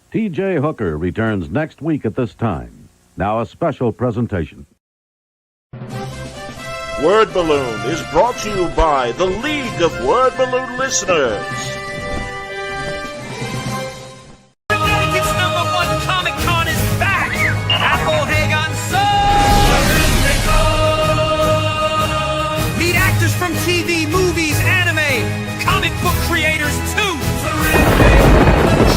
T.J. Hooker returns next week at this time. Now a special presentation. Word Balloon is brought to you by the League of Word Balloon Listeners. Connecticut's #1 Comic Con is back at Hologram. Meet actors from TV, movies, anime, comic book creators too.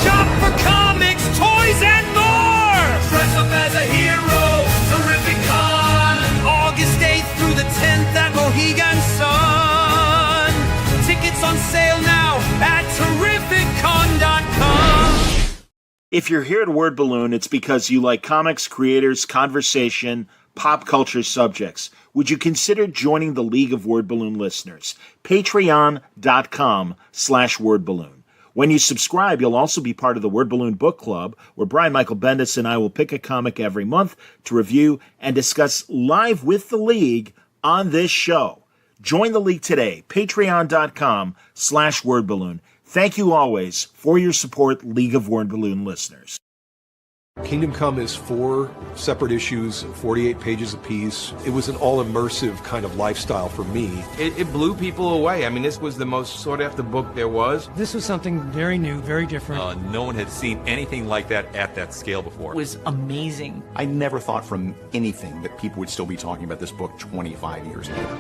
Shop for comics, toys, and more. Dress up as a hero. Terrific Con. August 8th through the 10th at Mohegan Sun. Tickets on sale now at terrificcon.com. If you're here at Word Balloon, it's because you like comics, creators, conversation, pop culture subjects. Would you consider joining the League of Word Balloon Listeners? Patreon.com/wordballoon. When you subscribe, you'll also be part of the Word Balloon Book Club, where Brian Michael Bendis and I will pick a comic every month to review and discuss live with the League on this show. Join the League today, patreon.com/wordballoon. Thank you always for your support, League of Word Balloon listeners. Kingdom Come is 4 separate issues, 48 pages apiece. It was an all-immersive kind of lifestyle for me. It blew people away. I mean, this was the most sought-after book there was. This was something very new, very different. No one had seen anything like that at that scale before. It was amazing. I never thought from anything that people would still be talking about this book 25 years later.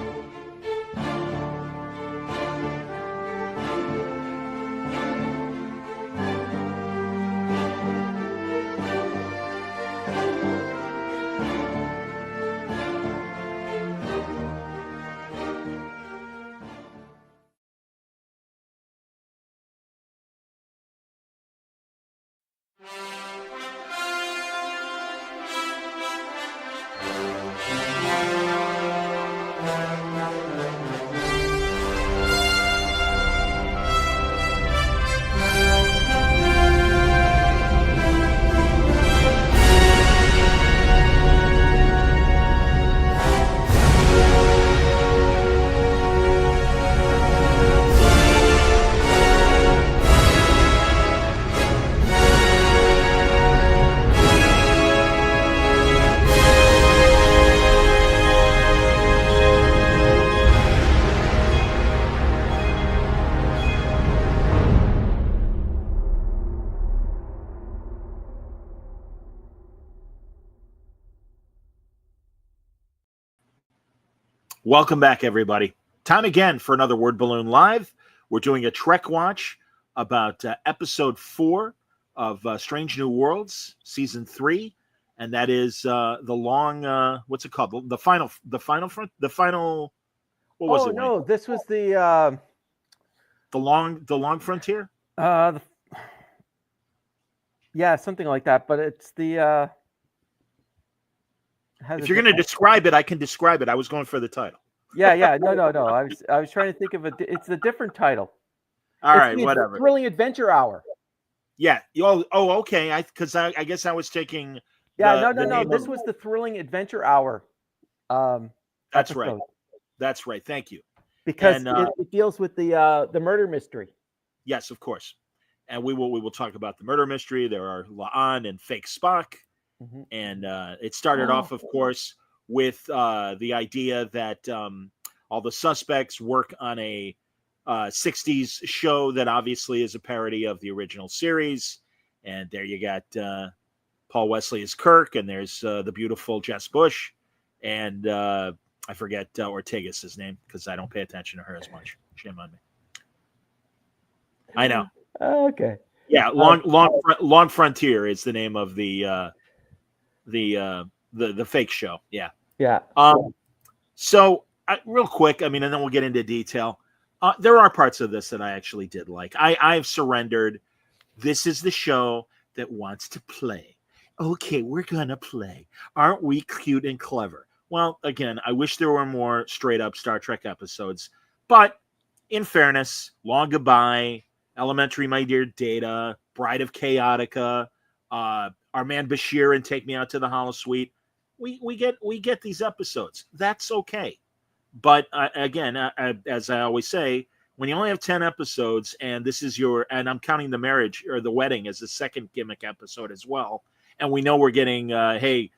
Welcome back, everybody. Time again for another Word Balloon Live. We're doing a Trek watch about episode 4 of Strange New Worlds, season 3, and that is the long. What's it called? The final. What was it? No, Wayne? this was the long frontier. Yeah, something like that. But it's the. If you're going to describe it, I can describe it. I was going for the title. Yeah. No. I was trying to think of it's a different title. All right, whatever. Thrilling Adventure Hour. Yeah. Oh, okay. I guess I was taking. Yeah. No. This was the Thrilling Adventure Hour. That's episode. right. That's right. Thank you. Because it deals with the murder mystery. Yes, of course. And we will talk about the murder mystery. There are La'an and fake Spock. Mm-hmm. And it started off, of course, with the idea that all the suspects work on a 60s show that obviously is a parody of the original series. And there you got Paul Wesley as Kirk, and there's the beautiful Jess Bush. And I forget Ortega's name because I don't pay attention to her as much. Shame on me. I know. Okay. Yeah, Long Frontier is the name of the fake show. Yeah. So real quick, and then we'll get into detail. There are parts of this that I actually did like. I've surrendered. This is the show that wants to play. Okay, we're gonna play. Aren't we cute and clever? Well, again, I wish there were more straight up Star Trek episodes, but in fairness, Long Goodbye, Elementary, My Dear Data, Bride of Chaotica, our man Bashir and Take Me Out to the Holosuite. We get these episodes. That's okay. But again, as I always say, when you only have 10 episodes, and this is and I'm counting the marriage or the wedding as the second gimmick episode as well, and we know we're getting, give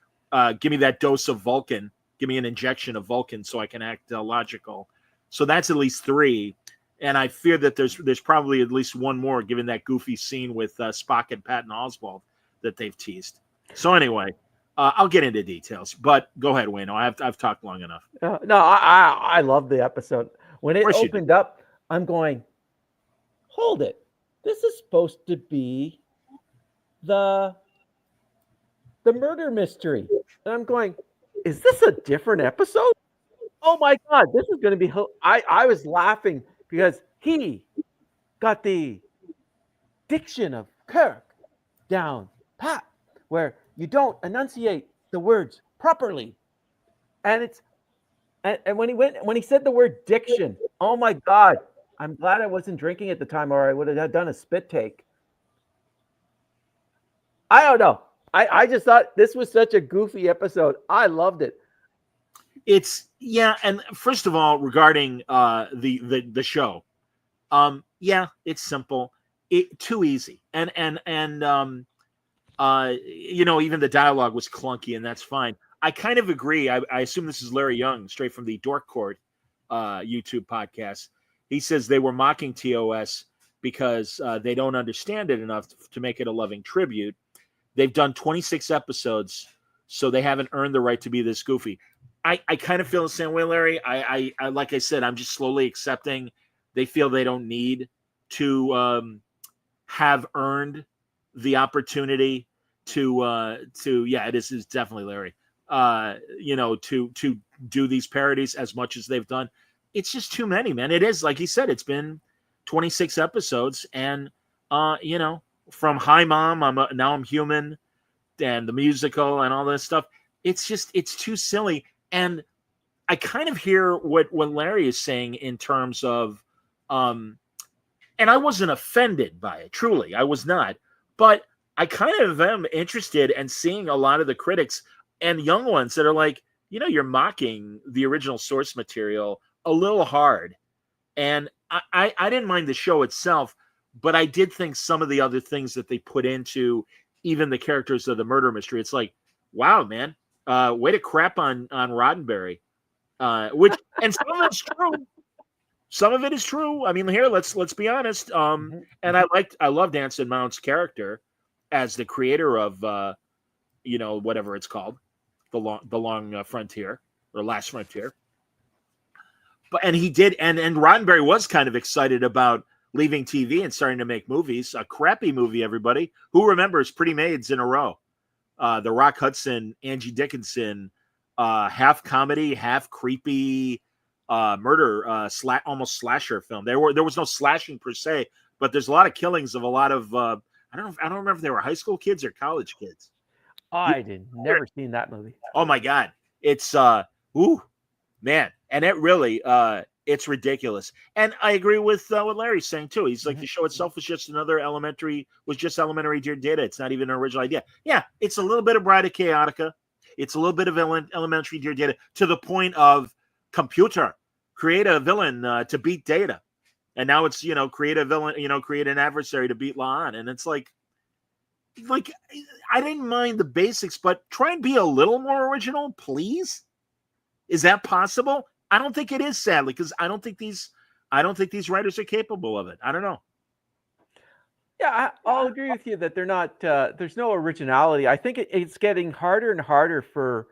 me that dose of Vulcan, give me an injection of Vulcan so I can act logical. So that's at least 3, and I fear that there's probably at least one more, given that goofy scene with Spock and Patton Oswalt that they've teased. So anyway, I'll get into details, but go ahead, Wayno. I've talked long enough. No, I love the episode. When it opened up, I'm going, hold it. This is supposed to be the murder mystery. And I'm going, is this a different episode? Oh my God, this is going to be, I was laughing because he got the diction of Kirk down pat, where you don't enunciate the words properly. And when he said the word diction, oh my God, I'm glad I wasn't drinking at the time, or I would have done a spit take. I don't know. I just thought this was such a goofy episode. I loved it. And first of all, regarding the show, it's simple. Too easy. And even the dialogue was clunky, and that's fine. I kind of agree. I assume this is Larry Young, straight from the Dork Court YouTube podcast. He says they were mocking TOS because they don't understand it enough to make it a loving tribute. They've done 26 episodes, so they haven't earned the right to be this goofy. I kind of feel the same way, Larry. I like I said, I'm just slowly accepting they feel they don't need to have earned the opportunity this is definitely Larry. To do these parodies as much as they've done. It's just too many, man. It is, like he said, it's been 26 episodes, and from Hi Mom, Now I'm Human, and the musical and all this stuff. It's too silly. And I kind of hear what Larry is saying in terms of, and I wasn't offended by it, truly, I was not, but I kind of am interested in seeing a lot of the critics and young ones that are like, you're mocking the original source material a little hard. And I didn't mind the show itself, but I did think some of the other things that they put into even the characters of the murder mystery, it's like, wow, man, way to crap on Roddenberry. And some of it's true. Some of it is true. I mean, here, let's be honest. And I loved Anson Mount's character as the creator of whatever it's called, the long frontier or last frontier. And he did, and Roddenberry was kind of excited about leaving TV and starting to make movies. A crappy movie, everybody. Who remembers Pretty Maids in a Row? The Rock Hudson, Angie Dickinson, half comedy, half creepy murder, almost slasher film. There was no slashing per se, but there's a lot of killings of a lot of I don't remember if they were high school kids or college kids. Never seen that movie. Oh my God. It's man. And it really it's ridiculous. And I agree with what Larry's saying too. He's like, the show itself was just elementary Dear Data. It's not even an original idea. Yeah, it's a little bit of Bride of Chaotica. It's a little bit of elementary Dear Data, to the point of computer, create a villain to beat Data. And now it's, create a villain, create an adversary to beat La'an. And it's like I didn't mind the basics, but try and be a little more original, please. Is that possible? I don't think it is, sadly, because I don't think these writers are capable of it. I don't know. Yeah, I'll agree with you that they're not. There's no originality. I think it's getting harder and harder for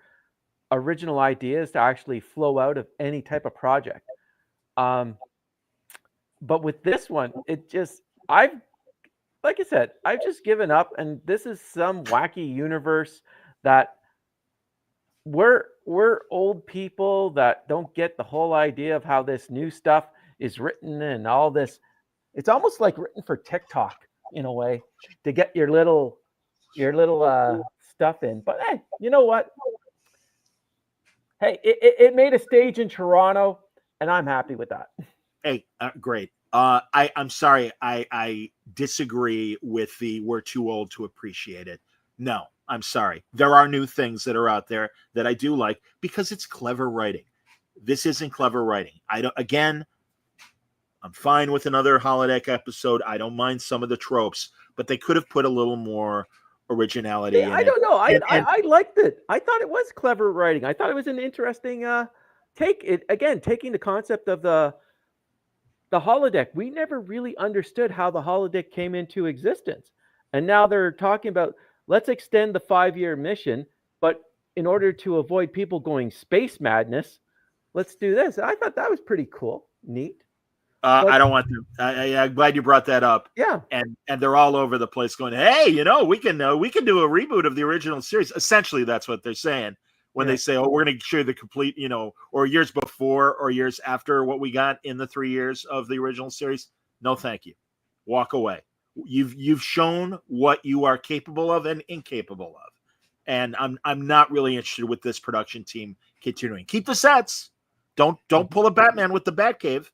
original ideas to actually flow out of any type of project. But with this one, like I said, I've just given up, and this is some wacky universe that we're old people that don't get the whole idea of how this new stuff is written and all this. It's almost like written for TikTok in a way, to get your little stuff in. But hey, you know what? Hey, it made a stage in Toronto, and I'm happy with that. Hey, great. I'm sorry. I disagree with we're too old to appreciate it. No, I'm sorry. There are new things that are out there that I do like because it's clever writing. This isn't clever writing. I'm fine with another holodeck episode. I don't mind some of the tropes, but they could have put a little more originality in I it. don't know. I liked it. I thought it was clever writing. I thought it was an interesting take. It again, taking the concept of the holodeck. We never really understood how the holodeck came into existence, and now they're talking about let's extend the 5-year mission, but in order to avoid people going space madness, let's do this. I thought that was pretty cool, neat. I don't want to. I'm glad you brought that up. Yeah, and they're all over the place, going, "Hey, we can do a reboot of the original series." Essentially, that's what they're saying when they say, "Oh, we're going to show you the complete," or years before or years after what we got in the 3 years of the original series. No, thank you. Walk away. You've shown what you are capable of and incapable of, and I'm not really interested with this production team continuing. Keep the sets. Don't pull a Batman with the Batcave.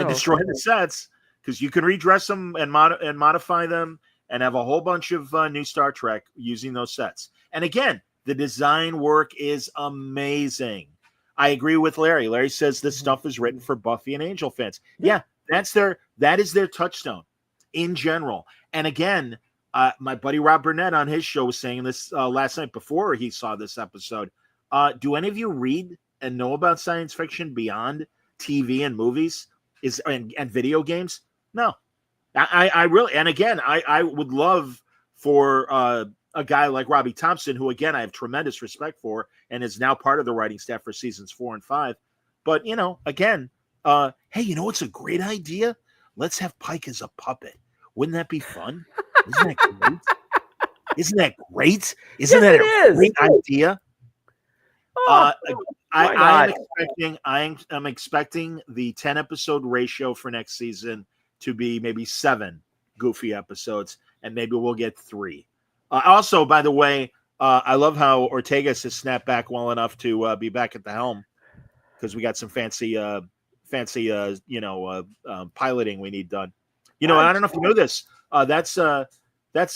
Destroy the sets, because you can redress them and modify them and have a whole bunch of new Star Trek using those sets. And again, the design work is amazing. I agree with Larry. Larry says this stuff is written for Buffy and Angel fans. Yeah, that is their touchstone in general. And again, my buddy Rob Burnett on his show was saying this last night before he saw this episode. Do any of you read and know about science fiction beyond TV and movies? And video games? No, I really, and again, I would love for a guy like Robbie Thompson, who again I have tremendous respect for, and is now part of the writing staff for seasons 4 and 5. But again, hey, what's a great idea? Let's have Pike as a puppet. Wouldn't that be fun? Isn't that great? Isn't that great? Isn't that a great idea? I'm expecting the 10-episode ratio for next season to be maybe 7 goofy episodes, and maybe we'll get 3. Also, by the way, I love how Ortegas has snapped back well enough to be back at the helm, because we got some fancy piloting we need done. I don't know if you know this. That's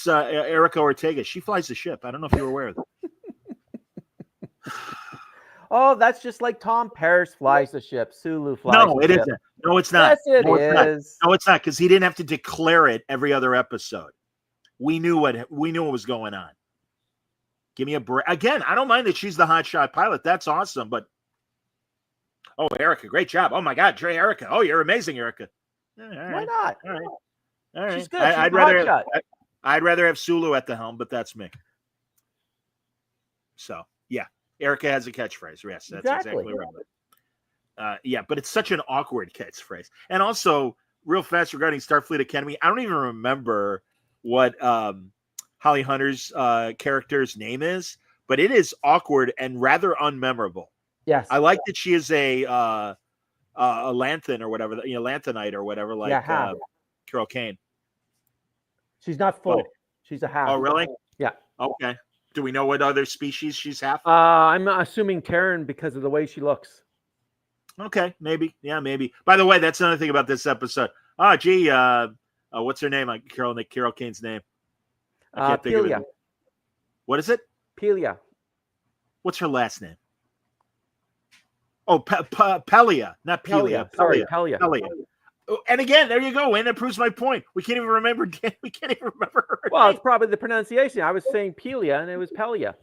Erica Ortega. She flies the ship. I don't know if you're aware of that. Oh, that's just like Tom Paris flies the ship. Sulu flies the ship. No, it isn't. No, it's not. Yes, it is. No, it's not, because he didn't have to declare it every other episode. We knew what was going on. Give me a break. Again, I don't mind that she's the hotshot pilot. That's awesome. But Erica, great job. Oh my God, Trey, Erica. Oh, you're amazing, Erica. Right. Why not? All right. She's good. I'd rather have Sulu at the helm, but that's me. So yeah. Erica has a catchphrase. Yes, that's exactly right. But it's such an awkward catchphrase. And also, real fast regarding Starfleet Academy, I don't even remember what Holly Hunter's character's name is, but it is awkward and rather unmemorable. Yes, I like that she is a Lanthan or whatever, Lanthanite or whatever, like Carol Kane. She's not full. She's a half. Oh, really? Yeah. Okay. Do we know what other species she's half? I'm assuming Terran because of the way she looks. Okay, maybe. Yeah, maybe. By the way, that's another thing about this episode. What's her name? Carol Kane's name. I can't think of it. What is it? Pelia. What's her last name? Oh, Pelia, not Pelia. Sorry, Pelia. And again, there you go, and it proves my point. We can't even remember. We can't even remember her Well, name. it's probably the pronunciation. I was saying Pelia, and it was Pelia.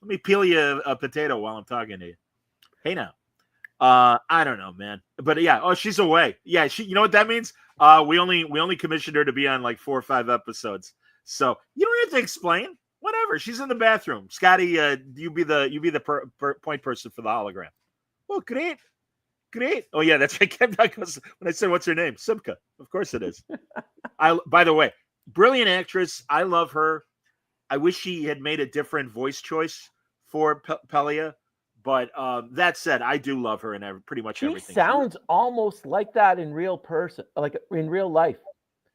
Let me peel you a potato while I'm talking to you. Hey, now. I don't know, man. But yeah, she's away. Yeah, you know what that means? We only commissioned her to be on like 4 or 5 episodes. So you don't have to explain. Whatever. She's in the bathroom. Scotty, you be the point person for the hologram. Oh, great. Oh yeah, that's right. When I said what's her name, Simka. Of course it is. By the way, brilliant actress. I love her. I wish she had made a different voice choice for Pelia. But that said, I do love her in pretty much everything. She sounds almost like that in real person, like in real life.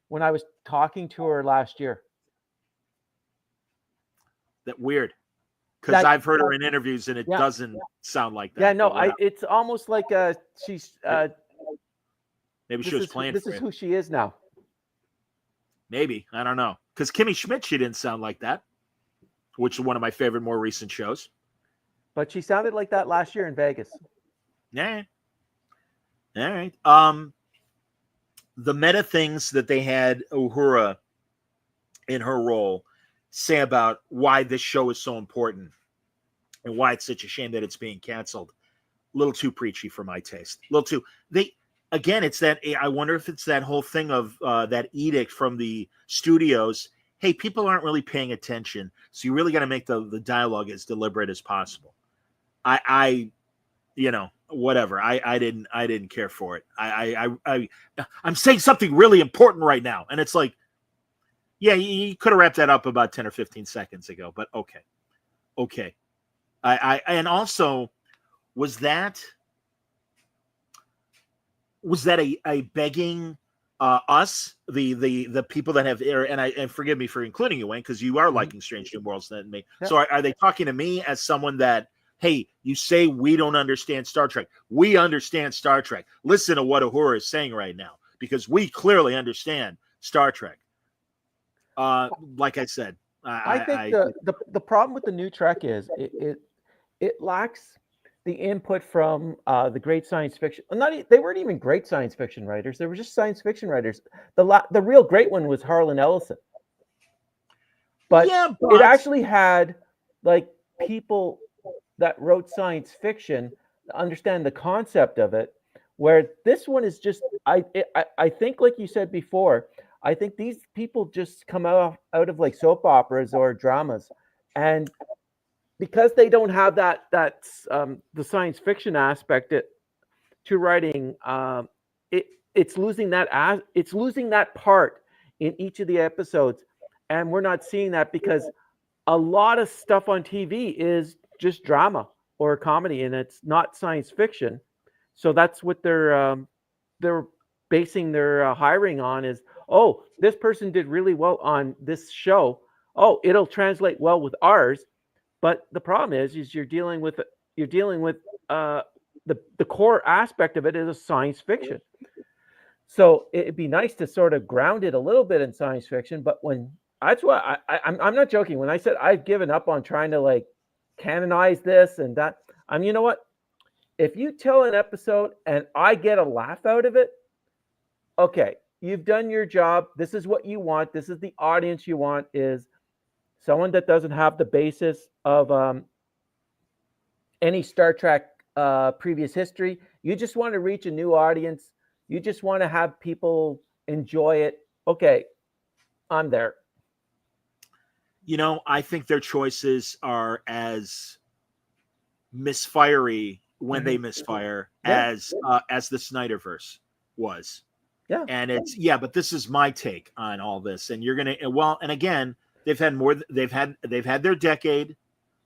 When I was talking to her last year. That weird. Because I've heard her in interviews and it doesn't sound like that. Yeah, no, it's almost like she's. Maybe she was playing. This is who she is now. Maybe, I don't know. Because Kimmy Schmidt, she didn't sound like that, which is one of my favorite, more recent shows. But she sounded like that last year in Vegas. Yeah. All right. the meta things that they had Uhura in her role say about why this show is so important and why it's such a shame that it's being canceled. A little too preachy for my taste. A little too. It's that. I wonder if it's that whole thing of that edict from the studios. Hey, people aren't really paying attention, so you really got to make the dialogue as deliberate as possible. Whatever. I didn't care for it. I'm saying something really important right now, and it's like, yeah, you could have wrapped that up about 10 or 15 seconds ago, but okay. And also, was that a begging us, the people that have air, and forgive me for including you, Wayne, because you are liking Strange New Worlds than me. Yeah. So are they talking to me as someone that, hey, you say we don't understand Star Trek. We understand Star Trek. Listen to what Uhura is saying right now, because we clearly understand Star Trek. Like I said, I think the problem with the new Trek is it lacks the input from the great science fiction. They weren't even great science fiction writers. They were just science fiction writers. The real great one was Harlan Ellison. But it actually had like people that wrote science fiction understand the concept of it, where this one is just I think, like you said before, I think these people just come out of like soap operas or dramas, and because they don't have that the science fiction aspect to writing, it's losing that part in each of the episodes, and we're not seeing that because a lot of stuff on TV is just drama or comedy, and it's not science fiction. So that's what they're basing their hiring on is, oh, this person did really well on this show. Oh, it'll translate well with ours. But the problem is you're dealing with the core aspect of it is a science fiction. So it'd be nice to sort of ground it a little bit in science fiction. But that's why I'm not joking when I said I've given up on trying to like canonize this and that. You know what? If you tell an episode and I get a laugh out of it, okay, you've done your job. This is what you want. This is the audience you want, is someone that doesn't have the basis of any Star Trek previous history. You just want to reach a new audience. You just want to have people enjoy it. Okay, I'm there. I think their choices are as misfiery when they misfire as the Snyderverse was. Yeah. And but this is my take on all this. And you're going to, and again, they've had their decade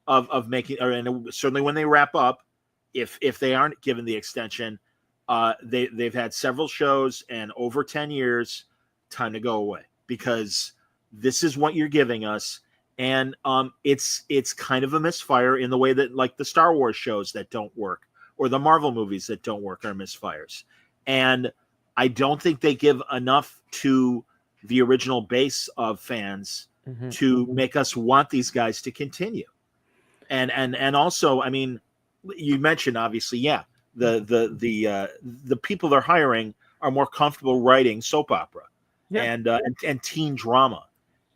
of making, and certainly when they wrap up, if they aren't given the extension, they've had several shows and over 10 years. Time to go away, because this is what you're giving us. And it's kind of a misfire in the way that like the Star Wars shows that don't work or the Marvel movies that don't work are misfires. And I don't think they give enough to the original base of fans to make us want these guys to continue. And also, I mean, you mentioned obviously, the people they're hiring are more comfortable writing soap opera and teen drama.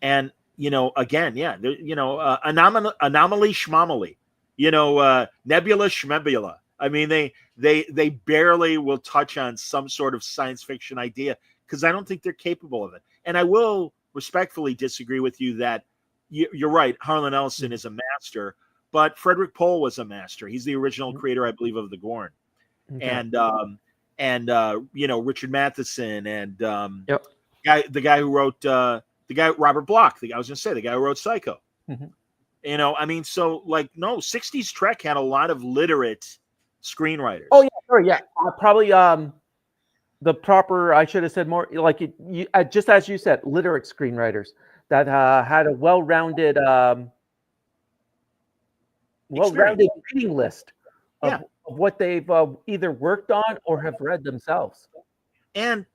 And again, anomaly schmomily, nebula schmebula. I mean, they barely will touch on some sort of science fiction idea because I don't think they're capable of it. And I will respectfully disagree with you that you're right. Harlan Ellison is a master, but Frederick Pohl was a master. He's the original creator, I believe, of the Gorn. Okay. And Richard Matheson and the guy who wrote Robert Bloch. The guy who wrote Psycho. I mean, so like, no, 60s Trek had a lot of literate screenwriters. Oh yeah, sure, yeah. Probably the proper, I should have said more like you just as you said, literate screenwriters that had a well-rounded reading list of what they've either worked on or have read themselves. And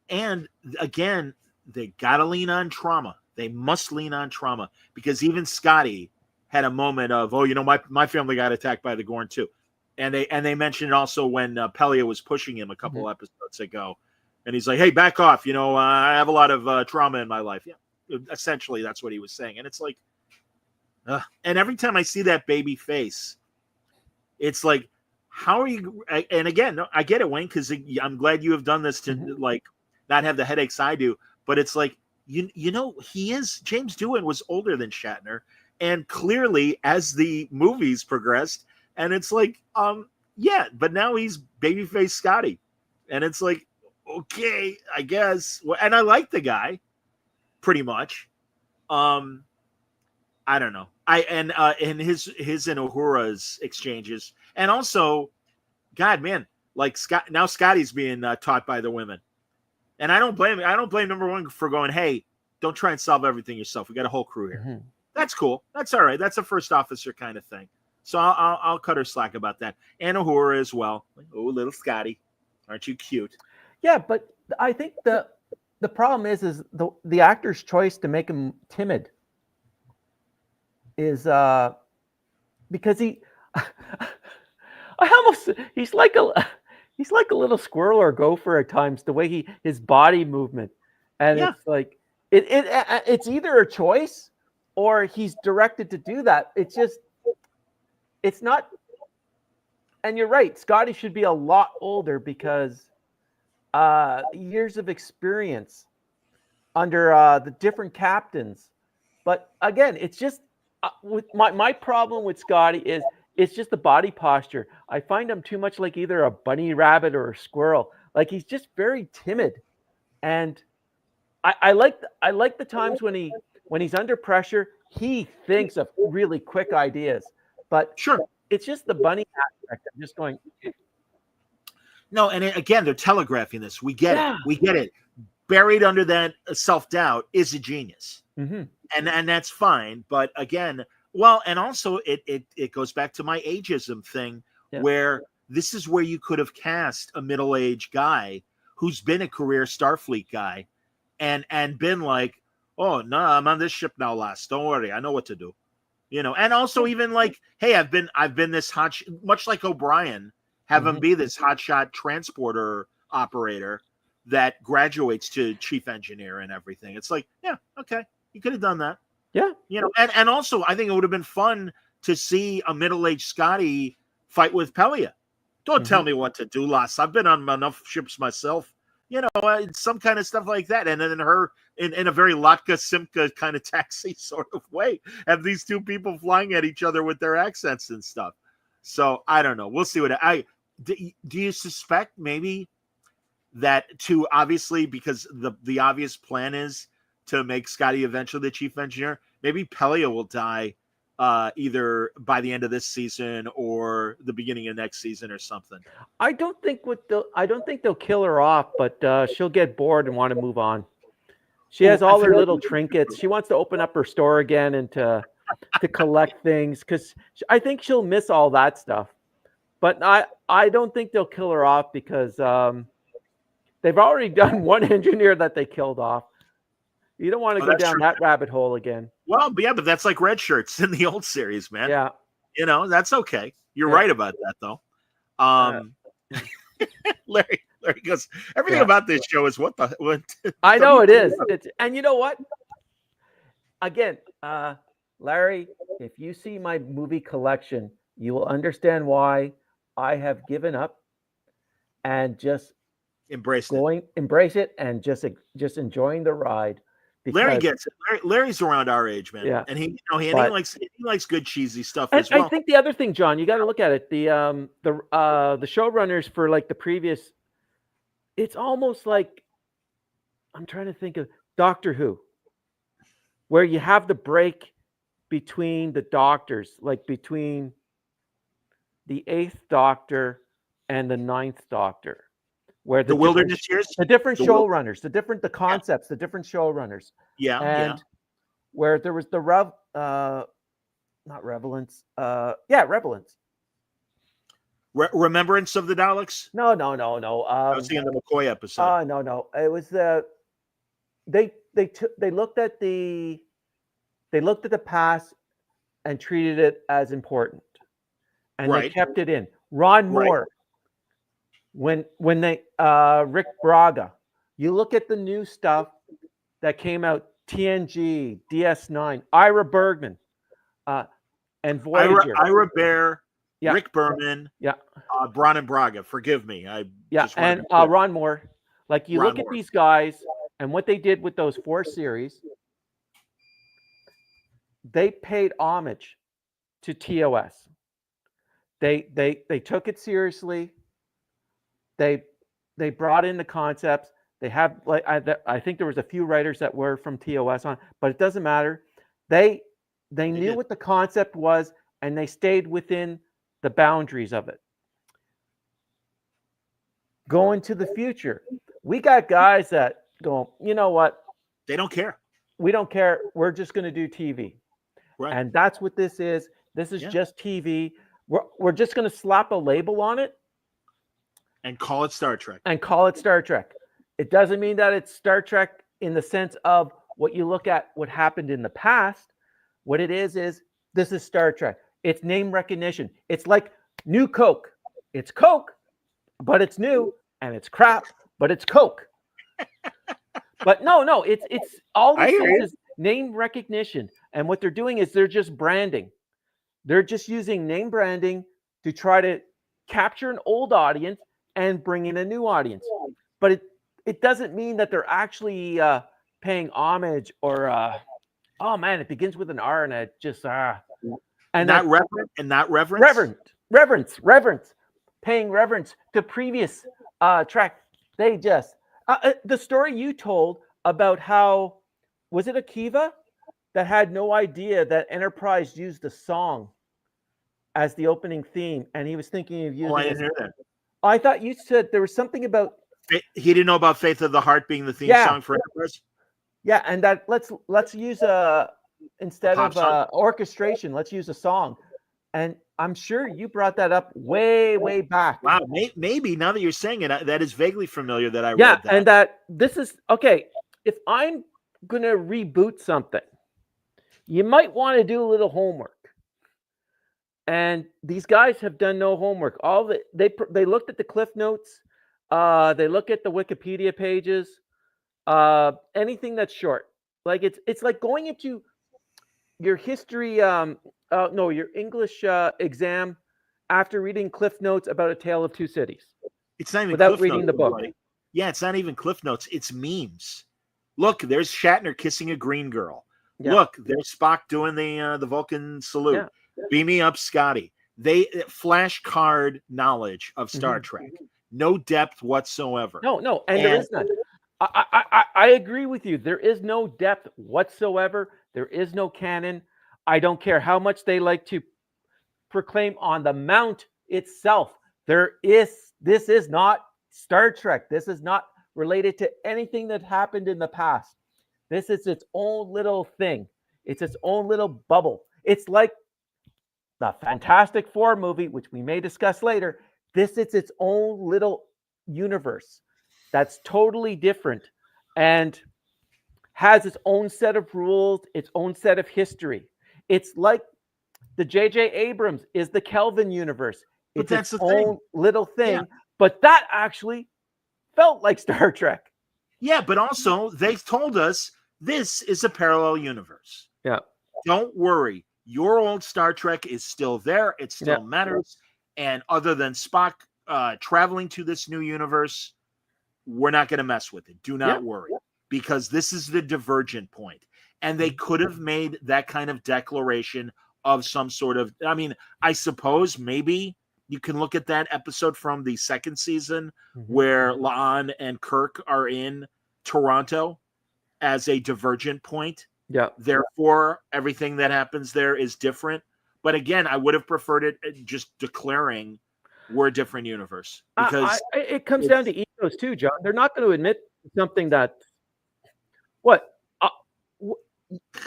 again, they gotta lean on trauma. They must lean on trauma, because even Scotty had a moment of, my family got attacked by the Gorn too. And they mentioned also when Pelia was pushing him a couple episodes ago, And he's like, hey, back off. I have a lot of trauma in my life. Yeah, essentially, that's what he was saying. And it's like, and every time I see that baby face, it's like, how are you? And again, I get it, Wayne, because I'm glad you have done this to like not have the headaches I do. But it's like, James Doohan was older than Shatner, and clearly as the movies progressed, and it's like, yeah, but now he's babyface Scotty, and it's like, okay, I guess. And I like the guy, pretty much. I don't know. And his and Uhura's exchanges, and also, God, man, like Scotty's being taught by the women, and I don't blame number one for going, hey, don't try and solve everything yourself. We got a whole crew here. Mm-hmm. That's cool. That's all right. That's a first officer kind of thing. So I'll cut her slack about that. And Uhura as well. Oh, little Scotty, aren't you cute? Yeah, but I think the problem is the actor's choice to make him timid is because he's like a little squirrel or gopher at times, the way his body movement, and it's like it's either a choice or he's directed to do that. It's not. And you're right, Scotty should be a lot older because years of experience under the different captains. But again, it's just with my problem with Scotty is it's just the body posture. I find him too much like either a bunny rabbit or a squirrel. Like he's just very timid, and I like the times when he's under pressure, he thinks of really quick ideas. But sure, it's just the bunny aspect. I'm just going. No, and again, they're telegraphing this. We get it. We get it. Buried under that self-doubt is a genius. Mm-hmm. And that's fine. But again, well, and also it goes back to my ageism thing, where this is where you could have cast a middle-aged guy who's been a career Starfleet guy and been like, oh, no, I'm on this ship now, lass. Don't worry. I know what to do. And also even like, hey, I've been this hot, much like O'Brien, have him be this hotshot transporter operator that graduates to chief engineer and everything. It's like, yeah, okay. You could have done that. Yeah. And also I think it would have been fun to see a middle-aged Scotty fight with Pelia. Don't tell me what to do, lass. I've been on enough ships myself. Some kind of stuff like that. And then her in a very Latka Simka kind of taxi sort of way, have these two people flying at each other with their accents and stuff. So I don't know. We'll see what do you suspect maybe that obviously, because the obvious plan is to make Scotty eventually the chief engineer, maybe Pelia will die either by the end of this season or the beginning of next season or something. I don't think they'll kill her off, but she'll get bored and want to move on. She has all her little trinkets. She wants to open up her store again and to collect things because I think she'll miss all that stuff. But I don't think they'll kill her off because they've already done one engineer that they killed off. You don't want to go down that rabbit hole again. Well, but that's like red shirts in the old series, man. Yeah. That's okay. You're right about that, though. Larry goes, everything about this show is what. I know it is. And you know what? Again, Larry, if you see my movie collection, you will understand why I have given up and just embrace it and just enjoying the ride. Larry gets it. Larry's around our age, man. Yeah. And he likes good cheesy stuff and as well. I think the other thing, John, you got to look at it. The showrunners for like the previous, it's almost like, I'm trying to think of Doctor Who, where you have the break between the doctors, like between the 8th Doctor and the 9th Doctor. Where the wilderness years, the different showrunners, the concepts, the different showrunners. Yeah. And where there was the not Revelance. Revelance. Remembrance of the Daleks? No. I was thinking the McCoy episode. No. It was they looked at the past and treated it as important. And they kept it in. Ron Moore. When they Rick Braga, You look at the new stuff that came out, TNG, DS9, Ira Bergman, and Voyager. Ira Bear, Yeah. Rick Berman, Yeah. Bron and Braga. Forgive me. And Ron Moore. Like, you look at these guys and what they did with those 4 series, they paid homage to TOS. They took it seriously. They brought in the concepts. They have, like, I think there was a few writers that were from TOS on, but it doesn't matter. They knew what the concept was, and they stayed within the boundaries of it. Going to the future, we got guys that go, you know what? They don't care. We don't care. We're just going to do TV. Right. And that's what this is. This is just TV. We're just going to slap a label on it. And call it Star Trek. It doesn't mean that it's Star Trek in the sense of what you look at what happened in the past. What it is this is Star Trek. It's name recognition. It's like new Coke. It's Coke, but it's new, and it's crap, but it's Coke. But no, it's all this is name recognition. And what they're doing is they're just branding. They're just using name branding to try to capture an old audience and bring in a new audience. But it doesn't mean that they're actually paying homage or oh man, it begins with an R and it just and not reverent and not reverence. Reverence. Paying reverence to previous track. They just the story you told about how, was it Akiva that had no idea that Enterprise used a song as the opening theme, and he was thinking of using I didn't hear that. I thought you said there was something about he didn't know about Faith of the Heart being the theme song for Enterprise. Yeah, and that let's use instead of orchestration, let's use a song. And I'm sure you brought that up way back. Wow, maybe now that you're saying it, that is vaguely familiar that I read that. And that this is okay. If I'm gonna reboot something, you might want to do a little homework. And these guys have done no homework. They looked at the cliff notes, they look at the Wikipedia pages, anything that's short. Like it's like going into your history, your English exam after reading cliff notes about A Tale of Two Cities. It's not even without cliff reading notes, the book. buddy. Yeah, it's not even cliff notes. It's memes. Look, there's Shatner kissing a green girl. Yeah. Look, there's Spock doing the Vulcan salute. Yeah. Beam me up, Scotty. They flashcard knowledge of Star Trek. No depth whatsoever. No, and there is none. I agree with you. There is no depth whatsoever. There is no canon. I don't care how much they like to proclaim on the mount itself. This is not Star Trek. This is not related to anything that happened in the past. This is its own little thing. It's its own little bubble. It's like the Fantastic Four movie, which we may discuss later. This is its own little universe that's totally different and has its own set of rules, its own set of history. It's like the J.J. Abrams is the Kelvin universe. It's its own little thing, but that actually felt like Star Trek. Yeah, but also they told us this is a parallel universe. Yeah. Don't worry. Your old Star Trek is still there. It still matters. And other than Spock traveling to this new universe, we're not going to mess with it. Do not worry. Because this is the divergent point. And they could have made that kind of declaration of some sort of, I mean, I suppose maybe you can look at that episode from the second season where La'an and Kirk are in Toronto as a divergent point. Yeah. Therefore, everything that happens there is different. But again, I would have preferred it just declaring we're a different universe. Because it comes down to egos too, John. They're not going to admit something that,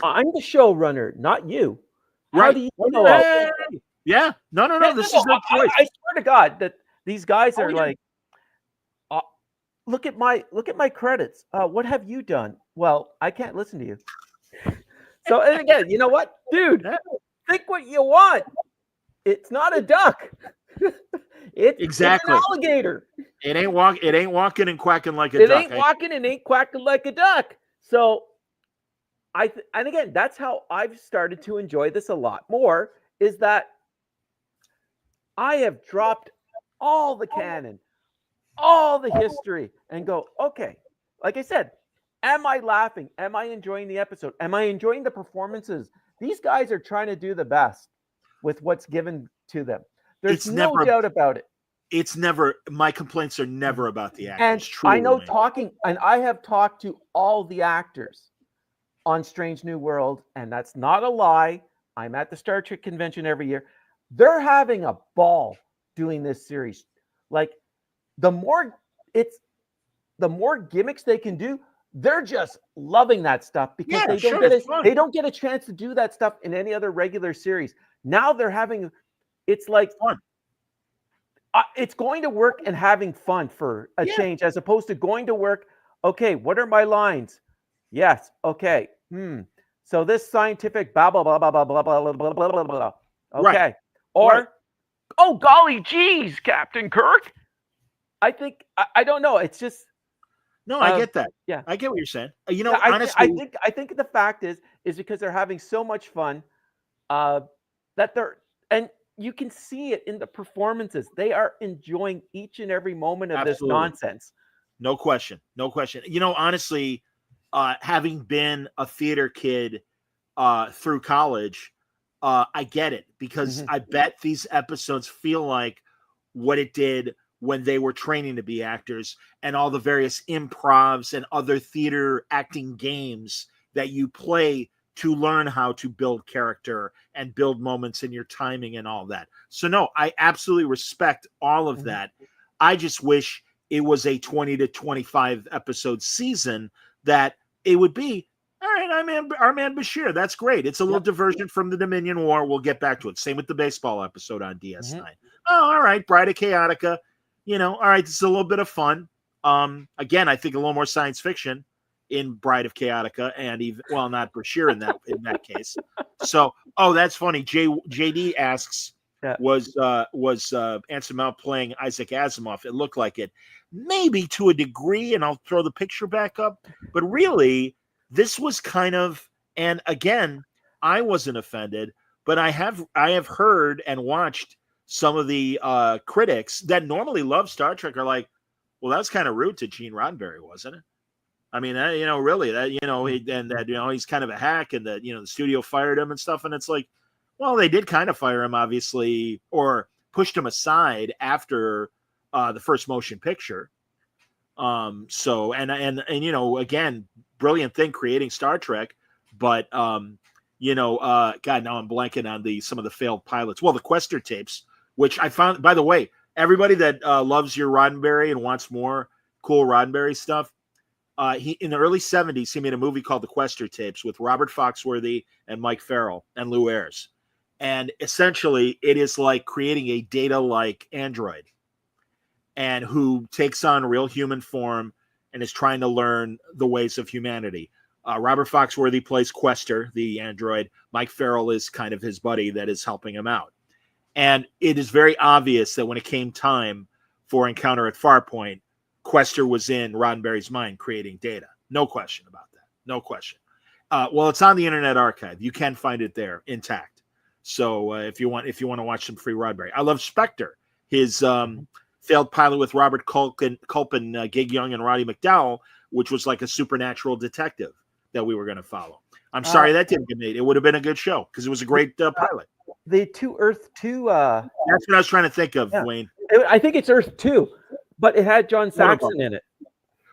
I'm the showrunner, not you. How do you know? Yeah. No. This is no choice. I swear to God that these guys are like, look at my credits. What have you done? Well, I can't listen to you. So, and again, you know what, dude? Think what you want. It's not a duck. It's an alligator. It ain't walking and quacking like a duck. It ain't walking and ain't quacking like a duck. So and again, that's how I've started to enjoy this a lot more, is that I have dropped all the canon, all the history, and go, okay, like I said, am I laughing? Am I enjoying the episode? Am I enjoying the performances? These guys are trying to do the best with what's given to them. There's no doubt about it. It's never, my complaints are never about the actors. And truly, I know I have talked to all the actors on Strange New World, and that's not a lie. I'm at the Star Trek convention every year. They're having a ball doing this series. Like, the more gimmicks they can do, they're just loving that stuff, because they don't get a chance to do that stuff in any other regular series. Now they're having, it's like fun. It's going to work and having fun for a change, as opposed to going to work. Okay, what are my lines? Yes. Okay. So this scientific blah blah blah blah blah blah blah blah blah blah blah. Okay. Right. Or, oh golly geez, Captain Kirk. I think I don't know. It's just I get that. Yeah, I get what you're saying. Honestly, I think the fact is because they're having so much fun, that and you can see it in the performances. They are enjoying each and every moment of this nonsense. No question. Honestly, having been a theater kid through college, I get it, because I bet these episodes feel like what it did when they were training to be actors, and all the various improvs and other theater acting games that you play to learn how to build character and build moments in your timing and all that. So no, I absolutely respect all of that. I just wish it was a 20 to 25 episode season, that it would be, all right, our man Bashir, that's great. It's a little diversion from the Dominion War. We'll get back to it. Same with the baseball episode on DS9. Oh, all right, Bride of Chaotica. All right, it's a little bit of fun. Again, I think a little more science fiction in Bride of Chaotica, and even, well, not Bashir in that case. So, that's funny. JD asks, was Anson Mount playing Isaac Asimov? It looked like it, maybe to a degree, and I'll throw the picture back up. But really, this was kind of, and again, I wasn't offended, but I have heard and watched some of the critics that normally love Star Trek are like, well, that's kind of rude to Gene Roddenberry, wasn't it? I mean, really, that, he's kind of a hack, and that, the studio fired him and stuff. And it's like, well, they did kind of fire him, obviously, or pushed him aside after the first motion picture. So, and again, brilliant thing creating Star Trek, but, God, now I'm blanking on some of the failed pilots. Well, the Quester tapes, which I found, by the way, everybody that loves your Roddenberry and wants more cool Roddenberry stuff, he in the early 70s, he made a movie called The Quester Tapes with Robert Foxworthy and Mike Farrell and Lou Ayres. And essentially, it is like creating a Data-like android, and who takes on real human form and is trying to learn the ways of humanity. Robert Foxworthy plays Quester, the android. Mike Farrell is kind of his buddy that is helping him out. And it is very obvious that when it came time for Encounter at Farpoint, Quester was in Roddenberry's mind creating Data. No question about that. No question. Well, it's on the Internet Archive. You can find it there intact. So if you want to watch some free Roddenberry. I love Spectre, his failed pilot with Robert Culpin, Gig Young, and Roddy McDowell, which was like a supernatural detective that we were going to follow. I'm sorry that didn't get made. It would have been a good show because it was a great pilot. The Earth 2. That's what I was trying to think of, Wayne. I think it's Earth 2, but it had John Saxon in it.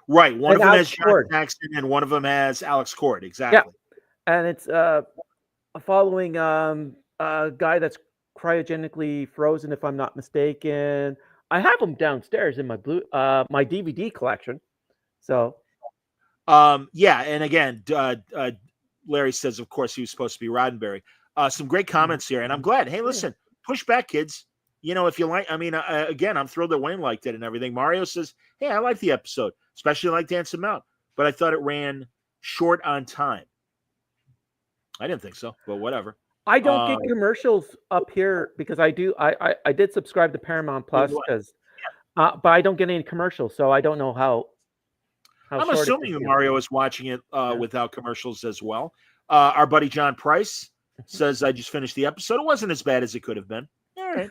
Right. One of them has John Saxon, and one of them has Alex Cord. Exactly. Yeah. And it's following a guy that's cryogenically frozen, if I'm not mistaken. I have them downstairs in my my DVD collection. So, and again, Larry says, of course, he was supposed to be Roddenberry. Some great comments here, and I'm glad. Hey, listen, push back, kids. If you like, I mean, again, I'm thrilled that Wayne liked it and everything. Mario says, hey, I liked the episode, especially like Anson Mount, but I thought it ran short on time. I didn't think so, but whatever. I don't get commercials up here because I did subscribe to Paramount Plus because, but I don't get any commercials, so I don't know how I'm short assuming it is. Mario is watching it without commercials as well. Our buddy John Price says, I just finished the episode. It wasn't as bad as it could have been. All right.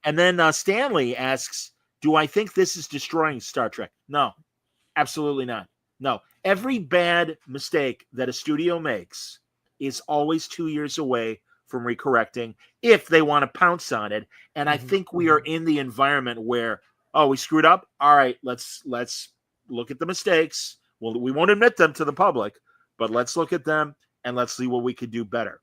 And then Stanley asks, do I think this is destroying Star Trek? No, absolutely not. No. Every bad mistake that a studio makes is always 2 years away from recorrecting if they want to pounce on it. And I think we are in the environment where, we screwed up. All right, let's look at the mistakes. Well, we won't admit them to the public, but let's look at them and let's see what we could do better.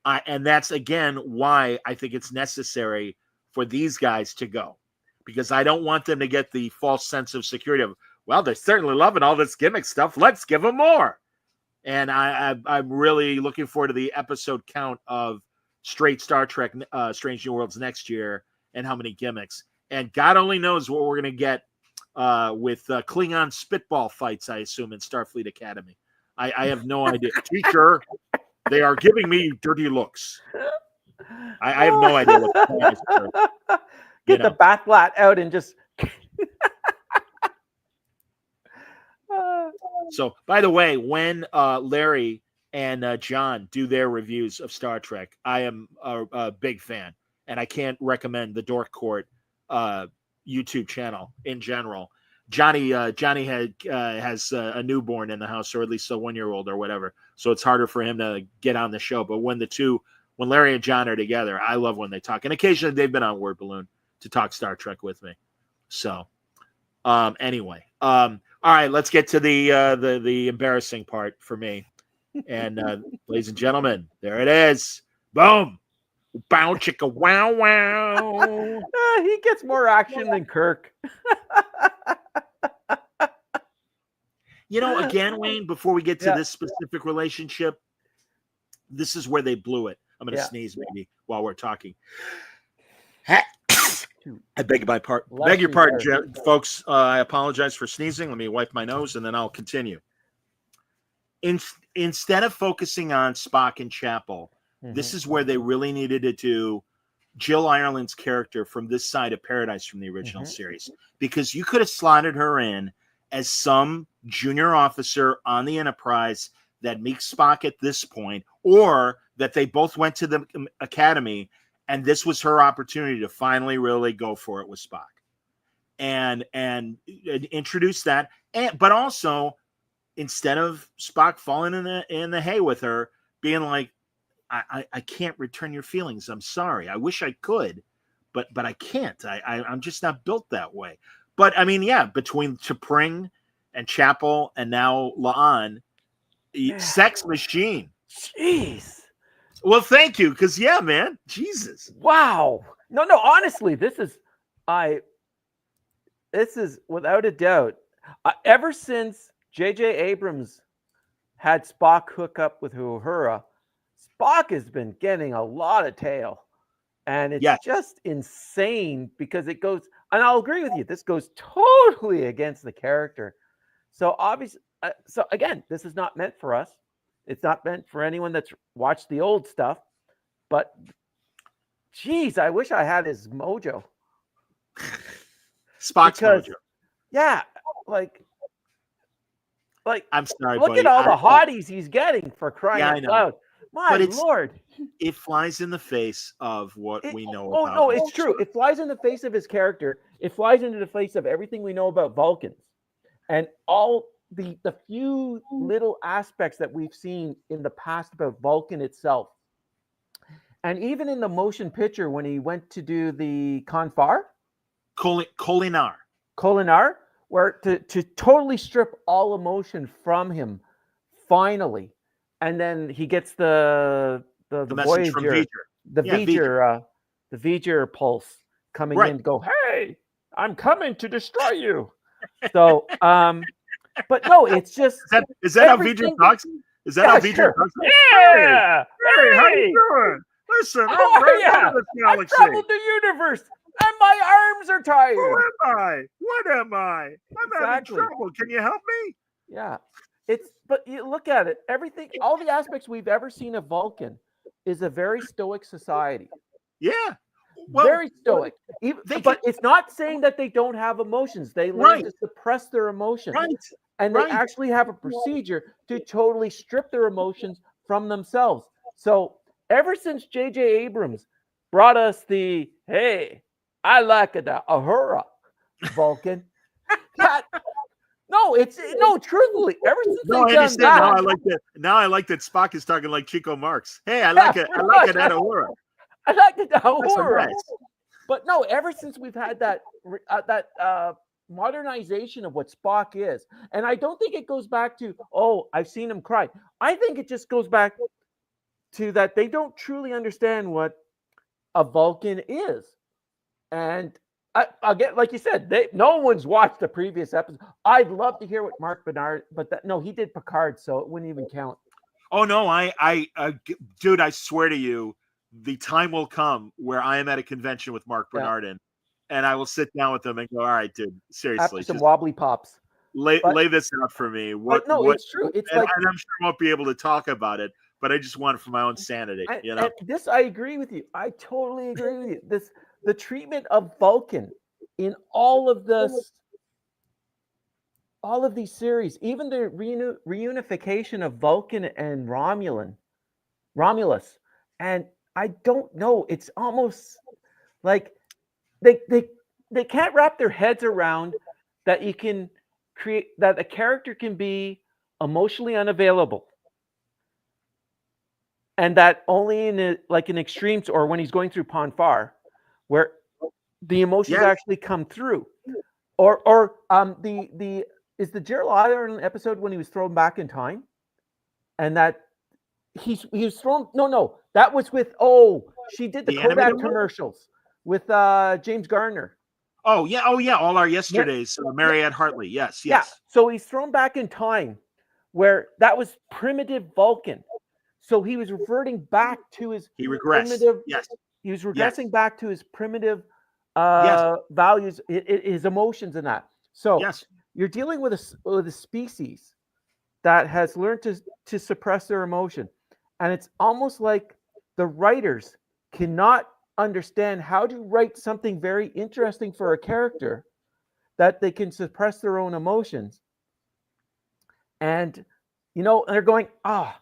And that's, again, why I think it's necessary for these guys to go, because I don't want them to get the false sense of security of, well, they're certainly loving all this gimmick stuff. Let's give them more. And I'm really looking forward to the episode count of straight Star Trek Strange New Worlds next year and how many gimmicks. And God only knows what we're going to get with Klingon spitball fights, I assume, in Starfleet Academy. I have no idea. Teacher, they are giving me dirty looks. I have no idea what the plan is. Get the backlat out and just... So, by the way, when Larry and John do their reviews of Star Trek, I am a big fan, and I can't recommend the Dork Court YouTube channel in general. Johnny has a newborn in the house, or at least a 1-year-old or whatever, so it's harder for him to get on the show. But when Larry and John are together, I love when they talk, and occasionally they've been on Word Balloon to talk Star Trek with me. So, anyway. All right, let's get to the embarrassing part for me. And ladies and gentlemen, there it is. Boom. Bow chicka wow wow. He gets more action than Kirk. Again, Wayne, before we get to this specific relationship, this is where they blew it. I'm going to sneeze maybe while we're talking. I beg your pardon, folks. I apologize for sneezing. Let me wipe my nose, and then I'll continue. Instead of focusing on Spock and Chapel, this is where they really needed to do Jill Ireland's character from this side of Paradise from the original series, because you could have slotted her in as some junior officer on the Enterprise that meets Spock at this point, or that they both went to the academy and this was her opportunity to finally really go for it with Spock and introduce that. But also, instead of Spock falling in the hay with her, being like, I can't return your feelings. I'm sorry. I wish I could, but I can't. I'm just not built that way. But I mean, between T'Pring and Chapel and now La'an, sex machine. Jeez. Well, thank you, because man, Jesus. Wow. No, honestly, this is without a doubt. Ever since J.J. Abrams had Spock hook up with Uhura, Spock has been getting a lot of tail. And it's just insane because it goes, and I'll agree with you, this goes totally against the character. So obviously, again, this is not meant for us. It's not meant for anyone that's watched the old stuff. But, geez, I wish I had his mojo. Spock's mojo. Yeah, like I'm sorry, look buddy. at all the hotties he's getting for crying out loud. My Lord. It flies in the face of what we know about. Oh, no, it's true. It flies in the face of his character. It flies into the face of everything we know about Vulcans. And all the few little aspects that we've seen in the past about Vulcan itself. And even in the motion picture when he went to do the Kolinar, where to totally strip all emotion from him, finally. And then he gets the message from V'ger. The V'ger pulse coming in to go, hey, I'm coming to destroy you. So, but no, it's just... Is that how V'ger talks? Is that how V'ger talks? Yeah! Hey, how you doing? Listen, I'm right out of this galaxy. I've traveled the universe, and my arms are tired. Who am I? What am I? I'm having trouble. Can you help me? Yeah. But you look at it, everything, all the aspects we've ever seen of Vulcan is a very stoic society. Yeah. Well, very stoic. But it's not saying that they don't have emotions. They learn to suppress their emotions. Right. And they actually have a procedure to totally strip their emotions from themselves. So ever since J.J. Abrams brought us the, hey, I like it, Ahura Vulcan, truthfully, ever since they've done that. Now I like that Spock is talking like Chico Marx. Hey, I like it. I like it at Ahura. I like it at Ahura. But no, ever since we've had that modernization of what Spock is, and I don't think it goes back to, oh, I've seen him cry. I think it just goes back to that they don't truly understand what a Vulcan is. And again, like you said, no one's watched the previous episode. I'd love to hear what Mark Bernard, but he did Picard, so it wouldn't even count. Oh no, dude, I swear to you, the time will come where I am at a convention with Mark Bernardin, and I will sit down with them and go, all right, dude, seriously. After some wobbly pops. Lay this out for me. It's true. It's and I'm sure I won't be able to talk about it, but I just want it for my own sanity. And this, I agree with you. I totally agree with you. The treatment of Vulcan in all of these series, even the reunification of Vulcan and Romulus, and I don't know. It's almost like they can't wrap their heads around that you can create that a character can be emotionally unavailable, and that only in an extreme, or when he's going through Ponfar, where the emotions actually come through, or is the Gerald Ireland episode when he was thrown back in time, and that he was thrown. No, that was with she did the Kodak commercials with James Garner. Oh yeah, all our yesterdays, Marianne Hartley. Yes. Yeah, so he's thrown back in time, where that was primitive Vulcan. So he was reverting back to his primitive. Yes. He was regressing back to his primitive values, his emotions, and that. So you're dealing with a species that has learned to suppress their emotion, and it's almost like the writers cannot understand how to write something very interesting for a character that they can suppress their own emotions. And they're going, I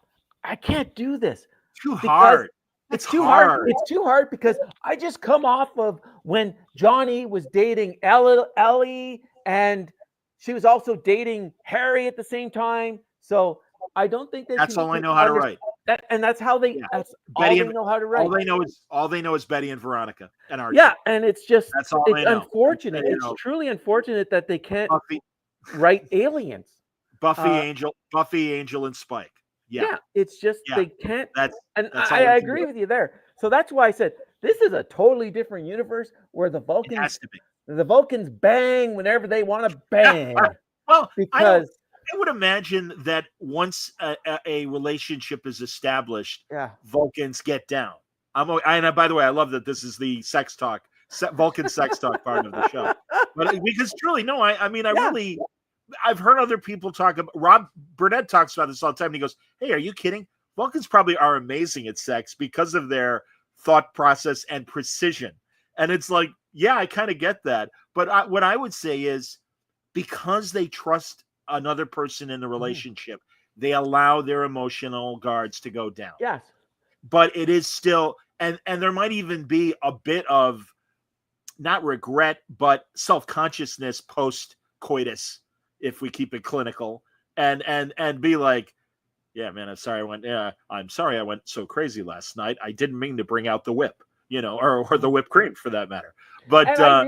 can't do this. Hard. It's too hard. It's too hard because I just come off of when Johnny was dating Ellie, and she was also dating Harry at the same time. So I don't think that's all I know how to write. And that's how they. Yeah. That's Betty all they know how to write. All they know is Betty and Veronica and Archie. Yeah, and it's just that's all it's unfortunate. It's truly unfortunate that they can't write aliens. Buffy, Angel, and Spike. Yeah, it's just they can't. I agree with you there. So that's why I said this is a totally different universe where the Vulcans bang whenever they want to bang. Well, because I would imagine that once a relationship is established, Vulcans get down. And by the way, I love that this is the sex talk, Vulcan sex talk part of the show. But because truly, no, I've heard other people talk about. Rob Burnett talks about this all the time. And he goes, "Hey, are you kidding? Vulcans probably are amazing at sex because of their thought process and precision." And it's like, yeah, I kind of get that. But what I would say is because they trust another person in the relationship, they allow their emotional guards to go down. Yes. But it is still, and there might even be a bit of not regret, but self-consciousness post-coitus, if we keep it clinical, and be like, yeah, man, I'm sorry I went so crazy last night. I didn't mean to bring out the whip, or the whipped cream for that matter. But I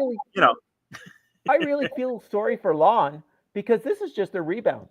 really feel sorry for Lon because this is just a rebound.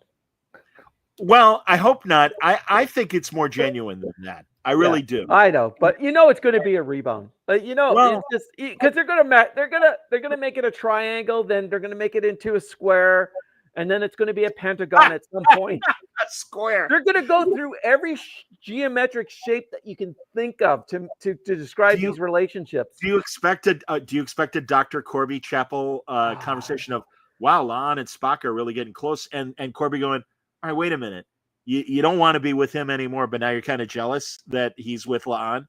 Well, I hope not. I think it's more genuine than that. I really do. I know, but it's going to be a rebound. But it's just because they're gonna make it a triangle, then they're gonna make it into a square, and then it's going to be a pentagon at some point. A square. They're going to go through every geometric shape that you can think of to describe these relationships. Do you expect a Dr. Corby Chappell conversation of, wow, Lon and Spock are really getting close, and Corby going, all right, wait a minute. you don't want to be with him anymore, but now you're kind of jealous that he's with La'an.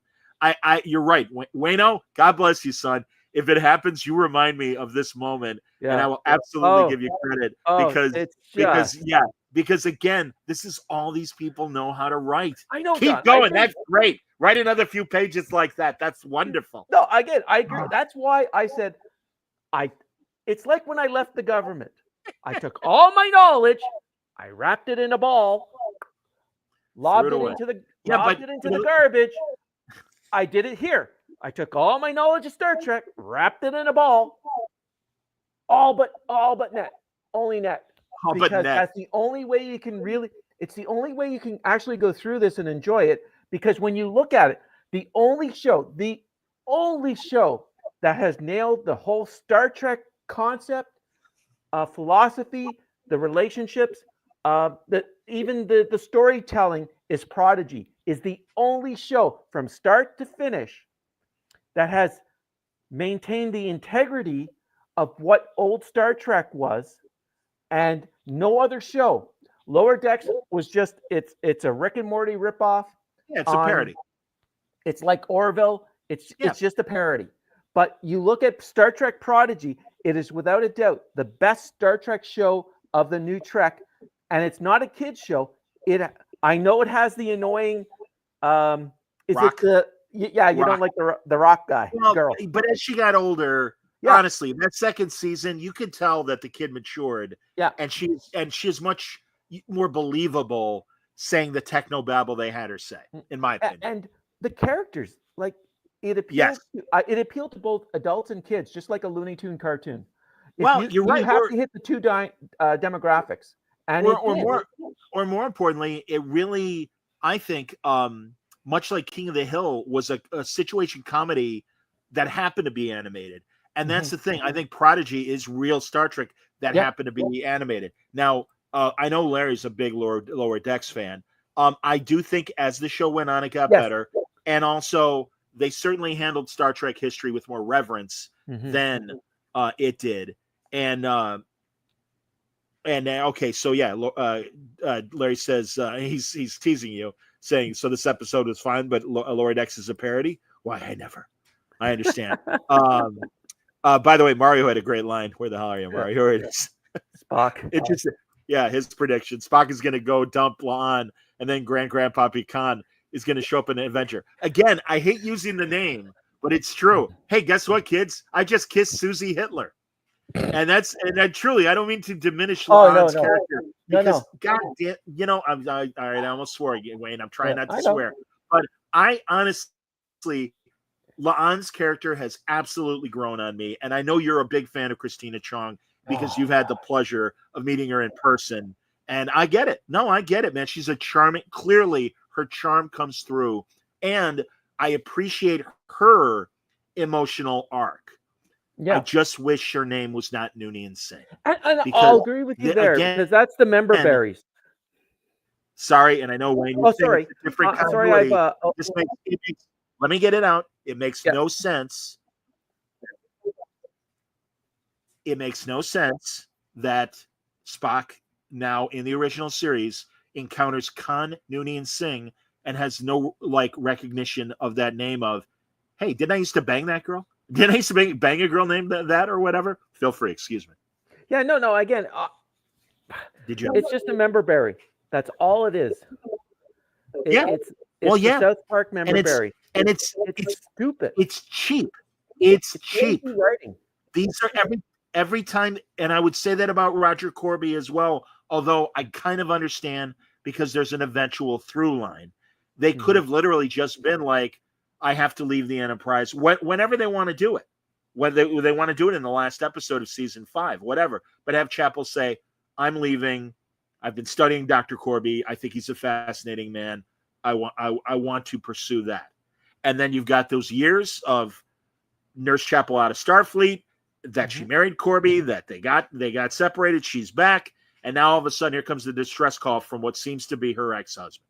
You're right, Wayno. God bless you, son. If it happens, you remind me of this moment, and I will absolutely give you credit because again, this is all these people know how to write. I know. Keep going. That's great. Write another few pages like that. That's wonderful. No, again, I agree. That's why I said, it's like when I left the government. I took all my knowledge, I wrapped it in a ball, lobbed it into the garbage. I did it here. I took all my knowledge of Star Trek, wrapped it in a ball, all but net, only net. Because that's the only way you can it's the only way you can actually go through this and enjoy it. Because when you look at it, the only show that has nailed the whole Star Trek concept, philosophy, the relationships, even the storytelling is Prodigy. Is the only show from start to finish that has maintained the integrity of what old Star Trek was, and no other show. Lower Decks was just it's a Rick and Morty ripoff. Yeah, it's a parody. It's like Orville. It's just a parody. But you look at Star Trek Prodigy, it is without a doubt the best Star Trek show of the new Trek, and it's not a kids show. I know it has the annoying. Rock. You don't like the rock guy girl. But as she got older, honestly, that second season, you could tell that the kid matured. Yeah, and she's much more believable saying the techno babble they had her say, in my opinion. And the characters, like it appealed to both adults and kids, just like a Looney Tune cartoon. You're right. You have to hit the two demographics, and or more importantly, it really, I think, much like King of the Hill was a situation comedy that happened to be animated. And that's the thing. I think Prodigy is real Star Trek that happened to be animated. Now, I know Larry's a big Lower Decks fan. I do think as the show went on, it got better. And also, they certainly handled Star Trek history with more reverence than it did. And okay, so Larry says he's teasing you, saying, so this episode was fine, but Lower Decks is a parody? Why, I understand. By the way, Mario had a great line. Where the hell are you, Mario? Here it is. Spock. Interesting. Yeah, his prediction. Spock is going to go dump La'an, and then Grandpa Khan is going to show up in an adventure. Again, I hate using the name, but it's true. Hey, guess what, kids? I just kissed Susie Hitler. And truly, I don't mean to diminish La'an's character. Because, God damn, all right, I almost swore again, Wayne. I'm trying not to swear. But I honestly, La'an's character has absolutely grown on me. And I know you're a big fan of Christina Chong because you've had the pleasure of meeting her in person. And I get it. No, I get it, man. She's a charming, clearly her charm comes through. And I appreciate her emotional arc. Yeah. I just wish her name was not Noonien Singh. And I'll agree with you there, because that's the member berries. Sorry, and I know Wayne. Sorry. Let me get it out. It makes no sense. It makes no sense that Spock now in the original series encounters Khan Noonien Singh and has no recognition of that name of, hey, didn't I used to bang that girl? Didn't I used to bang a girl named that or whatever? Feel free, excuse me. Yeah, no. Again, did you? It's just a member berry. That's all it is. It's the South Park member berry. And it's stupid. It's cheap. It's cheap. Writing. These are every time, and I would say that about Roger Corby as well, although I kind of understand because there's an eventual through line. They could have literally just been like, I have to leave the Enterprise whenever they want to do it. Whether they want to do it in the last episode of season 5, whatever. But have Chapel say, I'm leaving. I've been studying Dr. Corby. I think he's a fascinating man. I want to pursue that. And then you've got those years of Nurse Chapel out of Starfleet, that she married Corby, that they got separated. She's back. And now all of a sudden here comes the distress call from what seems to be her ex-husband.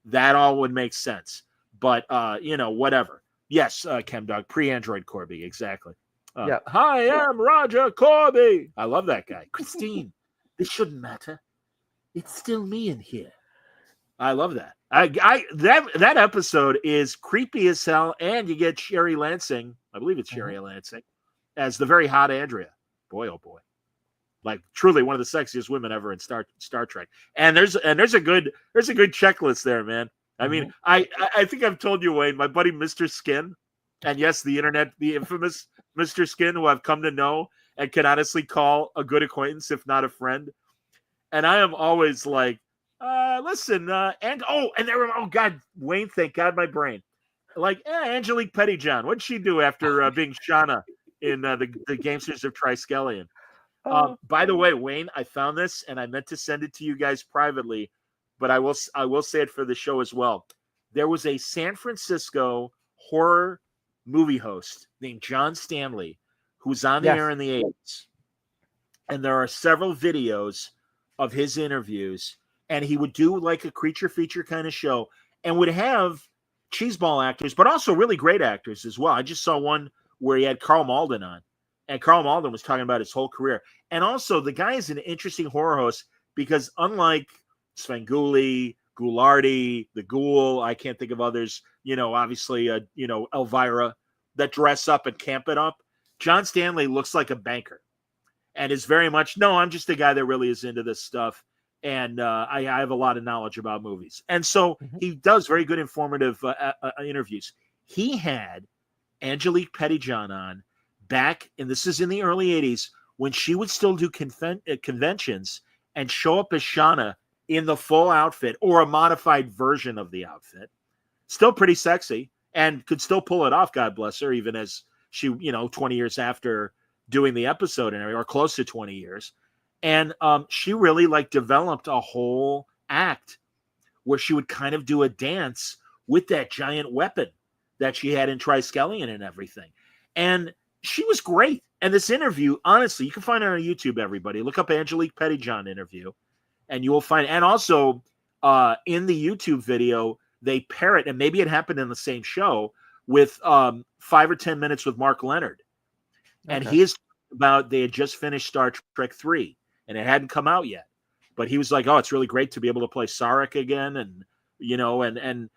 That all would make sense. But, whatever. Yes, ChemDog, pre-Android Corby, exactly. Hi, I'm Roger Corby. I love that guy. Christine, this shouldn't matter. It's still me in here. I love that. That episode is creepy as hell, and you get Sherry Lansing, I believe it's Sherry Lansing, as the very hot Andrea. Boy, oh boy. Like truly one of the sexiest women ever in Star Trek. And there's a good checklist there, man. I mean, I think I've told you, Wayne, my buddy Mr. Skin, and yes, the internet, the infamous Mr. Skin, who I've come to know and can honestly call a good acquaintance, if not a friend. And I am always like, listen, God, Wayne, thank God my brain. Like, Angelique Pettyjohn, what'd she do after being Shauna in the Gamesters of Triskelion? By the way, Wayne, I found this and I meant to send it to you guys privately, but I will say it for the show as well. There was a San Francisco horror movie host named John Stanley who was on the air in the 80s. And there are several videos of his interviews, and he would do like a creature feature kind of show and would have cheeseball actors, but also really great actors as well. I just saw one where he had Carl Malden on, and Carl Malden was talking about his whole career. And also the guy is an interesting horror host because unlike Svengoolie, Ghoulardi, the Ghoul, I can't think of others, obviously, Elvira, that dress up and camp it up, John Stanley looks like a banker and is very much, no, I'm just a guy that really is into this stuff. And I have a lot of knowledge about movies. And so he does very good informative interviews. He had Angelique Pettyjohn on back, and this is in the early 80s, when she would still do conventions and show up as Shauna in the full outfit or a modified version of the outfit. Still pretty sexy and could still pull it off, God bless her, even as she, 20 years after doing the episode or close to 20 years. And she really developed a whole act where she would kind of do a dance with that giant weapon that she had in Triskelion and everything. And she was great. And this interview, honestly, you can find it on YouTube, everybody. Look up Angelique Pettyjohn interview, and you will find it. And also in the YouTube video, they pair it, and maybe it happened in the same show, with 5 or 10 minutes with Mark Leonard. Okay. And he is about, they had just finished Star Trek 3, and it hadn't come out yet. But he was like, oh, it's really great to be able to play Sarek again. And, and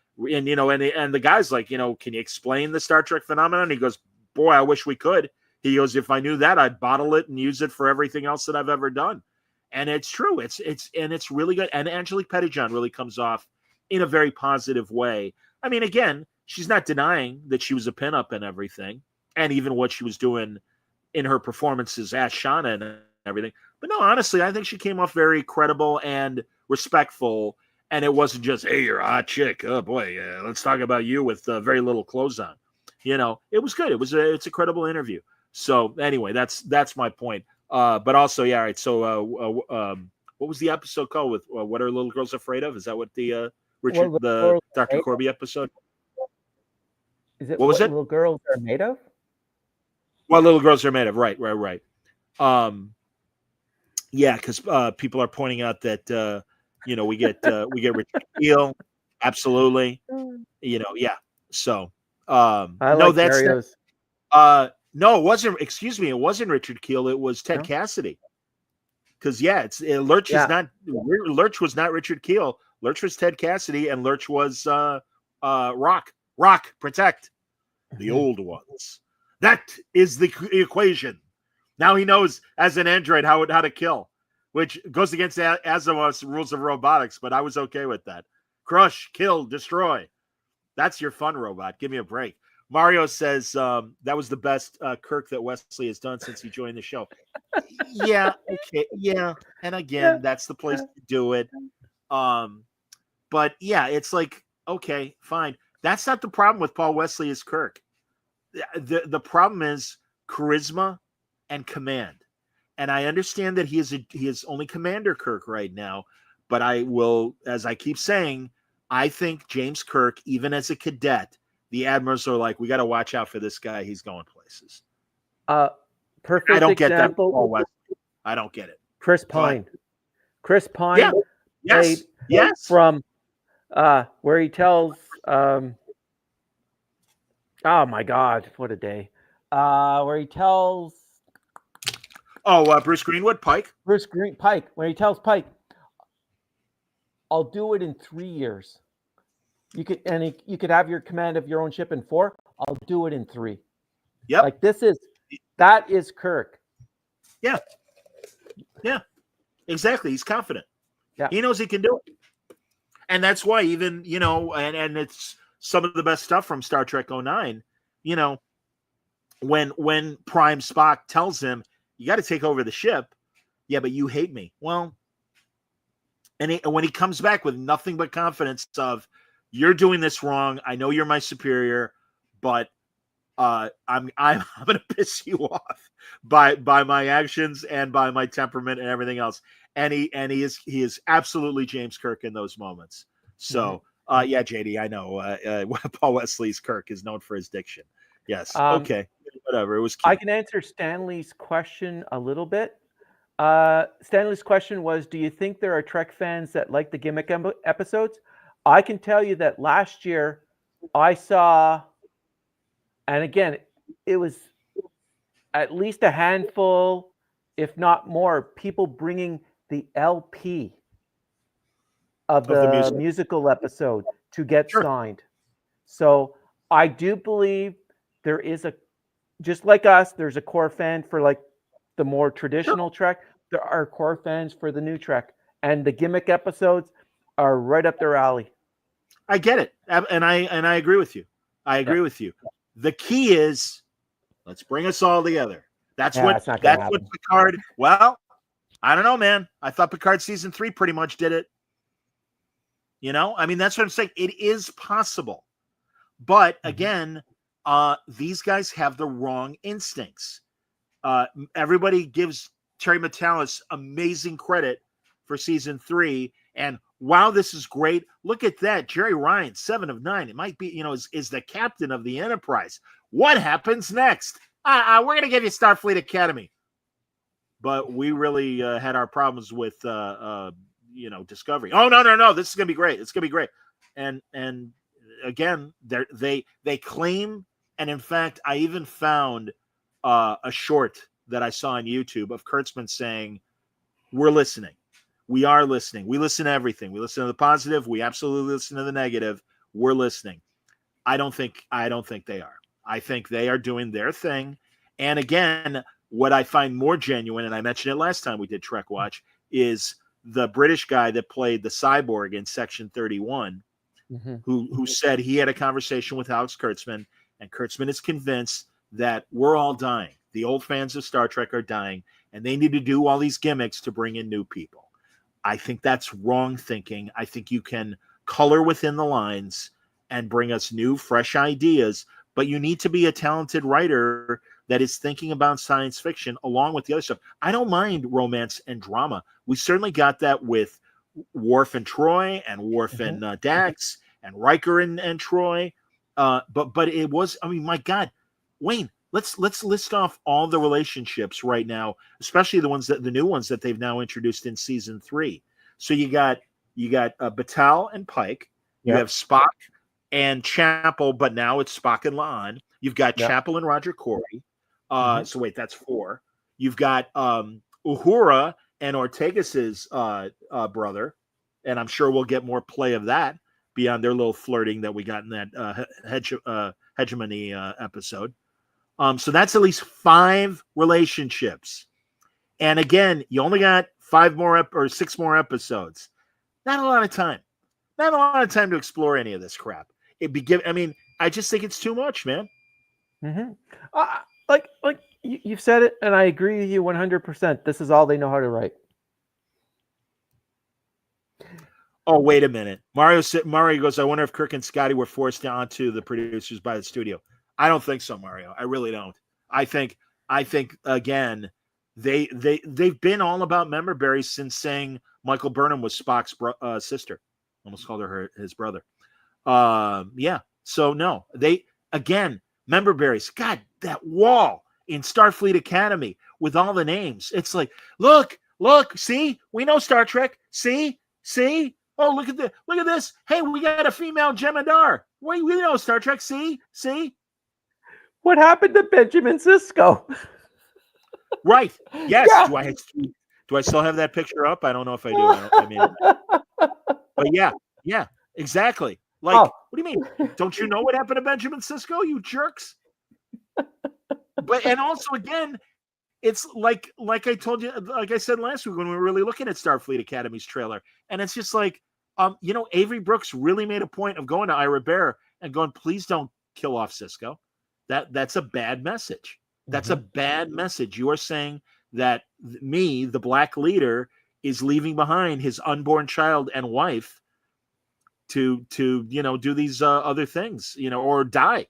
the guy's like, can you explain the Star Trek phenomenon? And he goes, boy, I wish we could. He goes, if I knew that, I'd bottle it and use it for everything else that I've ever done. And it's true. It's really good. And Angelique Pettyjohn really comes off in a very positive way. I mean, again, she's not denying that she was a pinup and everything, and even what she was doing in her performances as Shauna and everything. But no, honestly, I think she came off very credible and respectful. And it wasn't just, hey, you're a hot chick. Oh boy, let's talk about you with very little clothes on. It was good. It's a credible interview. So anyway, that's my point. But also, yeah, all right. So what was the episode called with What Are Little Girls Afraid Of? Is that what the Dr. Corby episode? Is it what was it? Little Girls Are Made Of? What Little Girls Are Made Of? Right. Yeah, because people are pointing out that we get Richard Keel, absolutely. Yeah. So Mario's. No, it wasn't. Excuse me, it wasn't Richard Keel. It was Ted Cassidy. Because Lurch is not. Lurch was not Richard Keel. Lurch was Ted Cassidy, and Lurch was Rock. Rock, protect the old ones. That is the equation. Now he knows as an android how to kill, which goes against Asimov's rules of robotics. But I was okay with that. Crush, kill, destroy. That's your fun robot. Give me a break. Mario says that was the best Kirk that Wesley has done since he joined the show. Yeah, okay, yeah. And again, that's the place to do it. But yeah, it's like, okay, fine. That's not the problem with Paul Wesley as Kirk. The problem is charisma and command. And I understand that he is only Commander Kirk right now, but I will, as I keep saying, I think James Kirk, even as a cadet, the admirals are like, we got to watch out for this guy. He's going places. Perfect I don't get that. example. I don't get it. Chris Pine. Chris Pine. Yeah. Yes. From where he tells, oh my God, what a day. Where he tells. Bruce Greenwood, Pike. Pike. Where he tells Pike, I'll do it in 3 years. You could have your command of your own ship in 4. I'll do it in 3. Yep. Like that is Kirk. Yeah. Yeah. Exactly. He's confident. Yeah. He knows he can do it. And that's why even, and it's some of the best stuff from Star Trek 09, when Prime Spock tells him, you got to take over the ship. Yeah, but you hate me. Well, and when he comes back with nothing but confidence of, you're doing this wrong. I know you're my superior, but I'm going to piss you off by my actions and by my temperament and everything else. And he is absolutely James Kirk in those moments. So yeah, JD, I know Paul Wesley's Kirk is known for his diction. Yes. Okay. Whatever. It was cute. I can answer Stanley's question a little bit. Stanley's question was, do you think there are Trek fans that like the gimmick episodes? I can tell you that last year I saw, and again, it was at least a handful, if not more, people bringing the LP of the musical episode to get signed. So I do believe there is just like us, there's a core fan for like the more traditional Trek. There are core fans for the new Trek, and the gimmick episodes are right up their alley. I get it, and I agree with you. I agree with you. The key is, let's bring us all together. That's what Picard. Well, I don't know, man. I thought Picard season 3 pretty much did it. I mean, that's what I'm saying. It is possible, but again, these guys have the wrong instincts. Everybody gives Terry Matalas amazing credit for season 3, and wow, this is great. Look at that. Jerry Ryan, 7 of 9. It might be, is the captain of the Enterprise. What happens next? We're going to give you Starfleet Academy. But we really had our problems with, Discovery. Oh, no. This is going to be great. It's going to be great. And again, they claim, and in fact, I even found a short that I saw on YouTube of Kurtzman saying, we're listening. We are listening. We listen to everything. We listen to the positive. We absolutely listen to the negative. We're listening. I don't think they are. I think they are doing their thing. And again, what I find more genuine, and I mentioned it last time we did Trek Watch, is the British guy that played the cyborg in Section 31, who said he had a conversation with Alex Kurtzman, and Kurtzman is convinced that we're all dying. The old fans of Star Trek are dying, and they need to do all these gimmicks to bring in new people. I think that's wrong thinking. I think you can color within the lines and bring us new, fresh ideas, but you need to be a talented writer that is thinking about science fiction along with the other stuff. I don't mind romance and drama. We certainly got that with Worf and Troy, and Worf and Dax, and Riker and Troy. But it was, I mean, my God, Wayne, let's list off all the relationships right now, especially the new ones that they've now introduced in season 3. So you got Batal and Pike. You have Spock and Chapel, but now it's Spock and La'an. You've got Chapel and Roger Corey. So wait, that's 4. You've got Uhura and Ortegas's brother, and I'm sure we'll get more play of that beyond their little flirting that we got in that hegemony episode. So that's at least 5 relationships. And again, you only got 6 more episodes. Not a lot of time. Not a lot of time to explore any of this crap. I just think it's too much, man. Like you've said it, and I agree with you 100%. This is all they know how to write. Oh, wait a minute. Mario goes, I wonder if Kirk and Scotty were forced onto the producers by the studio. I don't think so, Mario. I really don't. I think again, they've been all about member berries since saying Michael Burnham was Spock's sister. Almost called her his brother. Yeah. So no, member berries. God, that wall in Starfleet Academy with all the names. It's like, look, see, we know Star Trek. See. Oh, look at this. Hey, we got a female Jem'Hadar. We know Star Trek. See. What happened to Benjamin Sisko? Right. Yes. Yeah. Do I still have that picture up? I don't know if I do. But yeah, exactly. Like, what do you mean? Don't you know what happened to Benjamin Sisko, you jerks? But and also again, it's like I told you, like I said last week when we were really looking at Starfleet Academy's trailer, and it's just like, Avery Brooks really made a point of going to Ira Bear and going, please don't kill off Sisko. That's a bad message. That's a bad message. You are saying that me, the black leader, is leaving behind his unborn child and wife to do these other things, or die.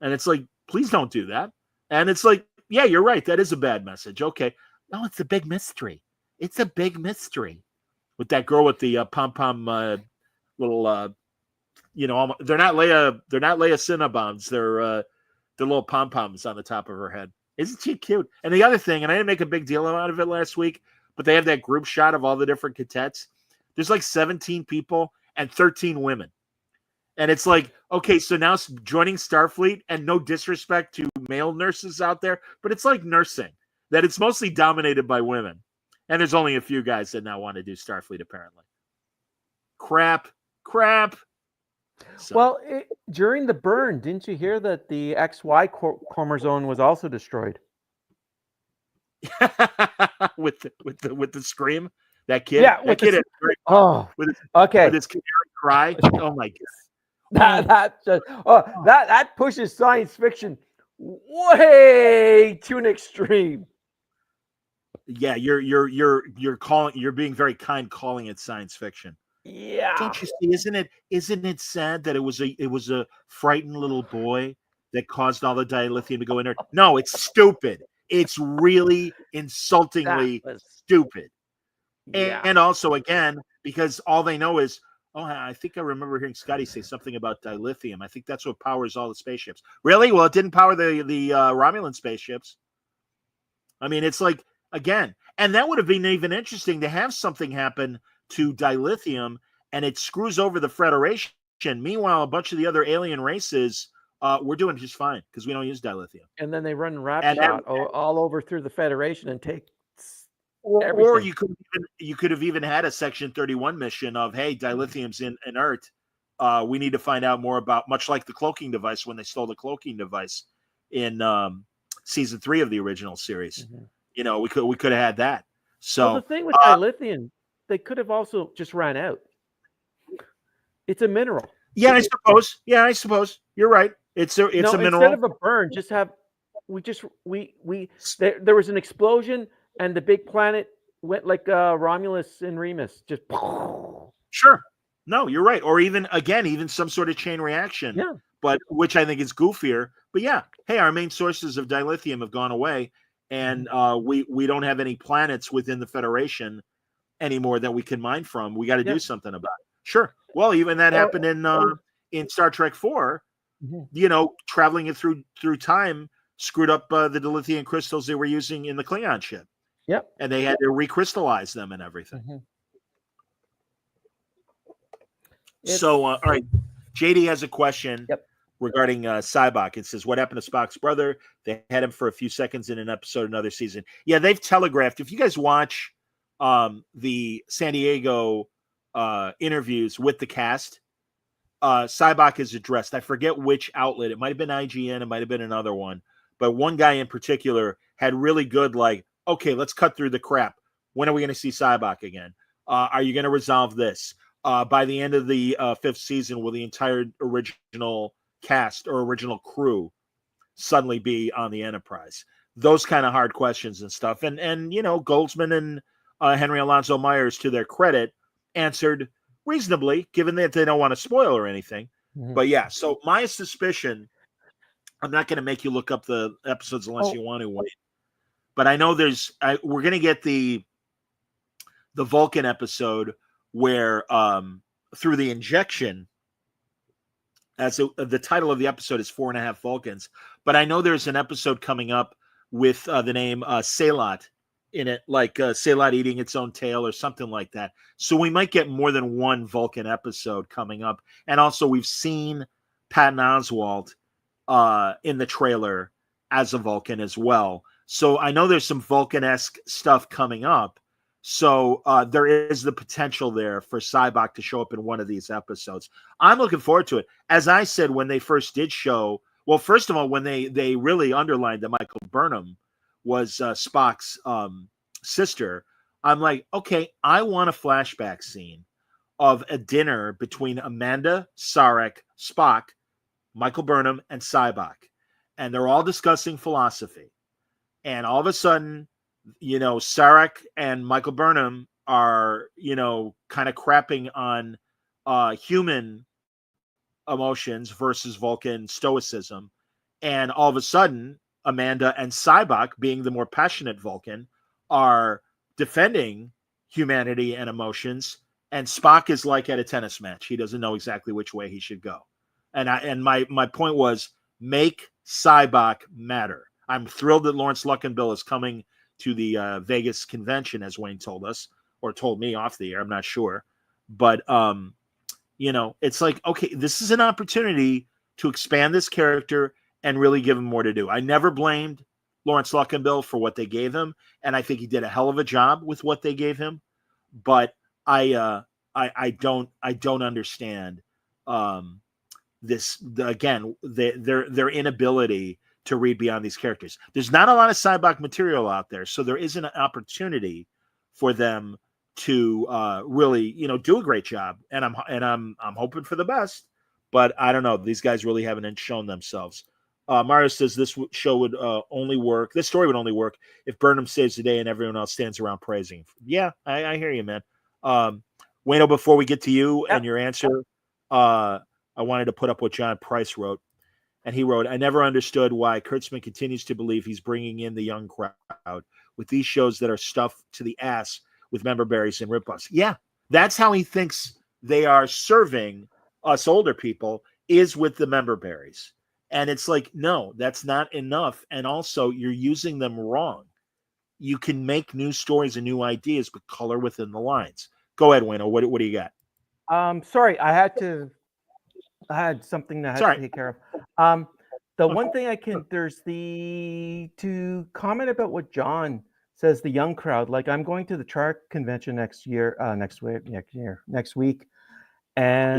And it's like, please don't do that. And it's like, yeah, you're right. That is a bad message. Okay. No, it's a big mystery. It's a big mystery. With that girl with the pom-pom little they're not Leia Cinnabons. They're little pom-poms on the top of her head. Isn't she cute? And the other thing, and I didn't make a big deal out of it last week, but they have that group shot of all the different cadets. There's like 17 people and 13 women. And it's like, okay, so now joining Starfleet, and no disrespect to male nurses out there, but it's like nursing, that it's mostly dominated by women. And there's only a few guys that now want to do Starfleet, apparently. Crap. So. Well, during the burn, didn't you hear that the XY chromosome was also destroyed? with the scream, that kid. Yeah, that kid. With his canary cry. Oh my god. That pushes science fiction way to an extreme. Yeah, you're being very kind calling it science fiction. Yeah. Don't you see? Isn't it sad that it was a frightened little boy that caused all the dilithium to go in there? No, it's stupid. It's really insultingly stupid. Yeah. And also, again, because all they know is, I think I remember hearing Scotty say something about dilithium. I think that's what powers all the spaceships. Really? Well, it didn't power the Romulan spaceships. I mean, it's like, again, and that would have been even interesting to have something happen to dilithium, and it screws over the Federation. Meanwhile, a bunch of the other alien races, we're doing just fine because we don't use dilithium. And then they run Rapshot all over through the Federation and take everything. Or you could have even had a Section 31 mission of, hey, dilithium's inert. We need to find out more about, much like the cloaking device when they stole the cloaking device in season 3 of the original series. We could have had that. So the thing with dilithium, they could have also just ran out. It's a mineral. Yeah, I suppose. You're right. It's a mineral. Instead of a burn, just have there was an explosion and the big planet went like Romulus and Remus. Just sure. No, you're right. Or even some sort of chain reaction. Yeah. But which I think is goofier. But yeah, hey, our main sources of dilithium have gone away, and we don't have any planets within the Federation anymore that we can mine from. We got to do something about it. Sure. Well, even that happened in Star Trek 4. Traveling it through time screwed up the dilithium crystals they were using in the Klingon ship. Yep. And they had to recrystallize them and everything. So, all right, JD has a question regarding Sybok. It says, what happened to Spock's brother? They had him for a few seconds in an episode, another season. Yeah, they've telegraphed. If you guys watch the San Diego interviews with the cast, Sybok is addressed. I forget which outlet. It might have been IGN. It might have been another one. But one guy in particular had really good, like, okay, let's cut through the crap. When are we going to see Sybok again? Are you going to resolve this? By the end of the 5th season, will the entire original cast or original crew suddenly be on the Enterprise? Those kind of hard questions and stuff. And Goldsman and Henry Alonso Myers, to their credit, answered reasonably, given that they don't want to spoil or anything. But yeah, so my suspicion, I'm not going to make you look up the episodes unless you want to wait. But I know we're going to get the Vulcan episode where through the injection, the title of the episode is 4.5 Vulcans. But I know there's an episode coming up with the name Salat in it, like Salat eating its own tail or something like that. So we might get more than one Vulcan episode coming up. And also we've seen Patton Oswalt in the trailer as a Vulcan as well. So I know there's some Vulcan-esque stuff coming up. So there is the potential there for Cybok to show up in one of these episodes. I'm looking forward to it. As I said, when they first did show, well, first of all, when they really underlined that Michael Burnham was Spock's sister, I'm like, okay, I want a flashback scene of a dinner between Amanda, Sarek, Spock, Michael Burnham, and Cybok. And they're all discussing philosophy. And all of a sudden, Sarek and Michael Burnham are, kind of crapping on human emotions versus Vulcan stoicism. And all of a sudden, Amanda and Cybok, being the more passionate Vulcan, are defending humanity and emotions. And Spock is like at a tennis match. He doesn't know exactly which way he should go. And my point was, make Cybok matter. I'm thrilled that Lawrence Luckinbill is coming to the Vegas convention, as Wayne told us, or told me off the air. I'm not sure. But, it's like, okay, this is an opportunity to expand this character and really give him more to do. I never blamed Lawrence Luckinbill for what they gave him, and I think he did a hell of a job with what they gave him. But I don't understand their inability to read beyond these characters. There's not a lot of Cybok material out there, so there is an opportunity for them to really, do a great job. And I'm hoping for the best, but I don't know. These guys really haven't shown themselves. Mario says this show would only work. This story would only work if Burnham saves the day and everyone else stands around praising. Yeah, I hear you, man. Wayno, before we get to you and your answer, I wanted to put up what John Price wrote. And he wrote, I never understood why Kurtzman continues to believe he's bringing in the young crowd with these shows that are stuffed to the ass with member berries and ripoffs. Yeah, that's how he thinks they are serving us older people, is with the member berries. And it's like, no, that's not enough. And also, you're using them wrong. You can make new stories and new ideas, but color within the lines. Go ahead, Wayno. What do you got? Sorry, I had something that I had to take care of. One thing to comment about what John says, the young crowd. Like, I'm going to the Trek convention next week, and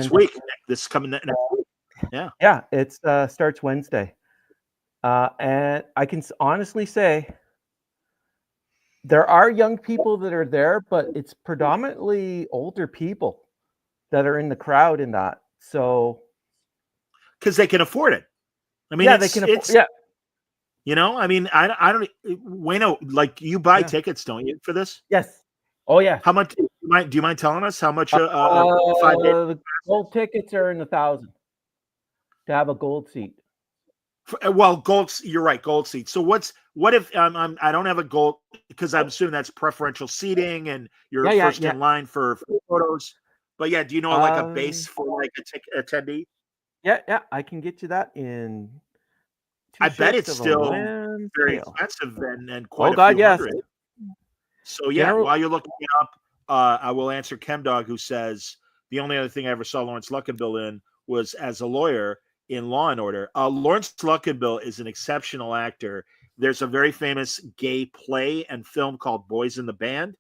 this week, this coming next week. Yeah, it starts Wednesday, and I can honestly say there are young people that are there, but it's predominantly older people that are in the crowd in that. So, because they can afford it. I mean, they can afford. Yeah, I mean, I don't. Wayno, like, you buy tickets, don't you, for this? Yes. Oh yeah. How much? Do you mind telling us how much? 5 days? The gold tickets are in the 1,000 to have a gold seat. Well, gold. You're right, gold seat. So what if I don't have a gold, because I'm assuming that's preferential seating and you're first in line for photos. But yeah, do you know like a base for like a attendee? Yeah, I can get you that in. I bet it's still very expensive and quite a few hundred. So yeah, while you're looking it up, I will answer ChemDog, who says the only other thing I ever saw Lawrence Luckinbill in was as a lawyer in Law and Order. Lawrence Luckinbill is an exceptional actor. There's a very famous gay play and film called Boys in the Band,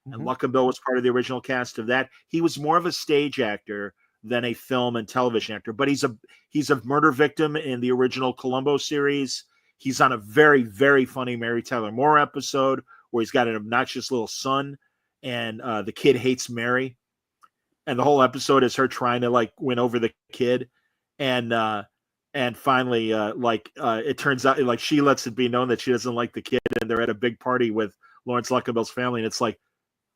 and Luckinbill was part of the original cast of that. He was more of a stage actor than a film and television actor, but he's a murder victim in the original Columbo series. He's on a very, very funny Mary Tyler Moore episode where he's got an obnoxious little son, and the kid hates Mary, and the whole episode is her trying to like win over the kid, and finally it turns out like she lets it be known that she doesn't like the kid, and they're at a big party with Lawrence Luckinbill's family, and it's like,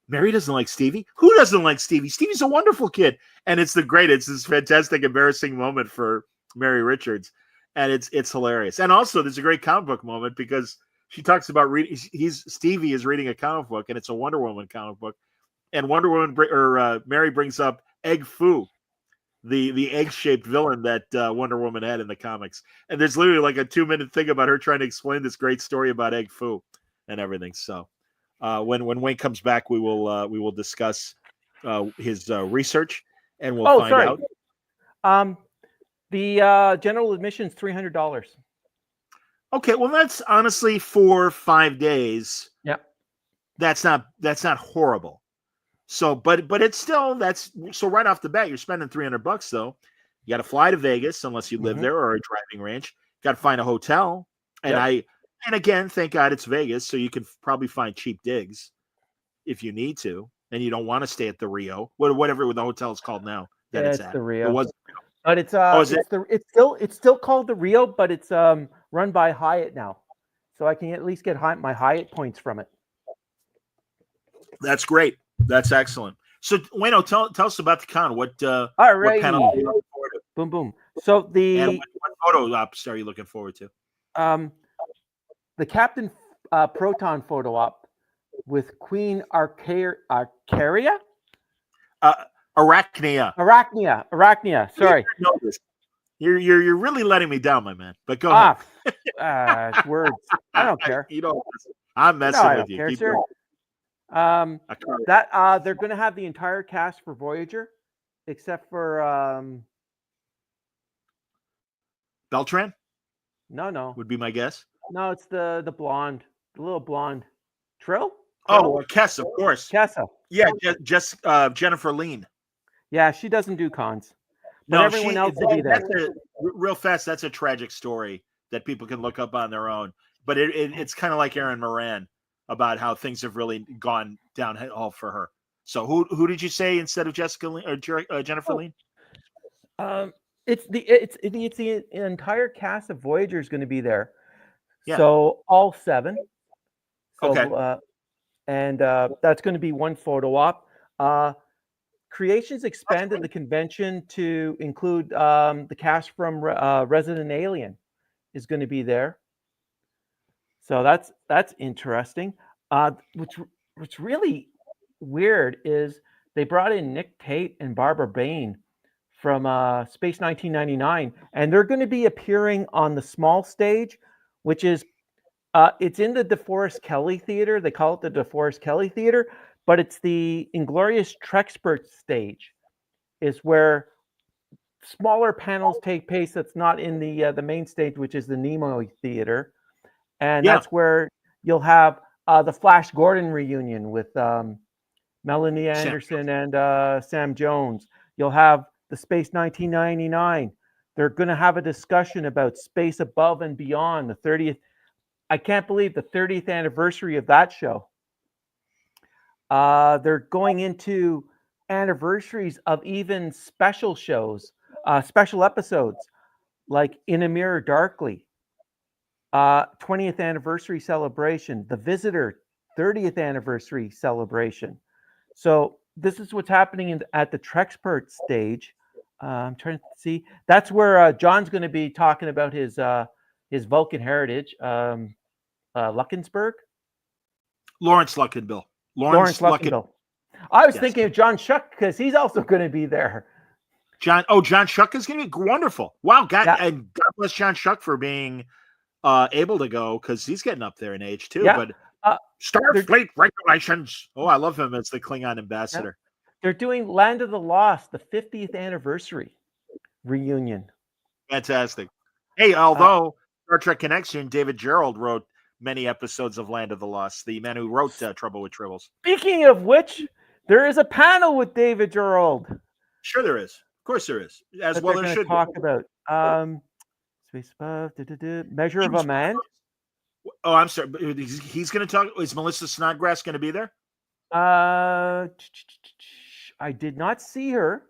Mary doesn't like Stevie? Who doesn't like Stevie? Stevie's a wonderful kid. And it's this fantastic, embarrassing moment for Mary Richards. And it's hilarious. And also there's a great comic book moment because she talks about reading. Stevie is reading a comic book, and it's a Wonder Woman comic book. And Mary brings up Egg Foo, the egg-shaped villain that Wonder Woman had in the comics. And there's literally like a 2-minute thing about her trying to explain this great story about Egg Foo and everything. So when Wayne comes back, we will discuss his research, and we'll find out. The general admission is $300. Okay, well, that's honestly for 5 days. Yeah, that's not horrible. So, but it's still so right off the bat, you're spending $300 though. You got to fly to Vegas unless you live there or a driving range. Got to find a hotel, and and again, thank God it's Vegas, so you can probably find cheap digs if you need to, and you don't want to stay at the Rio, whatever the hotel is called now. That it's at the Rio. It was, but it's it's still called the Rio, but it's run by Hyatt now, so I can at least get my Hyatt points from it. That's great. That's excellent. So, Wayno, tell us about the con. What all right, what panel are you looking forward to? Boom, boom. So and what photo ops are you looking forward to? The Captain Proton photo op with Queen Arcaria? Arachnia. Sorry. You're really letting me down, my man. But go ahead. Words. I don't care. You don't. I'm messing with you. Care, Keep sir. going. That they're going to have the entire cast for Voyager, except for Beltran. No. Would be my guess. No, it's the blonde, the little blonde. Trill? Oh, Kessa, of course. Kessa. Yeah, just Jennifer Lean. Yeah, she doesn't do cons. But No, everyone else will be there. Real fast, that's a tragic story that people can look up on their own. But it's kind of like Aaron Moran about how things have really gone downhill for her. So who did you say instead of Jessica Lean, or Jennifer Lean? It's the entire cast of Voyager is going to be there. Yeah. So all 7. So, okay. And that's going to be one photo op. Creations expanded the convention to include the cast from Resident Alien is going to be there. So that's interesting. What's really weird is they brought in Nick Tate and Barbara Bain from Space 1999, and they're going to be appearing on the small stage, which is it's in the DeForest Kelley Theater. They call it the DeForest Kelley Theater, but it's the Inglorious Trexpert stage, is where smaller panels take place. That's not in the main stage, which is the Nimoy Theater, and that's where you'll have the Flash Gordon reunion with Melanie Anderson and Sam Jones. You'll have the Space 1999. They're going to have a discussion about Space Above and Beyond, the 30th. I can't believe the 30th anniversary of that show. They're going into anniversaries of even special shows, special episodes, like In a Mirror Darkly, 20th anniversary celebration, The Visitor, 30th anniversary celebration. So this is what's happening at the Trexpert stage. I'm trying to see. That's where John's going to be talking about his Vulcan heritage. Luckenberg? Lawrence Luckenbill. Lawrence Luckenbill. I was thinking of John Shuck because he's also going to be there. John Shuck is going to be wonderful. Wow, and God bless John Shuck for being able to go, because he's getting up there in age too. Yeah. But Starfleet regulations. Oh, I love him as the Klingon ambassador. Yeah. They're doing Land of the Lost, the 50th anniversary reunion. Fantastic. Hey, although Star Trek Connection, David Gerald wrote many episodes of Land of the Lost, the man who wrote Trouble with Tribbles. Speaking of which, there is a panel with David Gerald. Sure there is. Of course there is. As well as should talk about Space Above, Measure of a Man. Oh, I'm sorry. He's going to talk. Is Melissa Snodgrass going to be there? I did not see her,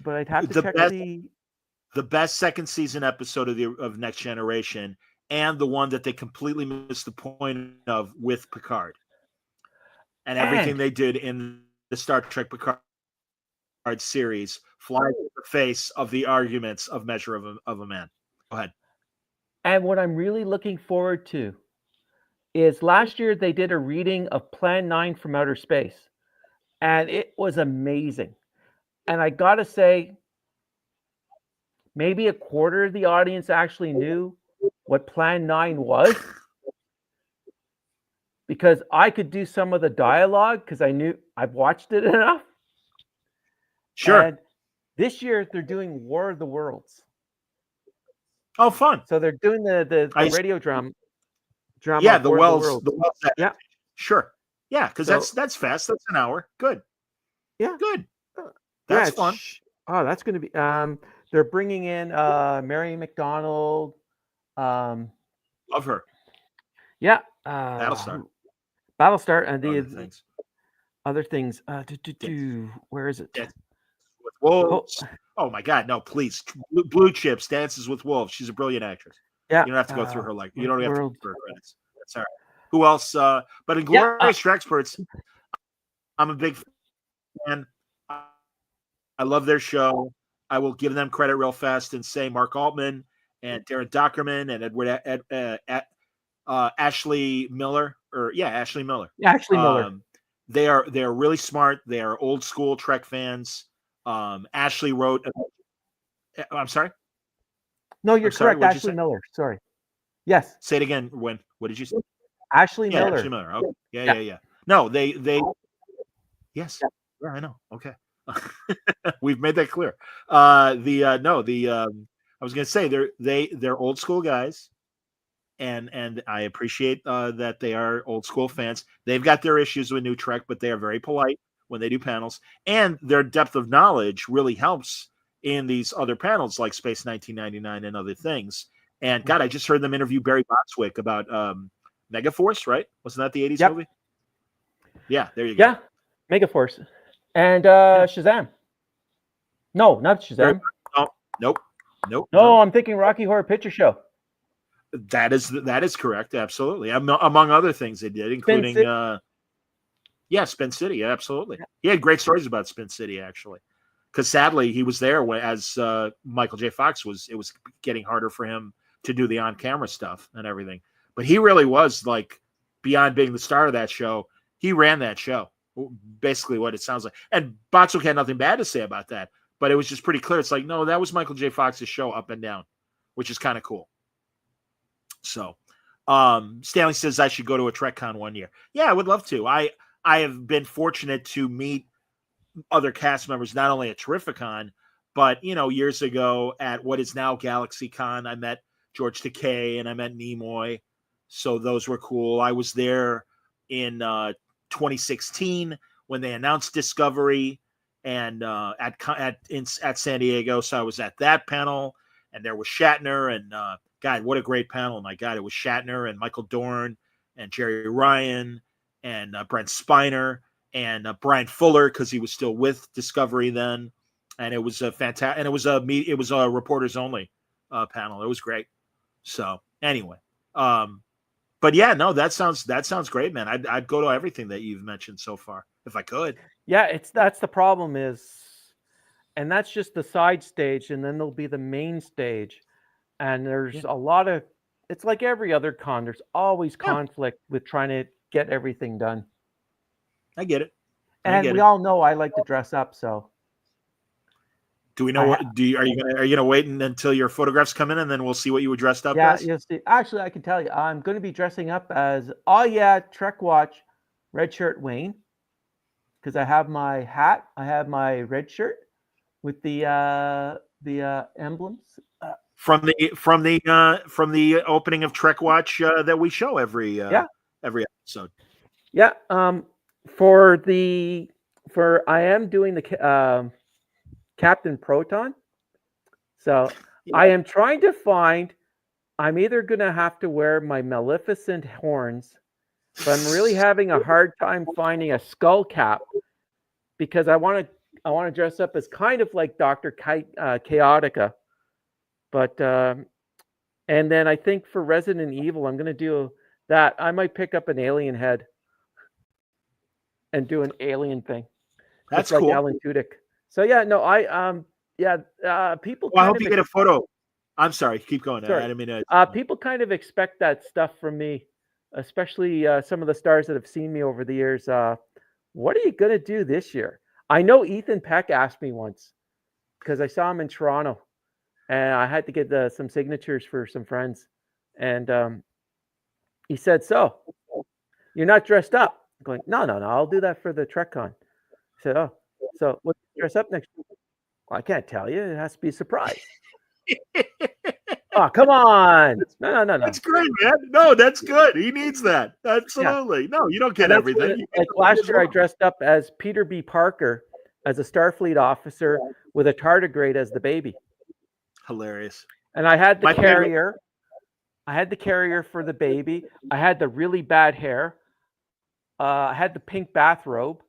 but I'd have to check the best second season episode of Next Generation, and the one that they completely missed the point of with Picard, and everything they did in the Star Trek Picard series flies in the face of the arguments of Measure of a Man. Go ahead. And what I'm really looking forward to is last year they did a reading of Plan 9 from Outer Space, and it was amazing. And I got to say, maybe a quarter of the audience actually knew what Plan 9 was, because I could do some of the dialogue because I've watched it enough. Sure. And this year they're doing War of the Worlds. Oh, fun! So they're doing the radio drama. Yeah, the Wells. Yeah, sure. Yeah, because that's fast. That's an hour. Good. Yeah. Good. That's fun. Oh, that's going to be. They're bringing in Mary McDonald. Love her. Yeah. Battlestar. And the other things. Where is it? With Wolves. Oh my God, no! Please, Blue Chips, Dances with Wolves. She's a brilliant actress. Yeah. You don't have to go through her you don't have to go through her credits. That's all right. Who else? But in Glorious Trexperts, I'm a big fan. I love their show. I will give them credit real fast and say Mark Altman and Darren Dockerman and Ashley Miller. Ashley Miller. Ashley Miller. They're really smart. They are old school Trek fans. Ashley wrote. I'm sorry. No, you're correct. Ashley Miller. Sorry. Yes. Say it again. What did you say? Ashley Miller. Ashley Miller. Okay. Yeah. No, they. Yes. Yeah, I know. Okay. We've made that clear. I was going to say they're old school guys, and I appreciate that they are old school fans. They've got their issues with New Trek, but they are very polite when they do panels, and their depth of knowledge really helps in these other panels like Space 1999 and other things. And God, I just heard them interview Barry Bostwick about Megaforce, right? Wasn't that the 80s movie? Yeah, there you go. Yeah, Megaforce. And Shazam. No, not Shazam. Nope. No, I'm thinking Rocky Horror Picture Show. That is correct. Absolutely. Among other things they did, including Spin City. Absolutely. He had great stories about Spin City, actually. Because sadly, he was there as Michael J. Fox it was getting harder for him to do the on-camera stuff and everything. But he really was, like, beyond being the star of that show, he ran that show. Basically what it sounds like. And Bostwick had nothing bad to say about that. But it was just pretty clear. It's like, no, that was Michael J. Fox's show up and down, which is kind of cool. So Stanley says I should go to a TrekCon one year. Yeah, I would love to. I have been fortunate to meet other cast members, not only at Terrificon, but, years ago at what is now GalaxyCon, I met George Takei and I met Nimoy. So those were cool. I was there in 2016 when they announced Discovery and at San Diego. So I was at that panel, and there was Shatner and God, what a great panel. My God, it was Shatner and Michael Dorn and Jerry Ryan and Brent Spiner and Brian Fuller, because he was still with Discovery then. And it was a fantastic, and it was a reporters only panel. It was great. So anyway, but yeah, no, that sounds great, man. I'd go to everything that you've mentioned so far if I could. Yeah, that's the problem and that's just the side stage, and then there'll be the main stage, and there's a lot of. It's like every other con. There's always conflict with trying to get everything done. I get it. We all know I like to dress up, so. Do we know are you gonna wait until your photographs come in and then we'll see what you were dressed up as? Yeah, see. Actually, I can tell you, I'm going to be dressing up as Trek Watch Red Shirt Wayne, because I have my hat, I have my red shirt with the emblems from the opening of Trek Watch that we show every episode. Yeah. I am doing the Captain Proton. So I am trying to find, I'm either going to have to wear my Maleficent horns, but I'm really having a hard time finding a skull cap, because I want to dress up as kind of like Dr. Chaotica. But, and then I think for Resident Evil, I'm going to do that. I might pick up an alien head and do an alien thing. That's like cool. Alan Tudyk. So yeah, no, people. Well, I hope you get a photo. I'm sorry, keep going. Sorry. I didn't mean to. People kind of expect that stuff from me, especially some of the stars that have seen me over the years. What are you gonna do this year? I know Ethan Peck asked me once, because I saw him in Toronto, and I had to get some signatures for some friends, and he said, "So, you're not dressed up?" I'm going, no, I'll do that for the TrekCon. I said, "Oh, so what do you dress up next week?" Well, I can't tell you. It has to be a surprise. Oh, come on. No. That's great, man. No, that's good. He needs that. Absolutely. No, you don't get everything. You Like get last year, I well. dressed up as Peter B. Parker as a Starfleet officer with a tardigrade as the baby. Hilarious. And I had the My favorite- carrier. I had the carrier for the baby. I had the really bad hair. I had the pink bathrobe.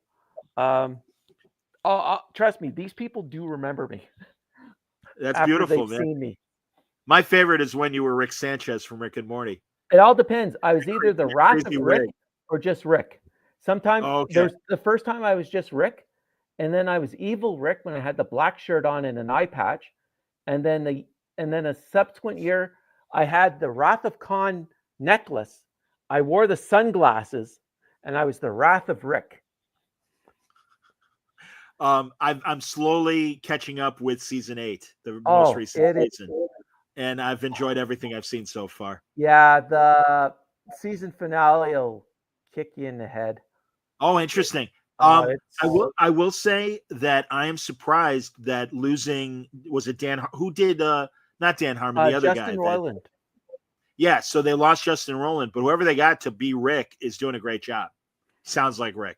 Trust me, these people do remember me. That's after beautiful, they've man. seen me. My favorite is when you were Rick Sanchez from Rick and Morty. It all depends. I was either the Wrath of Crazy Rick Rick. or just Rick. Sometimes Okay. there's the first time I was just Rick, and then I was evil Rick when I had the black shirt on and an eye patch, and then a subsequent year I had the Wrath of Khan necklace. I wore the sunglasses, and I was the Wrath of Rick. I'm slowly catching up with season 8, the most recent season, and I've enjoyed everything I've seen so far. Yeah, the season finale will kick you in the head. Oh, interesting. I will say that I am surprised that losing, was it Dan? Who did not Dan Harmon, the other guy? Justin Roiland. Yeah, so they lost Justin Roiland, but whoever they got to be Rick is doing a great job. Sounds like Rick.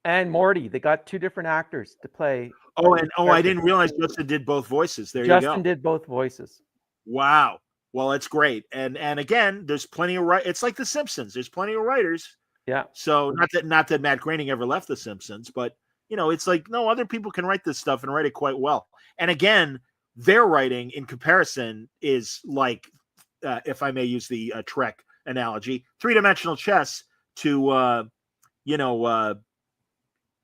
And Morty. They got 2 different actors to play. I didn't realize Justin did both voices. There you go. Justin did both voices. Wow. Well, it's great. And again, there's plenty of it's like The Simpsons. There's plenty of writers. Yeah. So not that Matt Groening ever left The Simpsons, but it's like, no, other people can write this stuff and write it quite well. And again, their writing in comparison is like, if I may use the Trek analogy, 3-dimensional chess to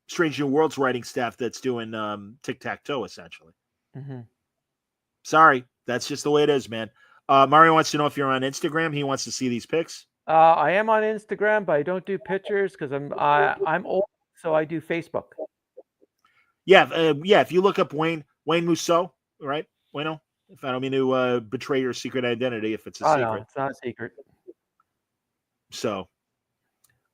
Strange New Worlds writing staff that's doing tic-tac-toe essentially. Mm-hmm. Sorry, that's just the way it is, man. Mario wants to know if you're on Instagram. He wants to see these pics. I am on Instagram, but I don't do pictures because I'm old, so I do Facebook. Yeah. If you look up Wayne Musso, right? Wayno, if I don't mean to betray your secret identity, if it's a secret. No, it's not a secret. So,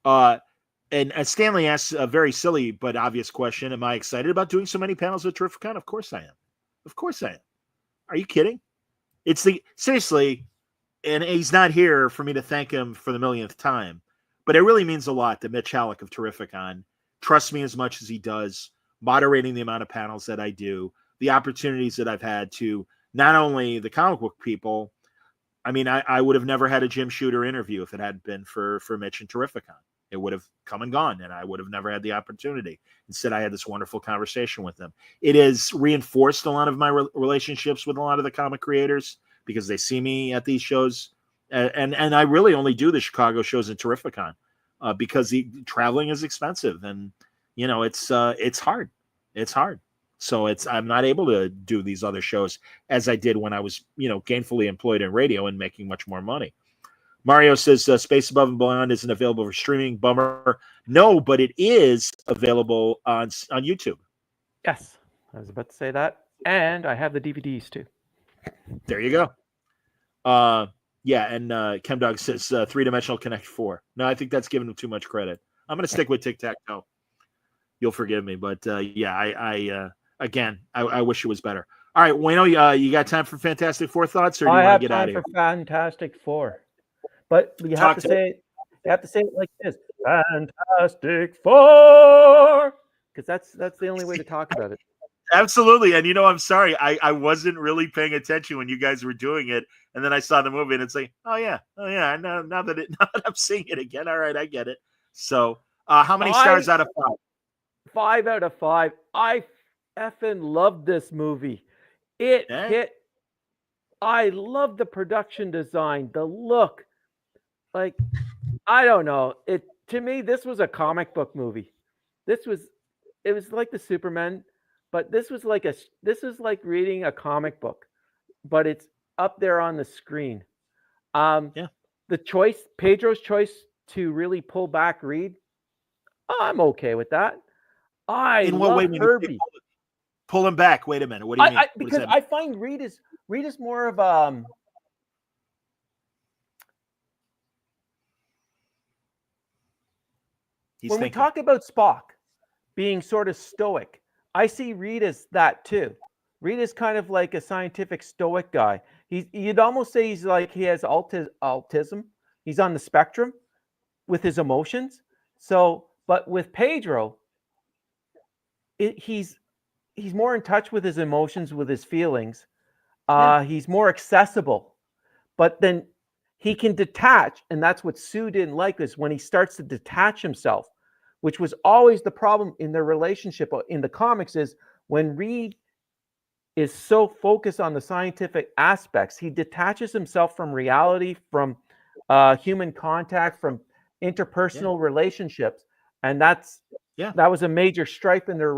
and Stanley asks a very silly but obvious question: am I excited about doing so many panels at Terrificon? Of course I am. Of course I am. Are you kidding? Seriously, and he's not here for me to thank him for the millionth time, but it really means a lot that Mitch Halleck of Terrificon trusts me as much as he does, moderating the amount of panels that I do, the opportunities that I've had to not only the comic book people. I mean, I would have never had a Jim Shooter interview if it hadn't been for Mitch and Terrificon. It would have come and gone, and I would have never had the opportunity. Instead, I had this wonderful conversation with them. It has reinforced a lot of my relationships with a lot of the comic creators because they see me at these shows. And I really only do the Chicago shows at Terrificon because the traveling is expensive. And, it's hard. It's hard. So I'm not able to do these other shows as I did when I was, gainfully employed in radio and making much more money. Mario says Space Above and Beyond isn't available for streaming. Bummer. No, but it is available on YouTube. Yes, I was about to say that. And I have the DVDs too. There you go. Yeah, and Chemdog says 3-dimensional Connect 4. No, I think that's giving him too much credit. I'm going to stick with Tic-Tac-Toe. You'll forgive me, but yeah, I wish it was better. All right, Wayno, you got time for Fantastic Four thoughts, or do you want to get out of here? I have time for Fantastic Four. But you have to say it like this: Fantastic Four, because that's the only way to talk about it. Absolutely, and I'm sorry, I wasn't really paying attention when you guys were doing it, and then I saw the movie, and it's like, oh yeah, now that I'm seeing it again, all right, I get it. So, how many stars out of 5? 5 out of 5. I effing loved this movie. It hit. I love the production design, the look. Like, I don't know. To me, this was a comic book movie. It was like the Superman, but this is like reading a comic book, but it's up there on the screen. The choice, Pedro's choice to really pull back Reed, I'm okay with that. In what way, Herbie. Pull him back. Wait a minute. What do you mean? Because I find Reed is more of we talk about Spock being sort of stoic, I see Reed as that too. Reed is kind of like a scientific stoic guy. You'd almost say he's like he has autism. He's on the spectrum with his emotions. So, but with Pedro, he's more in touch with his emotions, with his feelings. He's more accessible, but then he can detach, and that's what Sue didn't like, is when he starts to detach himself, which was always the problem in their relationship in the comics, is when Reed is so focused on the scientific aspects, he detaches himself from reality, from human contact, from interpersonal relationships, and that was a major strife in their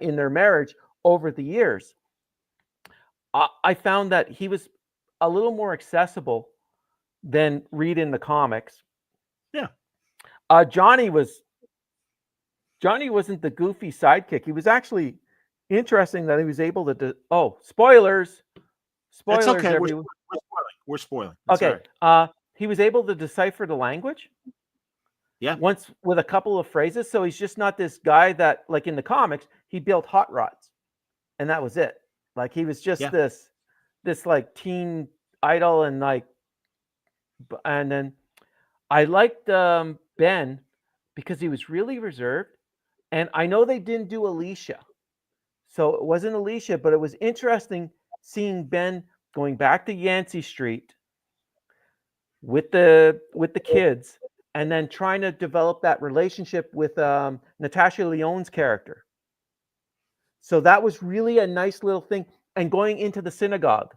in their marriage over the years. I found that he was a little more accessible than Reed in the comics. Yeah. Johnny wasn't the goofy sidekick. He was actually interesting that he was able to spoilers. That's okay. Everyone. We're spoiling. That's okay. Right. He was able to decipher the language. Yeah. Once with a couple of phrases. So he's just not this guy that, like in the comics, he built hot rods and that was it. Like he was just this like teen idol, and then I liked Ben because he was really reserved, and I know they didn't do Alicia, so it wasn't Alicia, but it was interesting seeing Ben going back to Yancey Street with the kids, and then trying to develop that relationship with Natasha Lyonne's character. So that was really a nice little thing. And going into the synagogue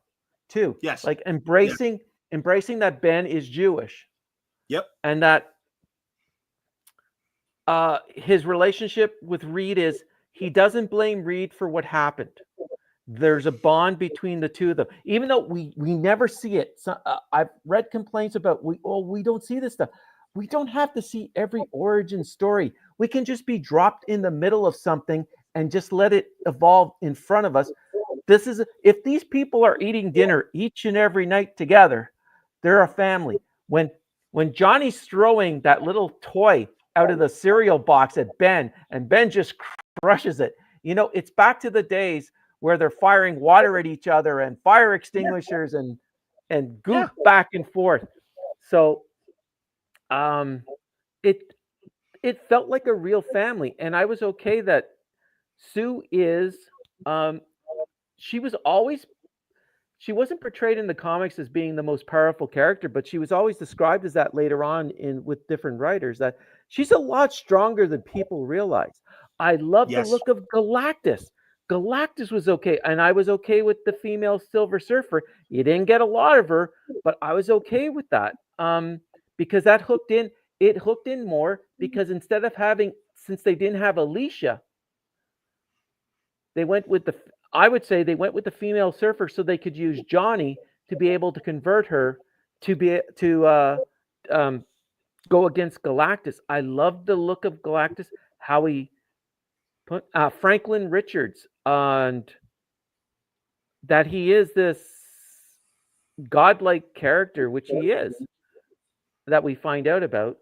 too. Yes. Like embracing that Ben is Jewish. Yep. And that his relationship with Reed is, he doesn't blame Reed for what happened. There's a bond between the two of them, even though we never see it. So, I've read complaints about we don't see this stuff. We don't have to see every origin story. We can just be dropped in the middle of something and just let it evolve in front of us. If these people are eating dinner each and every night together, they're a family. When Johnny's throwing that little toy out of the cereal box at Ben, and Ben just crushes it, it's back to the days where they're firing water at each other and fire extinguishers and goop back and forth. So it felt like a real family, and I was okay that Sue is she wasn't portrayed in the comics as being the most powerful character, but she was always described as that later on with different writers, that she's a lot stronger than people realize. I love the look of Galactus. Galactus was okay, and I was okay with the female Silver Surfer. You didn't get a lot of her, but I was okay with that because that hooked in. It hooked in more because since they didn't have Alicia, they went with the female surfer so they could use Johnny to be able to convert her to go against Galactus. I loved the look of Galactus, how he put Franklin Richards, and that he is this godlike character, which he is, that we find out about.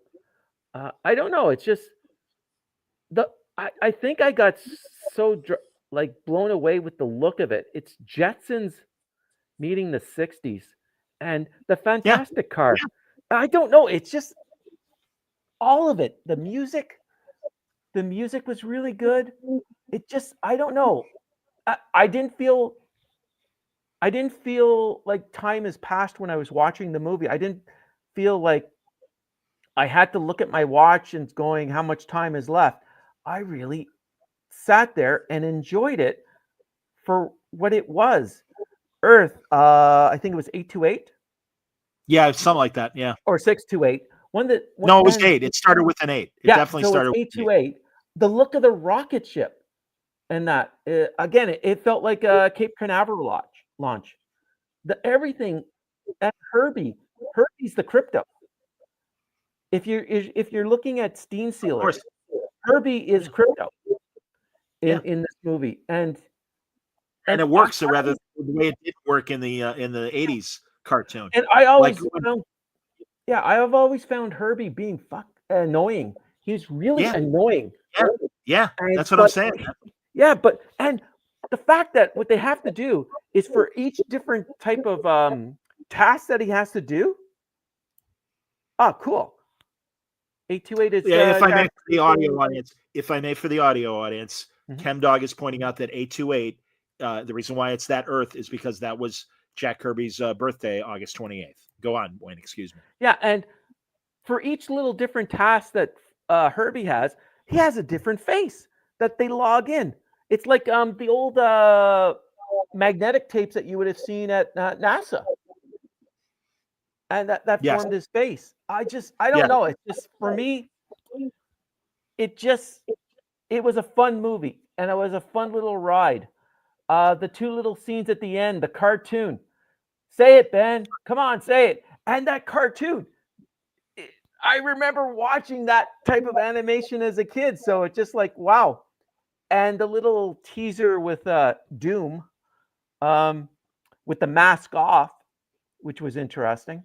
I don't know. It's just I think I got so blown away with the look of it. It's Jetsons meeting the 60s and the Fantastic Car. Yeah. I don't know. It's just all of it. The music was really good. It just, I don't know. I didn't feel like time has passed when I was watching the movie. I didn't feel like I had to look at my watch and going, how much time is left? I really sat there and enjoyed it for what it was. Earth, I think it was 828. Yeah, something like that. Yeah, or 628. It was 8. It started with an 8. It definitely started with 828. The look of the rocket ship, and that again, it felt like a Cape Canaveral launch. Everything, and Herbie's the crypto. If you're looking at Steen Sealer, Herbie is crypto in this movie, and it works rather than the way it did work in the 80s cartoon. And I always I have always found Herbie being annoying. He's really annoying. Yeah, that's what I'm saying. Yeah, but the fact that what they have to do is for each different type of task that he has to do. Oh, cool. 828 is if I may for the audio audience, ChemDog is pointing out that 828, the reason why it's that Earth is because that was Jack Kirby's birthday, August 28th. Go on, Wayne, excuse me. Yeah, and for each little different task that Herbie has, he has a different face that they log in. It's like the old magnetic tapes that you would have seen at NASA. And that formed his face. I don't know. It's just, for me, it was a fun movie, and it was a fun little ride. The two little scenes at the end, the cartoon. Say it, Ben. Come on, say it. And that cartoon. I remember watching that type of animation as a kid, so it's just like, wow. And the little teaser with Doom, with the mask off, which was interesting.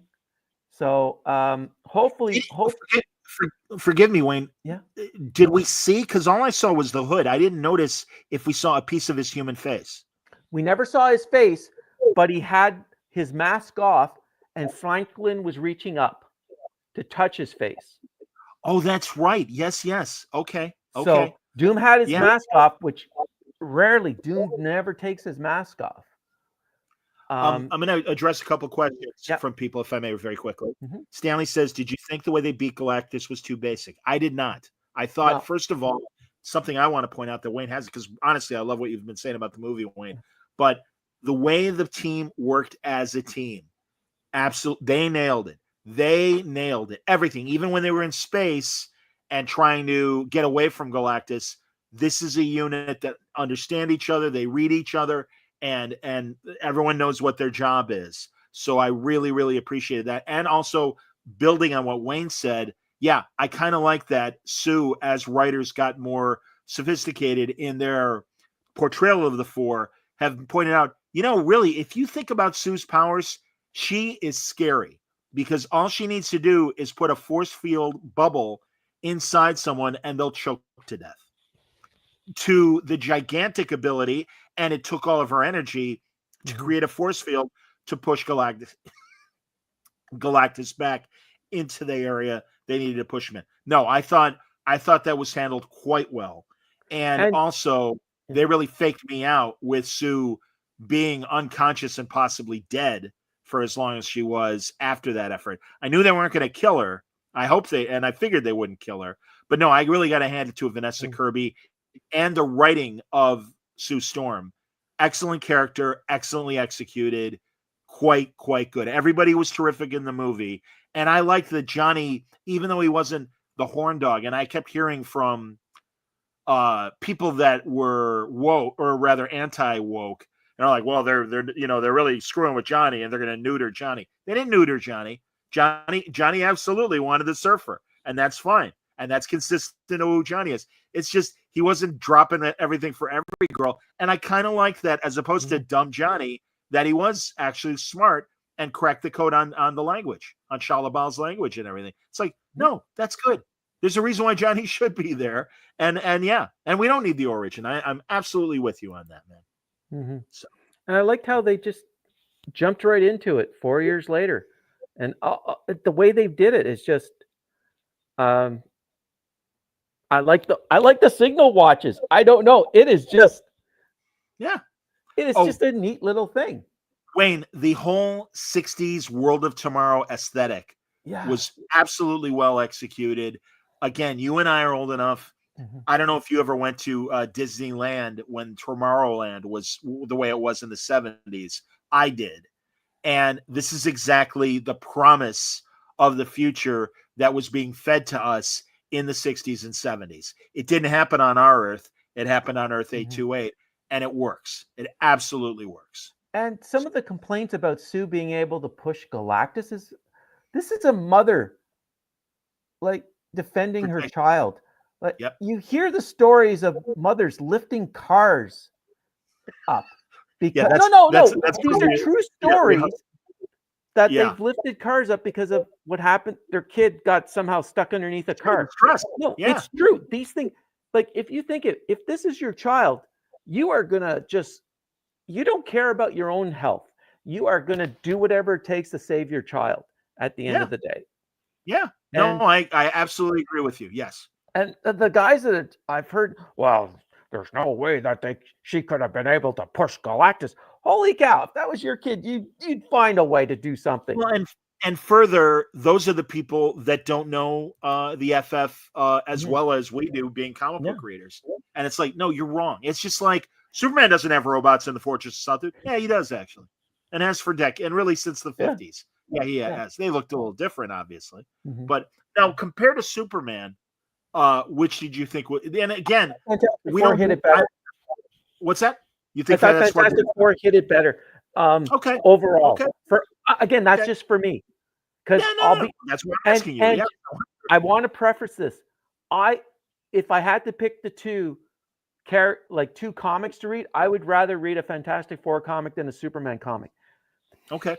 So hopefully, forgive me, Wayne. Yeah. Did we see? Because all I saw was the hood. I didn't notice if we saw a piece of his human face. We never saw his face, but he had his mask off, and Franklin was reaching up to touch his face. Oh, that's right. Yes. Okay. So Doom had his mask off, which rarely Doom never takes his mask off. I'm going to address a couple questions from people, if I may, very quickly. Mm-hmm. Stanley says, did you think the way they beat Galactus was too basic? I did not. I thought, first of all, something I want to point out that Wayne has, because honestly, I love what you've been saying about the movie, Wayne, but the way the team worked as a team, absolutely, they nailed it. They nailed it. Everything, even when they were in space and trying to get away from Galactus, this is a unit that understand each other. They read each other. And everyone knows what their job is. So I really, really appreciated that. And also building on what Wayne said, I kind of like that Sue, as writers got more sophisticated in their portrayal of the four, have pointed out, really, if you think about Sue's powers, she is scary because all she needs to do is put a force field bubble inside someone and they'll choke to death. To the gigantic ability, and it took all of her energy to create a force field to push Galactus back into the area they needed to push him in. No, I thought that was handled quite well. And also, they really faked me out with Sue being unconscious and possibly dead for as long as she was after that effort. I knew they weren't going to kill her. I figured they wouldn't kill her. But no, I really got to hand it to Vanessa Kirby and the writing of Sue Storm. Excellent character, excellently executed, quite good. Everybody was terrific in the movie. And I liked that Johnny, even though he wasn't the horn dog, and I kept hearing from people that were woke, or rather anti-woke, and are like, well, they're really screwing with Johnny and they're going to neuter Johnny. They didn't neuter Johnny. Johnny absolutely wanted the surfer, and that's fine. And that's consistent with who Johnny is. It's just he wasn't dropping everything for every girl. And I kind of like that, as opposed to dumb Johnny, that he was actually smart and cracked the code on the language, on Shalabal's language and everything. It's like, no, that's good. There's a reason why Johnny should be there. And we don't need the origin. I'm absolutely with you on that, man. Mm-hmm. So. And I liked how they just jumped right into it 4 years later. And the way they did it is just... I like the signal watches. I don't know. It is just, it is just a neat little thing. Wayne, the whole 60s World of Tomorrow aesthetic was absolutely well executed. Again, you and I are old enough. Mm-hmm. I don't know if you ever went to Disneyland when Tomorrowland was the way it was in the 70s. I did. And this is exactly the promise of the future that was being fed to us in the 60s and 70s. It didn't happen on our Earth. It happened on Earth 828, and it works. It absolutely works. And some of the complaints about Sue being able to push Galactus is, this is a mother, like, defending her child. Like, you hear the stories of mothers lifting cars up. Because no. These are true stories. That they've lifted cars up because of what happened. Their kid got somehow stuck underneath a car. Stress. No, it's true. These things, like, if you think if this is your child, you are going to you don't care about your own health. You are going to do whatever it takes to save your child at the end of the day. Yeah. No, I absolutely agree with you. Yes. And the guys that I've heard, well, there's no way that she could have been able to push Galactus. Holy cow! If that was your kid, you'd find a way to do something. Well, and further, those are the people that don't know the FF as well as we do, being comic book readers. And it's like, no, you're wrong. It's just like Superman doesn't have robots in the Fortress of Solitude. Yeah, he does actually, and has for decades, and really since the 50s. Yeah, he has. They looked a little different, obviously. But now, compared to Superman, which did you think? And again, we don't hit it better. What's that? You think Fantastic Four hit it better? Okay. Overall, okay. Again, that's just for me. Because that's what I'm asking you. And I want to preface this. If I had to pick the two comics to read, I would rather read a Fantastic Four comic than a Superman comic. Okay.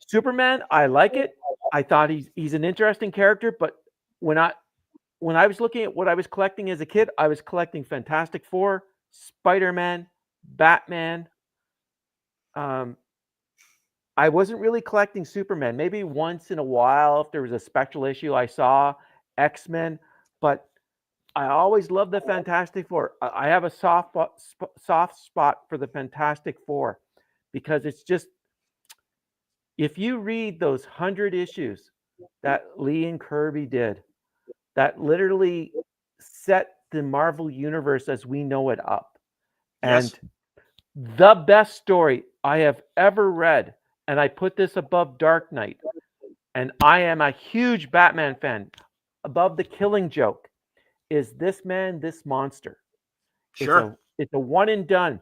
Superman, I like it. I thought he's an interesting character, but when I was looking at what I was collecting as a kid, I was collecting Fantastic Four, Spider-Man, Batman. I wasn't really collecting Superman. Maybe once in a while, if there was a special issue, I saw X-Men, but I always loved the Fantastic Four. I have a soft spot for the Fantastic Four because it's just, if you read those 100 issues that Lee and Kirby did, that literally set the Marvel Universe as we know it up. And the best story I have ever read, and I put this above Dark Knight, and I am a huge Batman fan, above The Killing Joke, is This Man, This Monster. Sure. It's a one and done.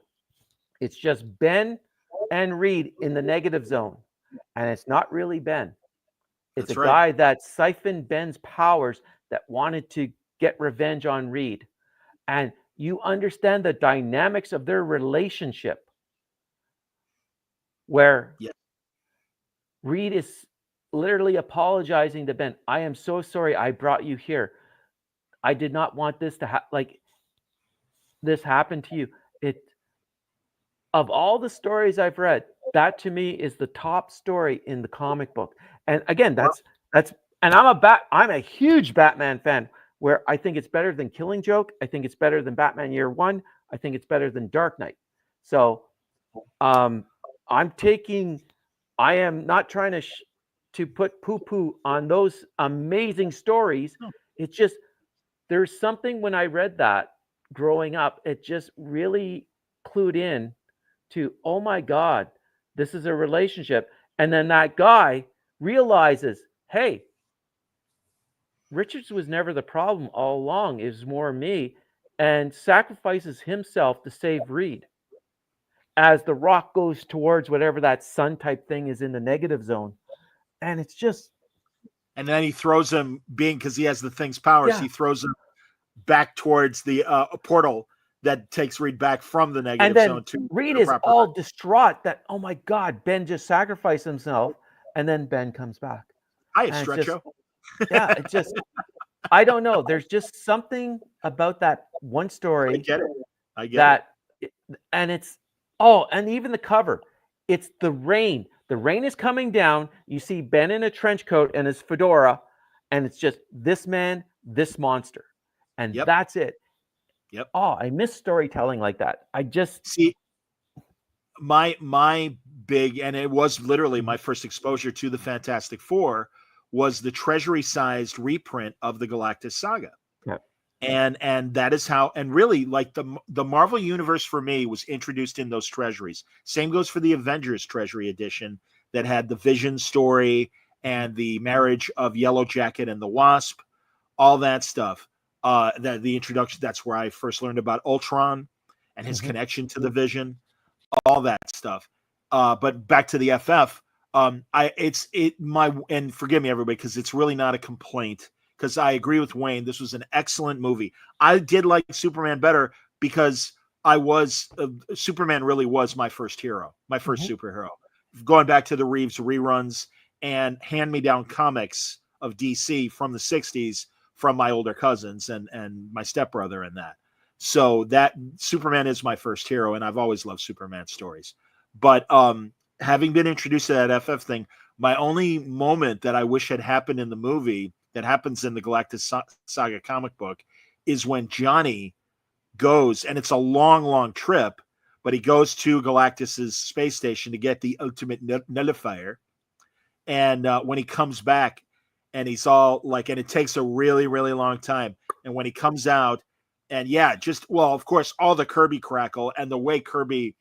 It's just Ben and Reed in the negative zone. And it's not really Ben. It's a guy that siphoned Ben's powers that wanted to get revenge on Reed. And you understand the dynamics of their relationship, where Reed is literally apologizing to Ben. I am so sorry I brought you here. I did not want this to this happen to you. Of all the stories I've read, that to me is the top story in the comic book. And again, and I'm a huge Batman fan, where I think it's better than Killing Joke. I think it's better than Batman Year One. I think it's better than Dark Knight. So I am not trying to put poo-poo on those amazing stories. It's just, there's something when I read that growing up, it just really clued in to, oh my God, this is a relationship. And then that guy realizes, hey, Richards was never the problem all along. It was more me, and sacrifices himself to save Reed as the Rock goes towards whatever that sun type thing is in the negative zone. And it's just. And then he throws him, because he has the Thing's powers, he throws him back towards the portal that takes Reed back from the negative zone. To Reed is all distraught that, oh my God, Ben just sacrificed himself. And then Ben comes back. Hi, Stretcho. It's just, I don't know. There's just something about that one story. I get it. And it's, and even the cover, it's the rain. The rain is coming down. You see Ben in a trench coat and his fedora, and it's just This Man, This Monster. And that's it. Yep. Oh, I miss storytelling like that. I just see my big, and it was literally my first exposure to the Fantastic Four, was the treasury-sized reprint of the Galactus Saga. Yep. And that is how, and really, like, the Marvel Universe for me was introduced in those treasuries. Same goes for the Avengers Treasury Edition that had the Vision story and the marriage of Yellow Jacket and the Wasp, all that stuff. That the introduction, that's where I first learned about Ultron and his connection to the Vision, all that stuff. But back to the FF, and forgive me everybody, because it's really not a complaint, because I agree with Wayne. This was an excellent movie. I did like Superman better because Superman really was my first hero, my first superhero. Going back to the Reeves reruns and hand-me-down comics of DC from the 60s, from my older cousins and my stepbrother and that. So that Superman is my first hero, and I've always loved Superman stories. But having been introduced to that FF thing, my only moment that I wish had happened in the movie that happens in the Galactus Saga comic book is when Johnny goes, and it's a long, long trip, but he goes to Galactus's space station to get the ultimate nullifier. And when he comes back, and he's all like, and it takes a really, really long time. And when he comes out, and yeah, just, well, of course, all the Kirby crackle and the way Kirby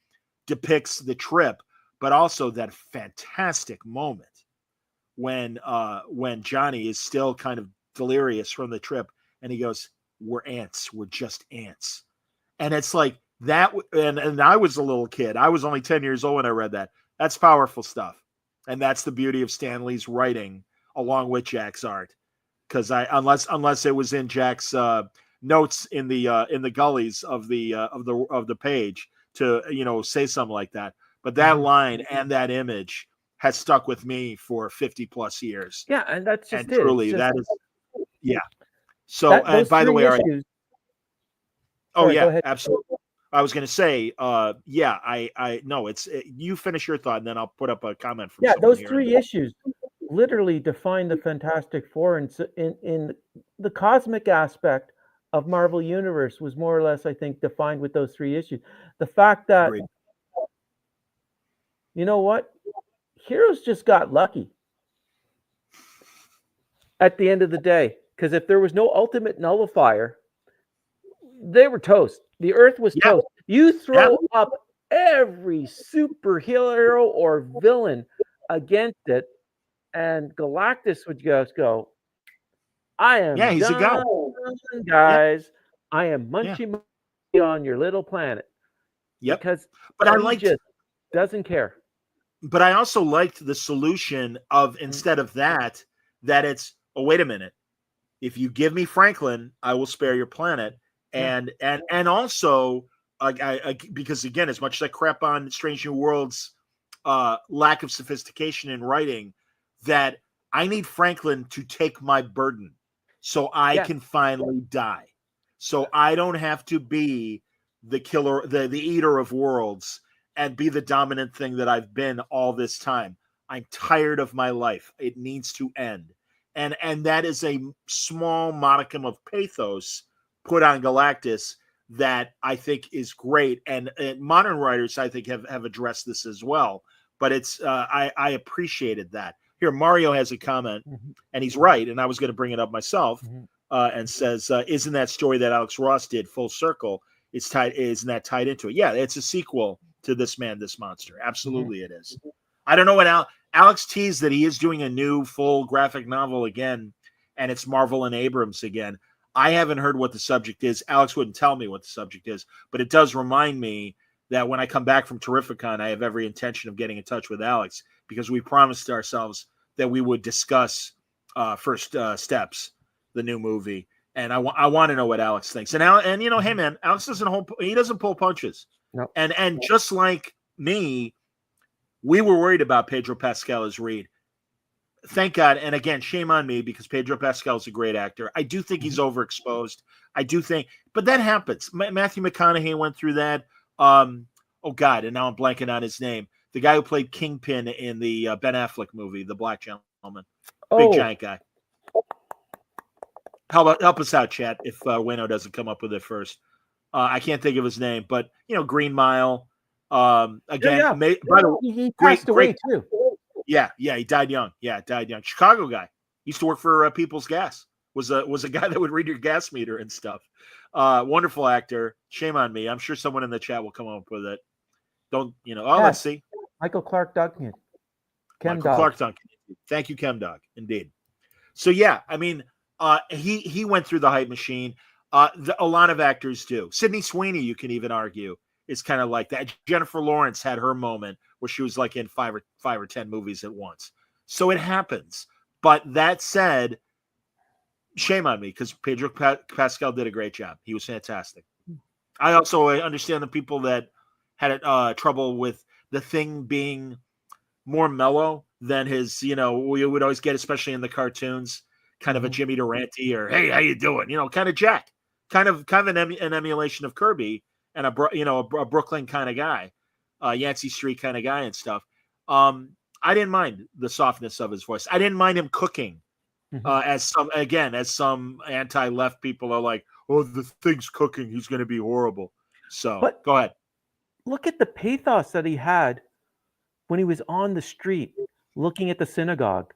depicts the trip, but also that fantastic moment when Johnny is still kind of delirious from the trip, and he goes, "We're ants. We're just ants." And it's like that. And I was a little kid. I was only 10 years old when I read that. That's powerful stuff. And that's the beauty of Stan Lee's writing along with Jack's art. Because unless it was in Jack's notes in the gullies of the page to say something like that. But that line and that image has stuck with me for 50 plus years. Yeah, and that's just and truly just, that is, yeah. So and by the way, Sorry, absolutely. I was going to say, I no, it's you finish your thought, and then I'll put up a comment from those three issues literally define the Fantastic Four, and in the cosmic aspect of Marvel Universe was more or less, I think, defined with those three issues. The fact that, you know what, heroes just got lucky at the end of the day, because if there was no ultimate nullifier, they were toast. The Earth was toast. You throw up every superhero or villain against it, and Galactus would just go, "I am he's done, a guy, guys. I am munching on your little planet." Because but I just doesn't care. But I also liked the solution of, instead of that it's, oh, wait a minute. If you give me Franklin, I will spare your planet. And also, because again, as much as I crap on Strange New Worlds' lack of sophistication in writing, that I need Franklin to take my burden so I can finally die. So I don't have to be the killer, the eater of worlds, and be the dominant thing that I've been all this time. I'm tired of my life. It needs to end. And that is a small modicum of pathos put on Galactus that I think is great. And modern writers, I think, have addressed this as well. But it's I appreciated that. Here, Mario has a comment, and he's right. And I was going to bring it up myself, and says, "Isn't that story that Alex Ross did, Full Circle? Isn't that tied into it?" Yeah, it's a sequel to This Man, This Monster. Absolutely, it is. I don't know what Alex teased that he is doing a new full graphic novel again, and it's Marvel and Abrams again. I haven't heard what the subject is. Alex wouldn't tell me what the subject is, but it does remind me that when I come back from Terrificon, I have every intention of getting in touch with Alex, because we promised ourselves that we would discuss First Steps, the new movie, and I want to know what Alex thinks. And you know, hey man, Alex doesn't pull punches. No. And just like me, we were worried about Pedro Pascal as Reed. Thank God. And again, shame on me, because Pedro Pascal is a great actor. I do think he's overexposed. I do think, but that happens. Matthew McConaughey went through that. Oh God, and now I'm blanking on his name. The guy who played Kingpin in the Ben Affleck movie, The Black Gentleman. Big giant guy. Help us out, chat, if Wayno doesn't come up with it first. I can't think of his name, but Green Mile. Again, by the way, he passed away too. Yeah, he died young. Chicago guy. Used to work for People's Gas. Was a guy that would read your gas meter and stuff. Wonderful actor. Shame on me. I'm sure someone in the chat will come up with it. Let's see. Michael Clark Duncan. Clark Duncan. Thank you, Chemdog. Indeed. So yeah, I mean, he went through the hype machine. A lot of actors do. Sydney Sweeney, you can even argue, is kind of like that. Jennifer Lawrence had her moment where she was like in five or 10 movies at once. So it happens. But that said, shame on me, because Pedro Pascal did a great job. He was fantastic. I also understand the people that had trouble with The Thing being more mellow than his, we would always get, especially in the cartoons, kind of a Jimmy Durante or, hey, how you doing? Kind of Jack. kind of an emulation of Kirby and a Brooklyn kind of guy, Yancey Street kind of guy and stuff. I didn't mind the softness of his voice. I didn't mind him cooking, as some anti-left people are like, oh, the thing's cooking, he's going to be horrible. So But go ahead. look at the pathos that he had when he was on the street looking at the synagogue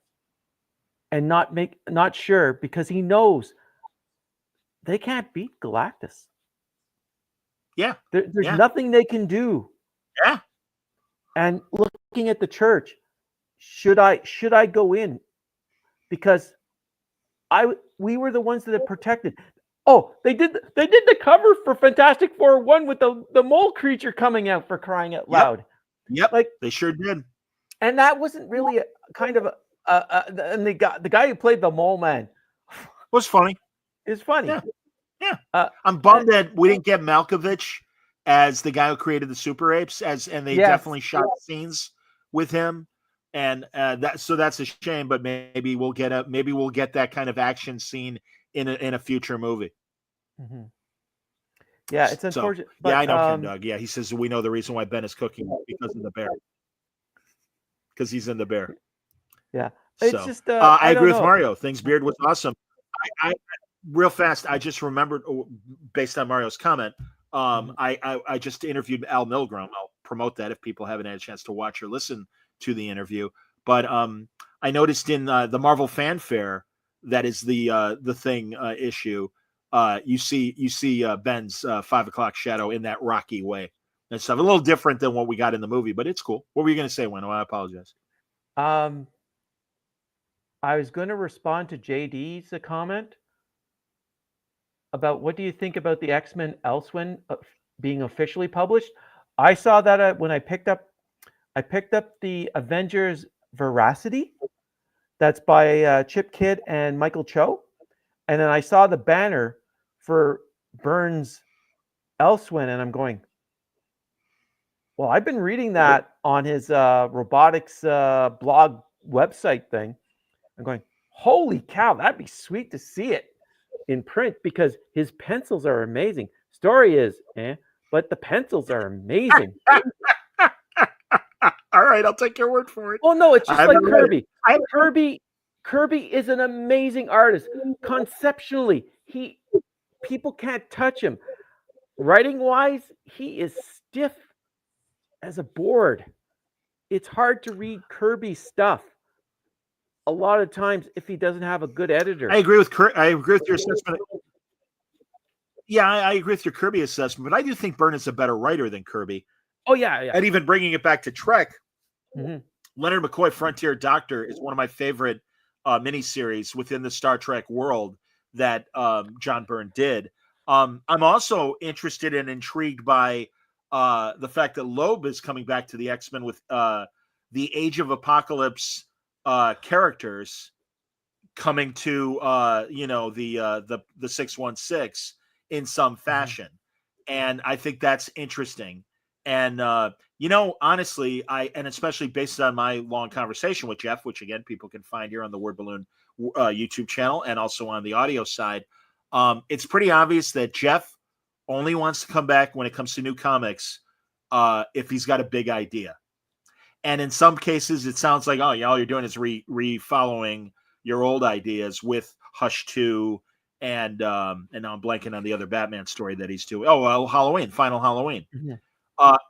and not sure, because he knows they can't beat Galactus. Yeah. There's nothing they can do. Yeah. And looking at the church, should I go in? Because we were the ones that had protected. Oh, they did the cover for Fantastic Four 1 with the mole creature coming out, for crying out loud. Yep. Like, they sure did. And that wasn't really a kind of and the guy who played the mole man was funny. It's funny. Yeah. I'm bummed that we didn't get Malkovich as the guy who created the Super Apes, and they definitely shot scenes with him, and that's a shame. But maybe we'll get that kind of action scene in a future movie. Mm-hmm. Yeah, it's unfortunate. But, I know Ken Doug. Yeah, he says we know the reason why Ben is cooking because of the bear, because he's in the bear. Yeah, it's just. I agree with Mario. Things Beard was awesome. I real fast. I just remembered, based on Mario's comment. I just interviewed Al Milgrom. I'll promote that if people haven't had a chance to watch or listen to the interview. But I noticed in the Marvel Fanfare, that is the thing issue. You see Ben's 5 o'clock shadow in that Rocky way and stuff. A little different than what we got in the movie, but it's cool. What were you going to say, Wendell? I apologize. I was going to respond to JD's comment about what do you think about the X-Men Elsewhere being officially published. I saw that when I picked up the Avengers Veracity, that's by Chip Kidd and Michael Cho, and then I saw the banner for Byrne's Elsewhere, and I'm going, well, I've been reading that on his robotics blog website thing. I'm going, holy cow, that'd be sweet to see it in print, because his pencils are amazing. Story is, but the pencils are amazing. All right, I'll take your word for it. Oh no, it's just like Kirby. Kirby is an amazing artist. Conceptually, people can't touch him. Writing wise, he is stiff as a board. It's hard to read Kirby's stuff a lot of times if he doesn't have a good editor. I agree with your assessment. Yeah, I agree with your Kirby assessment, but I do think Byrne is a better writer than Kirby. Oh yeah. And even bringing it back to Trek, Leonard McCoy, Frontier Doctor, is one of my favorite miniseries within the Star Trek world that John Byrne did. I'm also interested and intrigued by the fact that Loeb is coming back to the X-Men with the Age of Apocalypse characters coming to the 616 in some fashion, and I think that's interesting. And honestly, and especially based on my long conversation with Jeff, which again people can find here on the Word Balloon YouTube channel and also on the audio side, it's pretty obvious that Jeff only wants to come back when it comes to new comics if he's got a big idea. And in some cases, it sounds like, all you're doing is re-following your old ideas with Hush 2 and now I'm blanking on the other Batman story that he's doing. Oh, well, Final Halloween.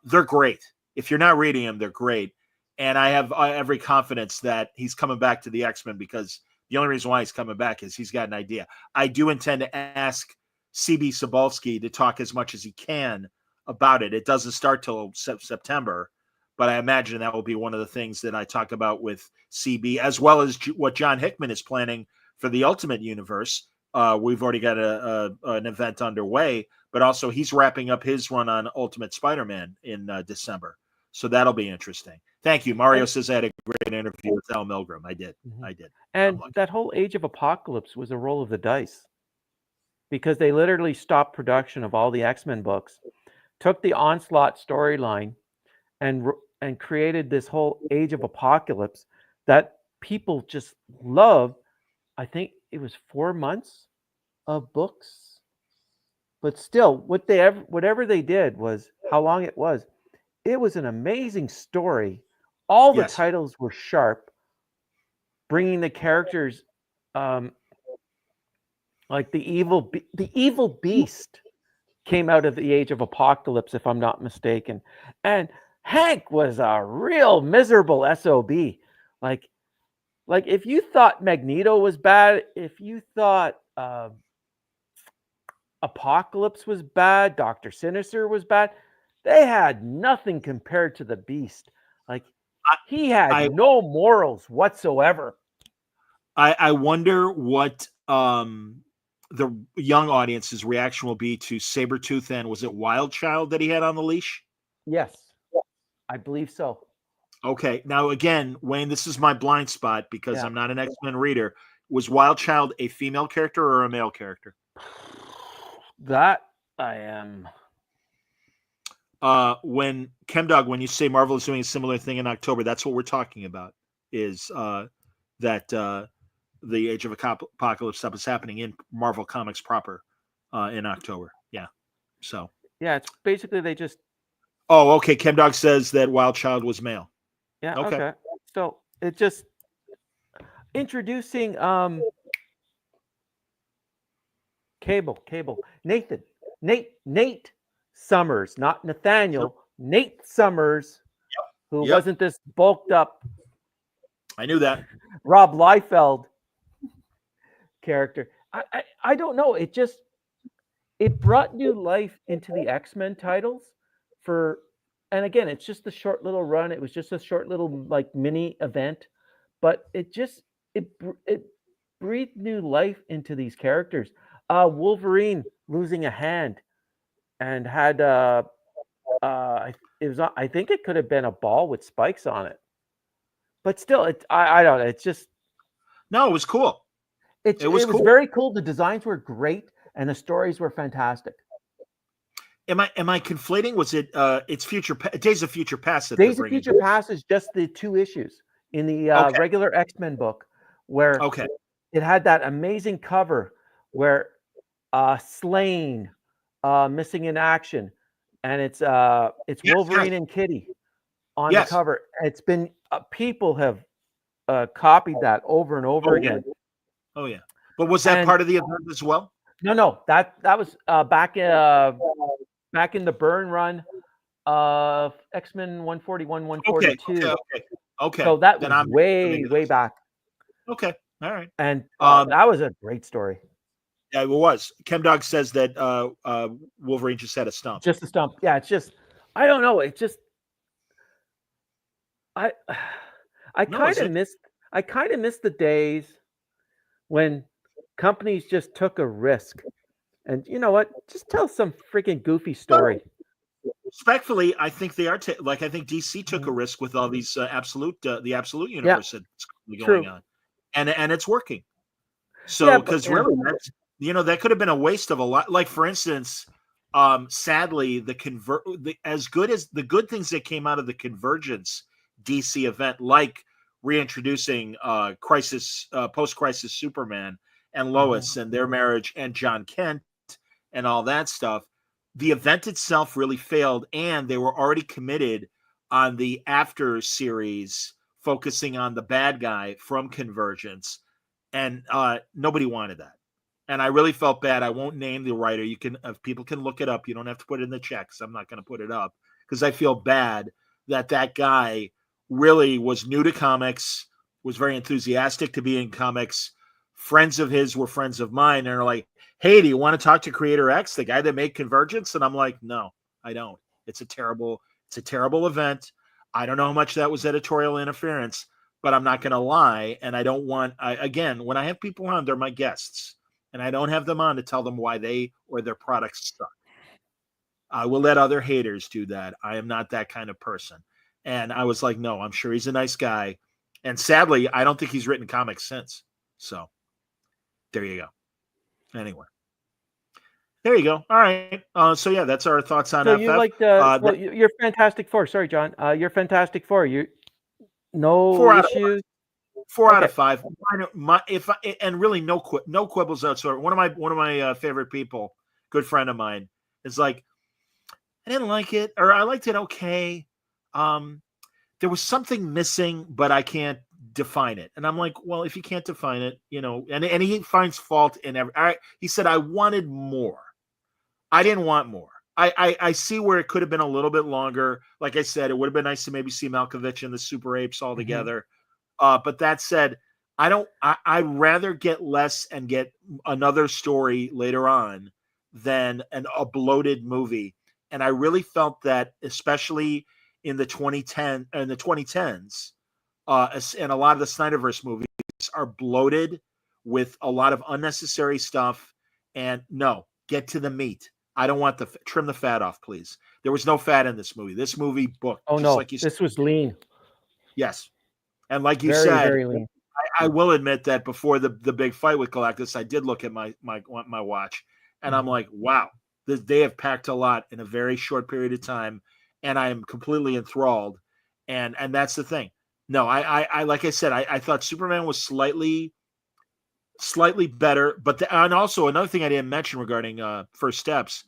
They're great. If you're not reading them, they're great. And I have every confidence that he's coming back to the X-Men, because the only reason why he's coming back is he's got an idea. I do intend to ask CB Cebulski to talk as much as he can about it. It doesn't start till September. But I imagine that will be one of the things that I talk about with CB, as well as what John Hickman is planning for the Ultimate Universe. We've already got an event underway, but also he's wrapping up his run on Ultimate Spider-Man in December. So that'll be interesting. Thank you. Mario says I had a great interview with Al Milgrom. I did. I did. And that whole Age of Apocalypse was a roll of the dice, because they literally stopped production of all the X-Men books, took the Onslaught storyline, and created this whole Age of Apocalypse that people just love. I think it was 4 months of books but still, whatever they did was how long it was. It was an amazing story. All the titles were sharp, bringing the characters, like the evil beast came out of the Age of Apocalypse, if I'm not mistaken, and Hank was a real miserable SOB. Like if you thought Magneto was bad, if you thought Apocalypse was bad, Dr. Sinister was bad, they had nothing compared to the Beast. Like he had no morals whatsoever. I wonder what the young audience's reaction will be to Sabretooth, and was it Wild Child that he had on the leash? Yes, I believe so. Okay. Now, again, Wayne, this is my blind spot because I'm not an X-Men reader. Was Wild Child a female character or a male character? That I am. When ChemDog, when you say Marvel is doing a similar thing in October, that's what we're talking about, is that the Age of Apocalypse stuff is happening in Marvel Comics proper in October. Yeah. So. Yeah, it's basically they just. Oh, okay. ChemDog says that Wild Child was male. Yeah. Okay. So it just introducing Cable. Nate Summers, not Nathaniel. Nate Summers, who wasn't this bulked up. I knew that. Rob Liefeld character. I don't know. It brought new life into the X-Men titles and again, it's just a short little run. It was just a short little like mini event, but it breathed new life into these characters. Wolverine losing a hand and had I think it could have been a ball with spikes on it, but still, I don't know. It's just it was cool. It was cool. Very cool. The designs were great and the stories were fantastic. Am I conflating? Was it it's Days of Future Past? Days of Future Past is just the 2 issues in the regular X-Men book where it had that amazing cover where Slain missing in action, and it's Wolverine and Kitty on the cover. It's been people have copied that over and over again. Oh yeah, but was that part of the event as well? No, that was back in the Byrne run of X-Men 141, 142. Okay. So that was way back. Okay, all right. And that was a great story. Yeah, it was. ChemDog says that Wolverine just had a stump. Just a stump. Yeah, it's just I don't know. It's just I kind of miss the days when companies just took a risk. And you know what? Just tell some freaking goofy story. Respectfully, I think they are. I think DC took a risk with all these the Absolute universe that's going on, and it's working. So, because really, that could have been a waste of a lot. Like for instance, sadly, the good things that came out of the Convergence DC event, like reintroducing post-crisis Superman and Lois and their marriage and John Kent and all that stuff, the event itself really failed, and they were already committed on the after series focusing on the bad guy from Convergence, and nobody wanted that. And I really felt bad. I won't name the writer. You can, if people can look it up. You don't have to put it in the chat because I'm not going to put it up, because I feel bad that guy really was new to comics, was very enthusiastic to be in comics. Friends of his were friends of mine, and are like, "Hey, do you want to talk to Creator X, the guy that made Convergence?" And I'm like, "No, I don't. It's a terrible event. I don't know how much that was editorial interference, but I'm not going to lie. And I don't want, again, when I have people on, they're my guests, and I don't have them on to tell them why they or their products suck. I will let other haters do that. I am not that kind of person." And I was like, "No, I'm sure he's a nice guy." And sadly, I don't think he's written comics since. So there you go. Anyway, there you go. All right. So yeah, that's our thoughts on FF. You liked your Fantastic Four. Sorry, John. Your Fantastic Four. No 4 issues. 4 out of 5. And really no quibbles outside. One of my favorite people good friend of mine, is like, I didn't like it, or I liked it okay. There was something missing, but I can't define it. And I'm like, well, if you can't define it, and he finds fault in he said, I wanted more. I didn't want more. I see where it could have been a little bit longer. Like I said, it would have been nice to maybe see Malkovich and the Super Apes all together. But that said, I'd rather get less and get another story later on than a bloated movie. And I really felt that, especially in the 2010s, and a lot of the Snyderverse movies are bloated with a lot of unnecessary stuff. And no, get to the meat. I don't want trim the fat off, please. There was no fat in this movie. This movie booked. Oh no, like this was lean. Yes, and like you very, said, very lean. I will admit that before the big fight with Galactus, I did look at my watch, and I'm like, wow, they have packed a lot in a very short period of time, and I am completely enthralled. And that's the thing. No, I like I said, I thought Superman was slightly better, but and also another thing I didn't mention regarding First Steps,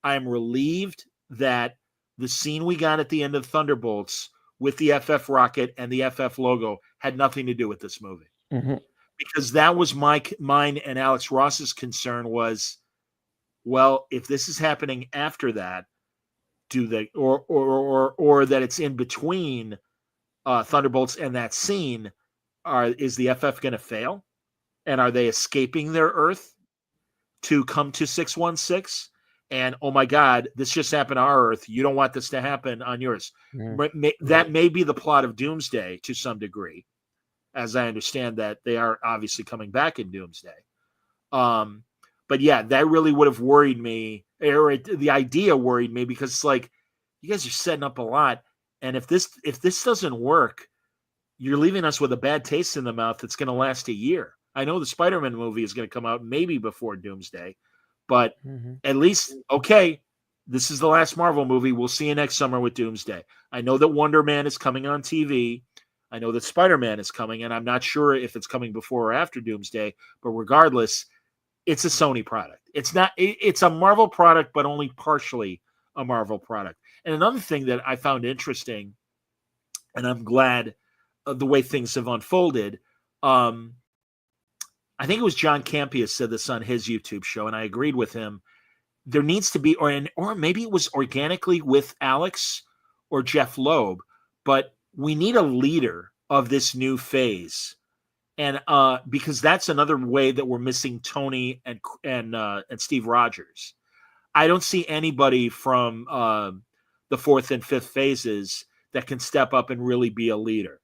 I am relieved that the scene we got at the end of Thunderbolts with the FF rocket and the FF logo had nothing to do with this movie. Because that was mine and Alex Ross's concern was, well, if this is happening after that, do they or that it's in between Thunderbolts and that scene, is the FF going to fail? And are they escaping their Earth to come to 616? And oh my God, this just happened on our Earth. You don't want this to happen on yours. That may be the plot of Doomsday to some degree, as I understand that they are obviously coming back in Doomsday. But yeah, that really would have worried me, or the idea worried me, because it's like, you guys are setting up a lot. And if this doesn't work, you're leaving us with a bad taste in the mouth that's going to last a year. I know the Spider-Man movie is going to come out maybe before Doomsday, but at least, okay, this is the last Marvel movie. We'll see you next summer with Doomsday. I know that Wonder Man is coming on TV. I know that Spider-Man is coming, and I'm not sure if it's coming before or after Doomsday, but regardless, it's a Sony product. It's a Marvel product, but only partially a Marvel product. And another thing that I found interesting, and I'm glad the way things have unfolded, I think it was John Campea said this on his YouTube show, and I agreed with him. There needs to be, or maybe it was organically with Alex or Jeff Loeb, but we need a leader of this new phase. And because that's another way that we're missing Tony and Steve Rogers. I don't see anybody from the fourth and fifth phases that can step up and really be a leader.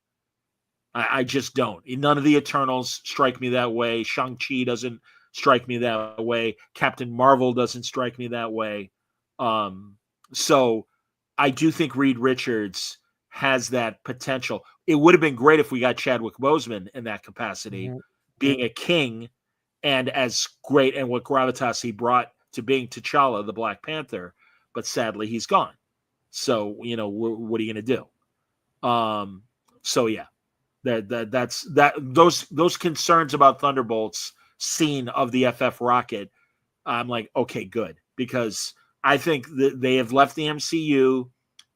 I just don't. None of the Eternals strike me that way. Shang-Chi doesn't strike me that way. Captain Marvel doesn't strike me that way. So I do think Reed Richards has that potential. It would have been great if we got Chadwick Boseman in that capacity, being a king and as great and what gravitas he brought to being T'Challa, the Black Panther. But sadly, he's gone. So, what are you going to do? So, yeah. Those concerns about Thunderbolts scene of the FF rocket, I'm like, okay, good, because I think that they have left the MCU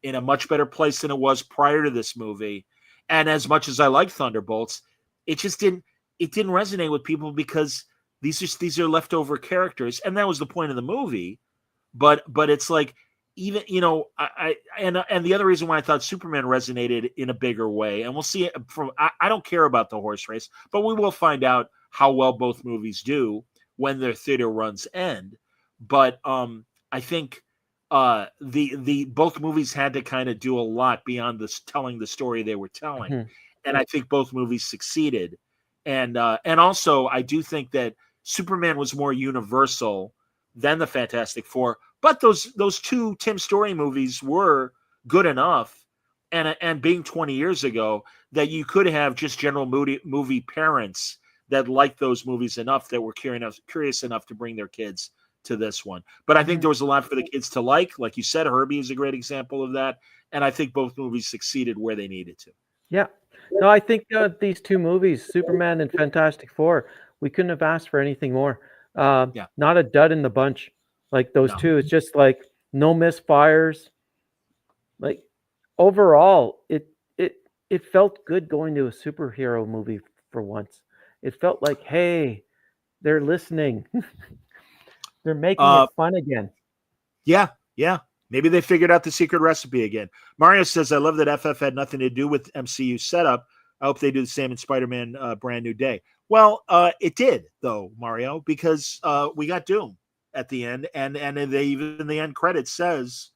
in a much better place than it was prior to this movie. And as much as I like Thunderbolts, it didn't resonate with people because these are leftover characters, and that was the point of the movie. But it's like, even and the other reason why I thought Superman resonated in a bigger way, and we'll see it from. I don't care about the horse race, but we will find out how well both movies do when their theater runs end. But I think the both movies had to kind of do a lot beyond this telling the story they were telling, and I think both movies succeeded. And also I do think that Superman was more universal than the Fantastic Four. But those two Tim Story movies were good enough, and being 20 years ago, that you could have just general movie parents that liked those movies enough that were curious enough to bring their kids to this one. But I think there was a lot for the kids to like. Like you said, Herbie is a great example of that, and I think both movies succeeded where they needed to. Yeah. No, I think these two movies, Superman and Fantastic Four, we couldn't have asked for anything more. Not a dud in the bunch. like those No. two. It's just like no misfires. Like overall, it felt good going to a superhero movie for once. It felt like, hey, they're listening. They're making it fun again. Yeah. Maybe they figured out the secret recipe again. Mario says, I love that FF had nothing to do with MCU setup. I hope they do the same in Spider-Man Brand New Day. Well, it did, though, Mario, because we got Doom at the end, and they even in the end credits says,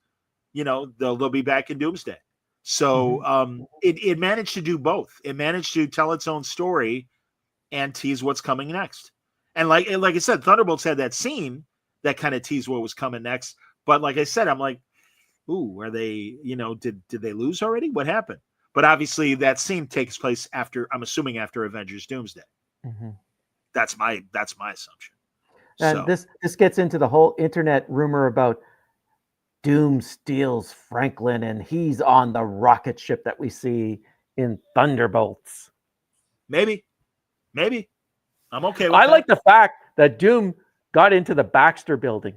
they'll be back in Doomsday. So it managed to do both. It managed to tell its own story and tease what's coming next. And like I said, Thunderbolts had that scene that kind of teased what was coming next. But like I said, I'm like, ooh, are they, did they lose already? What happened? But obviously that scene takes place after, I'm assuming after Avengers Doomsday. Mm-hmm. That's my assumption. And this gets into the whole internet rumor about Doom steals Franklin and he's on the rocket ship that we see in Thunderbolts. Maybe. I'm okay with I that. like the fact that Doom got into the Baxter building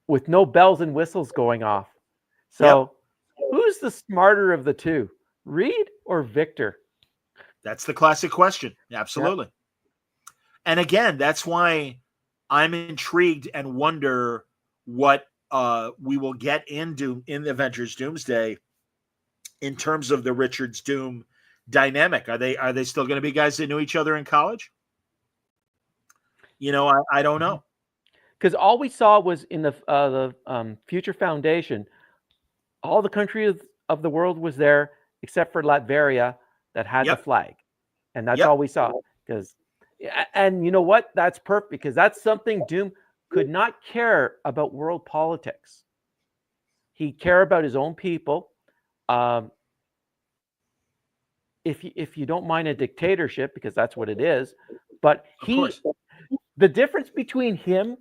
with no bells and whistles going off. So who's the smarter of the two, Reed or Victor? That's the classic question. Absolutely. Yep. And again, that's why I'm intrigued and wonder what we will get in Avengers Doomsday in terms of the Richards Doom dynamic. Are they still going to be guys that knew each other in college? I don't know. Because all we saw was in the Future Foundation, all the countries of the world was there except for Latveria that had the flag, and that's all we saw. And you know what? That's perfect because that's something Doom could not care about world politics. He cared about his own people. If you don't mind a dictatorship, because that's what it is, but the difference between him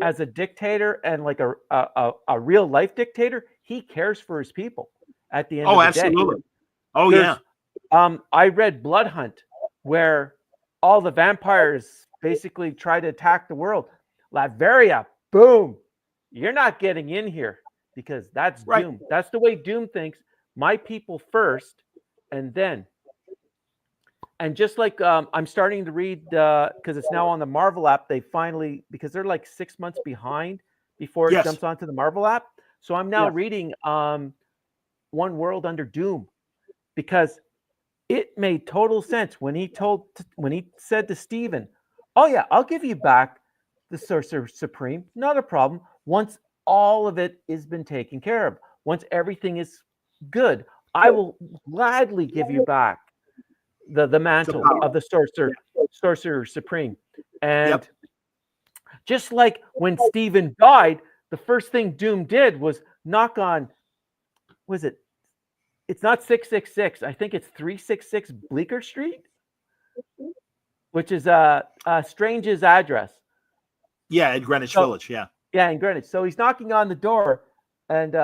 as a dictator and like a real life dictator, he cares for his people at the end of the absolutely. day. Oh, yeah. I read Blood Hunt, where all the vampires basically try to attack the world. Latveria, boom, you're not getting in here because that's Doom. That's the way Doom thinks. My people first, and then. And just like I'm starting to read, because it's now on the Marvel app, they finally, because they're like 6 months behind before it jumps onto the Marvel app. So I'm now reading One World Under Doom, because it made total sense when he said to Steven, oh yeah, I'll give you back the Sorcerer Supreme, not a problem. Once all of it has been taken care of, once everything is good, I will gladly give you back the mantle of the Sorcerer Supreme. And just like when Steven died, the first thing Doom did was knock on, it's not 666, I think it's 366 Bleecker Street, which is Strange's address. Yeah, in Greenwich Village, yeah. Yeah, in Greenwich. So he's knocking on the door, and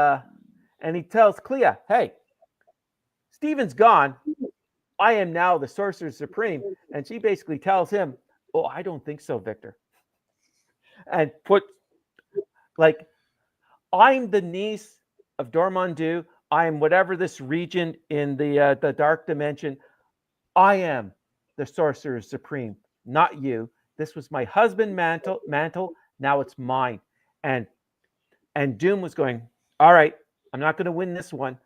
he tells Clea, hey, Steven's gone. I am now the Sorcerer Supreme. And she basically tells him, oh, I don't think so, Victor. And I'm the niece of Dormammu. I am whatever this region in the dark dimension. I am the Sorcerer Supreme, not you. This was my husband's mantle. Now it's mine. And Doom was going, all right, I'm not going to win this one.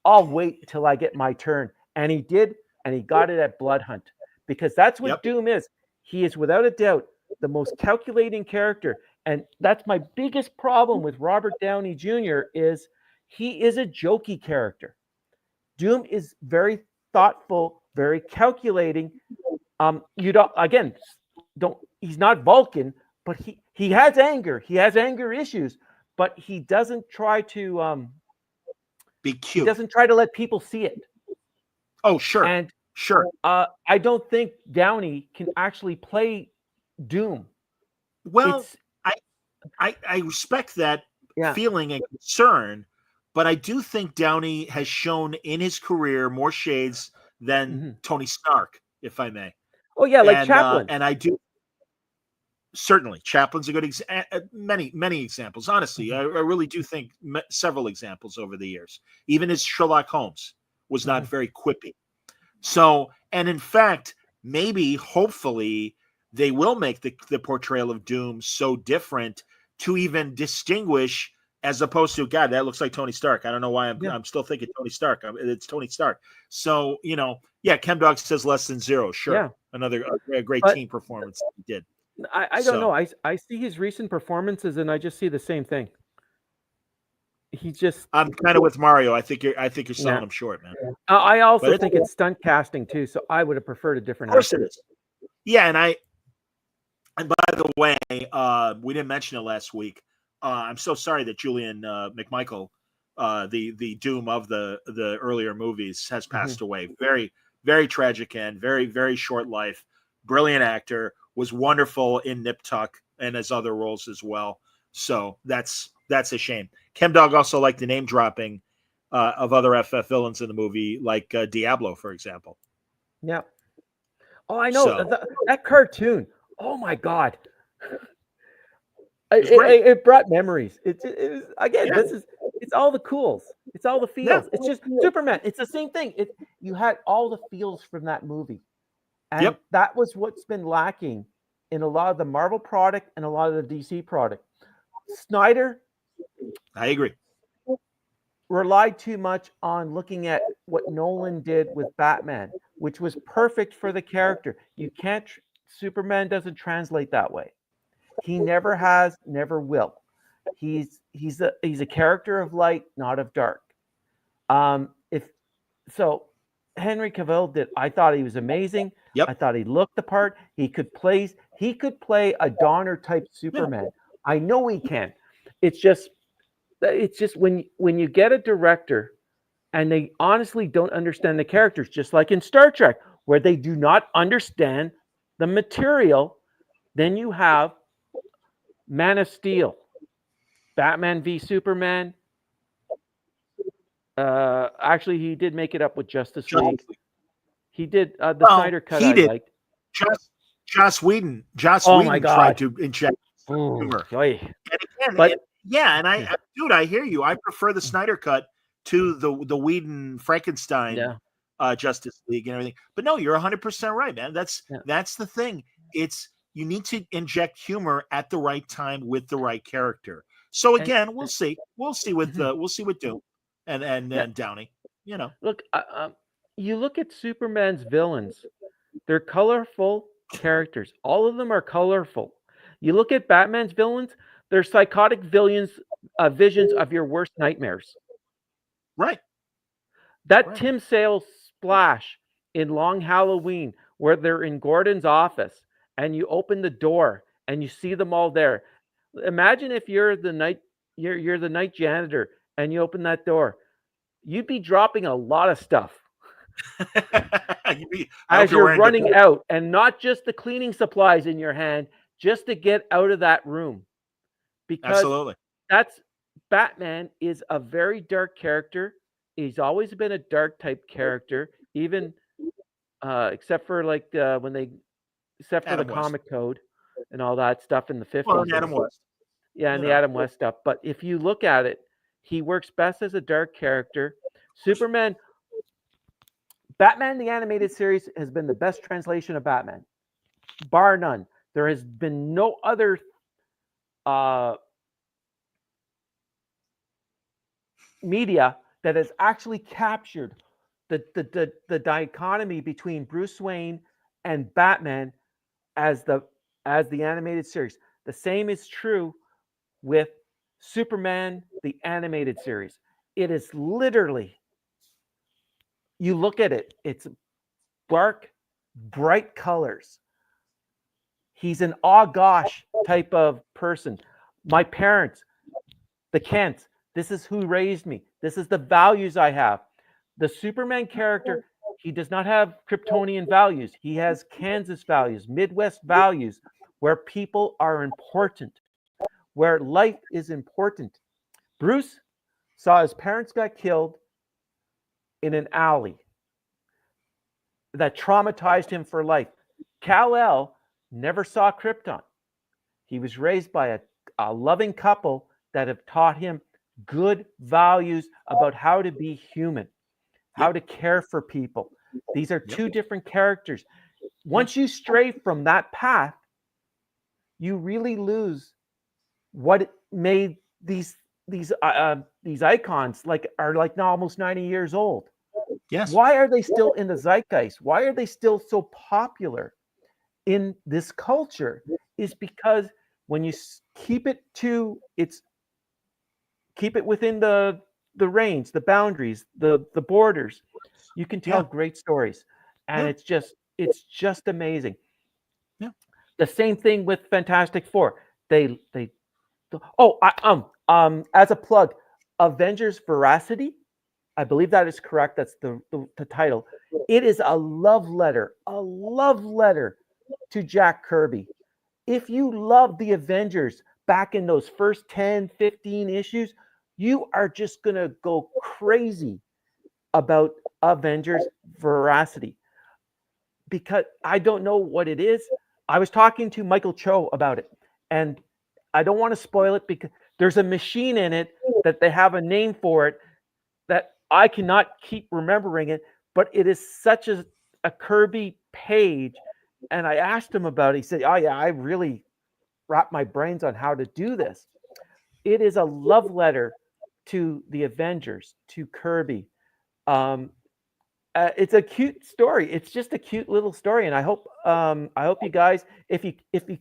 I'll wait till I get my turn. And he did, and he got it at Blood Hunt, because that's what Doom is. He is without a doubt the most calculating character. And that's my biggest problem with Robert Downey Jr. is he is a jokey character. Doom is very thoughtful, very calculating. He's not Vulcan, but he has anger. He has anger issues, but he doesn't try to be cute. He doesn't try to let people see it. Oh, sure. And sure. I don't think Downey can actually play Doom. Well, I respect that feeling and concern, but I do think Downey has shown in his career more shades than Tony Stark, if I may. Oh yeah, like Chaplin. And I do. certainly, Chaplin's a good many examples. Honestly, I really do think several examples over the years. Even as Sherlock Holmes was not very quippy. So, and in fact, maybe, hopefully, they will make the portrayal of Doom so different to even distinguish, as opposed to, God, that looks like Tony Stark. I don't know why I'm still thinking Tony Stark. It's Tony Stark. So, ChemDog says less than zero. Sure. Yeah. Another great team performance that he did. I don't know. I see his recent performances and I just see the same thing. I'm kind of with Mario. I think you're selling him short, man. I also think it's stunt casting too, so I would have preferred a different actor. Of course it is. Yeah, and by the way, we didn't mention it last week. I'm so sorry that Julian McMichael, the Doom of the earlier movies, has passed away. Very, very tragic end. Very, very short life. Brilliant actor. Was wonderful in Nip Tuck and his other roles as well. So that's a shame. ChemDog also liked the name dropping of other FF villains in the movie, like Diablo, for example. Yeah. Oh, I know. So, that cartoon. Oh, my God. It brought memories. It was, again, it's all the cools. It's all the feels. Yeah. It's just Superman. It's the same thing. You had all the feels from that movie. And that was what's been lacking in a lot of the Marvel product and a lot of the DC product. Snyder, I agree, relied too much on looking at what Nolan did with Batman, which was perfect for the character. You can't, Superman doesn't translate that way. He never has, never will. He's a character of light, not of dark. Henry Cavill did. I thought he was amazing. Yep. I thought he looked the part. He could play a Donner type Superman. Yeah. I know he can. It's just when you get a director and they honestly don't understand the characters, just like in Star Trek, where they do not understand the material, then you have Man of Steel, Batman v Superman. Actually, he did make it up with Justice League. He did the Snyder cut. I liked. Joss Whedon. Whedon tried to inject humor. I hear you. I prefer the Snyder cut to the Whedon Frankenstein Justice League and everything. But no, you're 100% right, man. That's the thing. You need to inject humor at the right time with the right character. So again, we'll see. We'll see with Doom. And Downey, Look, you look at Superman's villains; they're colorful characters. All of them are colorful. You look at Batman's villains; they're psychotic visions of your worst nightmares. Right. Tim Sale splash in Long Halloween, where they're in Gordon's office, and you open the door and you see them all there. Imagine if you're the night janitor. And you open that door, you'd be dropping a lot of stuff as you're running out, and not just the cleaning supplies in your hand, just to get out of that room. Because absolutely, Batman is a very dark character. He's always been a dark type character, even except for the comic code and all that stuff in the 50s. Well, Adam West. Yeah, and the Adam West stuff. But if you look at it, he works best as a dark character. Batman the Animated Series has been the best translation of Batman, bar none. There has been no other media that has actually captured the dichotomy between Bruce Wayne and Batman as the animated series. The same is true with Superman, the animated series. It is literally, you look at it, it's dark, bright colors. He's an oh gosh type of person. My parents, the Kents, this is who raised me. This is the values I have. The Superman character, he does not have Kryptonian values. He has Kansas values, Midwest values, where people are important, where life is important. Bruce saw his parents got killed in an alley that traumatized him for life. Kal-El never saw Krypton. He was raised by a loving couple that have taught him good values about how to be human, how to care for people. These are two different characters. Once you stray from that path, you really lose what made these icons are now almost 90 years old. Yes. Why are they still in the zeitgeist? Why are they still so popular in this culture? Is because when you keep it within the range, the boundaries, the borders, you can tell great stories, and it's just amazing. Yeah. The same thing with Fantastic Four. As a plug, Avengers Veracity, I believe that is correct. That's the title. It is a love letter to Jack Kirby. If you love the Avengers back in those first 10, 15 issues, you are just going to go crazy about Avengers Veracity. Because I don't know what it is. I was talking to Michael Cho about it, and I don't want to spoil it because there's a machine in it that they have a name for it that I cannot keep remembering it, but it is such a Kirby page. And I asked him about it. He said, "Oh yeah, I really wrapped my brains on how to do this." It is a love letter to the Avengers, to Kirby. It's a cute story. It's just a cute little story, and I hope you guys, if you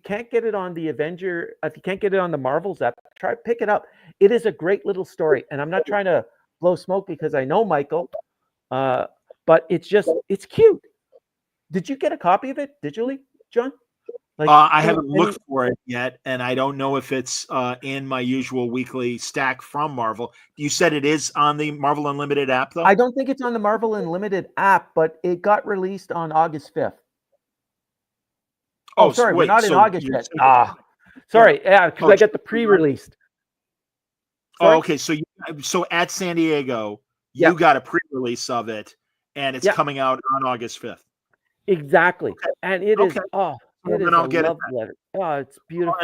can't get it on the if you can't get it on the Marvels app, try pick it up. It is a great little story, and I'm not trying to blow smoke because I know Michael, but it's cute. Did you get a copy of it digitally, John? I haven't looked for it yet, and I don't know if it's in my usual weekly stack from Marvel. You said it is on the Marvel Unlimited app, though? I don't think it's on the Marvel Unlimited app, but it got released on August 5th. Oh, sorry, we're not in August yet. Sorry, because I got the pre-released. Sorry? Oh, okay. So at San Diego, you got a pre-release of it, and it's coming out on August 5th. Exactly, and it is. Oh, it is I'll a get love letter. Oh, it's beautiful.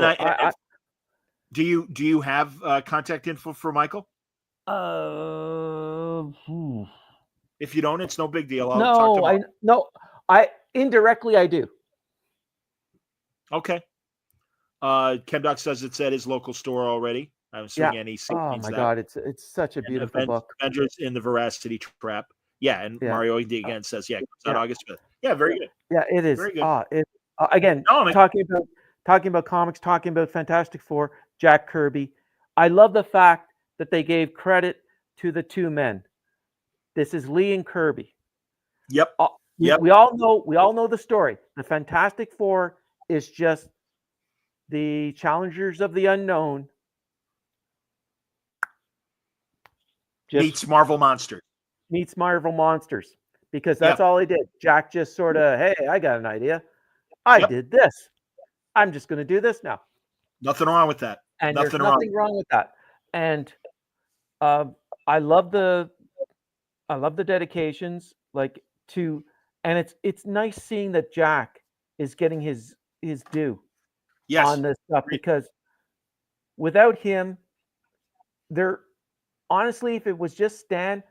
Do you have contact info for Michael? If you don't, it's no big deal. I'll talk to him. I indirectly I do. Okay. Chemdoc says it's at his local store already. I'm assuming any. Oh my God, it's such a beautiful book. Avengers in the Veracity Trap. Yeah, and Mario again says it comes out August 5th. Yeah, very good. Yeah, it is. Very good. Again, talking about comics, talking about Fantastic Four, Jack Kirby. I love the fact that they gave credit to the two men. This is Lee and Kirby. Yep. We all know the story. The Fantastic Four is just the challengers of the unknown. Meets Marvel Monsters. Because that's all he did. Jack just sort of, hey, I got an idea. I did this. I'm just going to do this now. Nothing wrong with that. And there's nothing wrong with that. And I love the dedications, and it's nice seeing that Jack is getting his due on this stuff, because without him, honestly, if it was just Stan,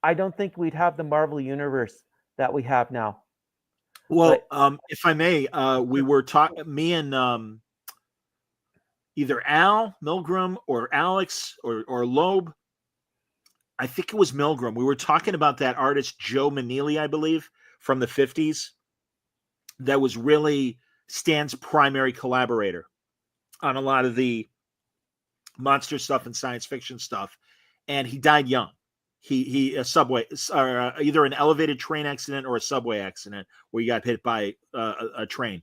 I don't think we'd have the Marvel universe that we have now. Well, if I may, we were talking, me and either Al Milgram or Alex or Loeb. I think it was Milgram. We were talking about that artist Joe Manili, I believe, from the 50s. That was really Stan's primary collaborator on a lot of the monster stuff and science fiction stuff, and he died young. He either an elevated train accident or a subway accident where he got hit by a train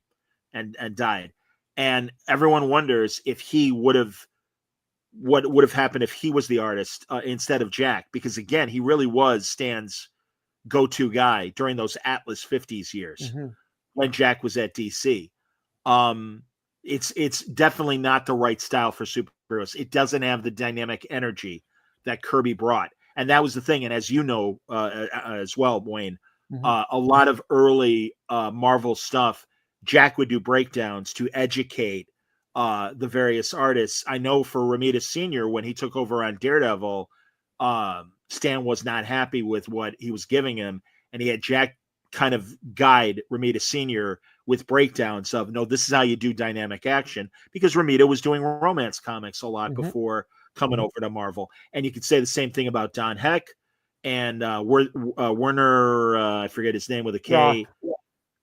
and died. And everyone wonders if what would have happened if he was the artist instead of Jack, because again, he really was Stan's go-to guy during those Atlas 50s years when Jack was at DC. It's definitely not the right style for superheroes. It doesn't have the dynamic energy that Kirby brought. And that was the thing. And as you know, as well, Wayne, a lot of early Marvel stuff, Jack would do breakdowns to educate the various artists. I know for Romita Sr., when he took over on Daredevil, Stan was not happy with what he was giving him, and he had Jack kind of guide Romita Sr. with breakdowns of, no, this is how you do dynamic action, because Romita was doing romance comics a lot before coming over to Marvel. And you could say the same thing about Don Heck and Werner, I forget his name with a K.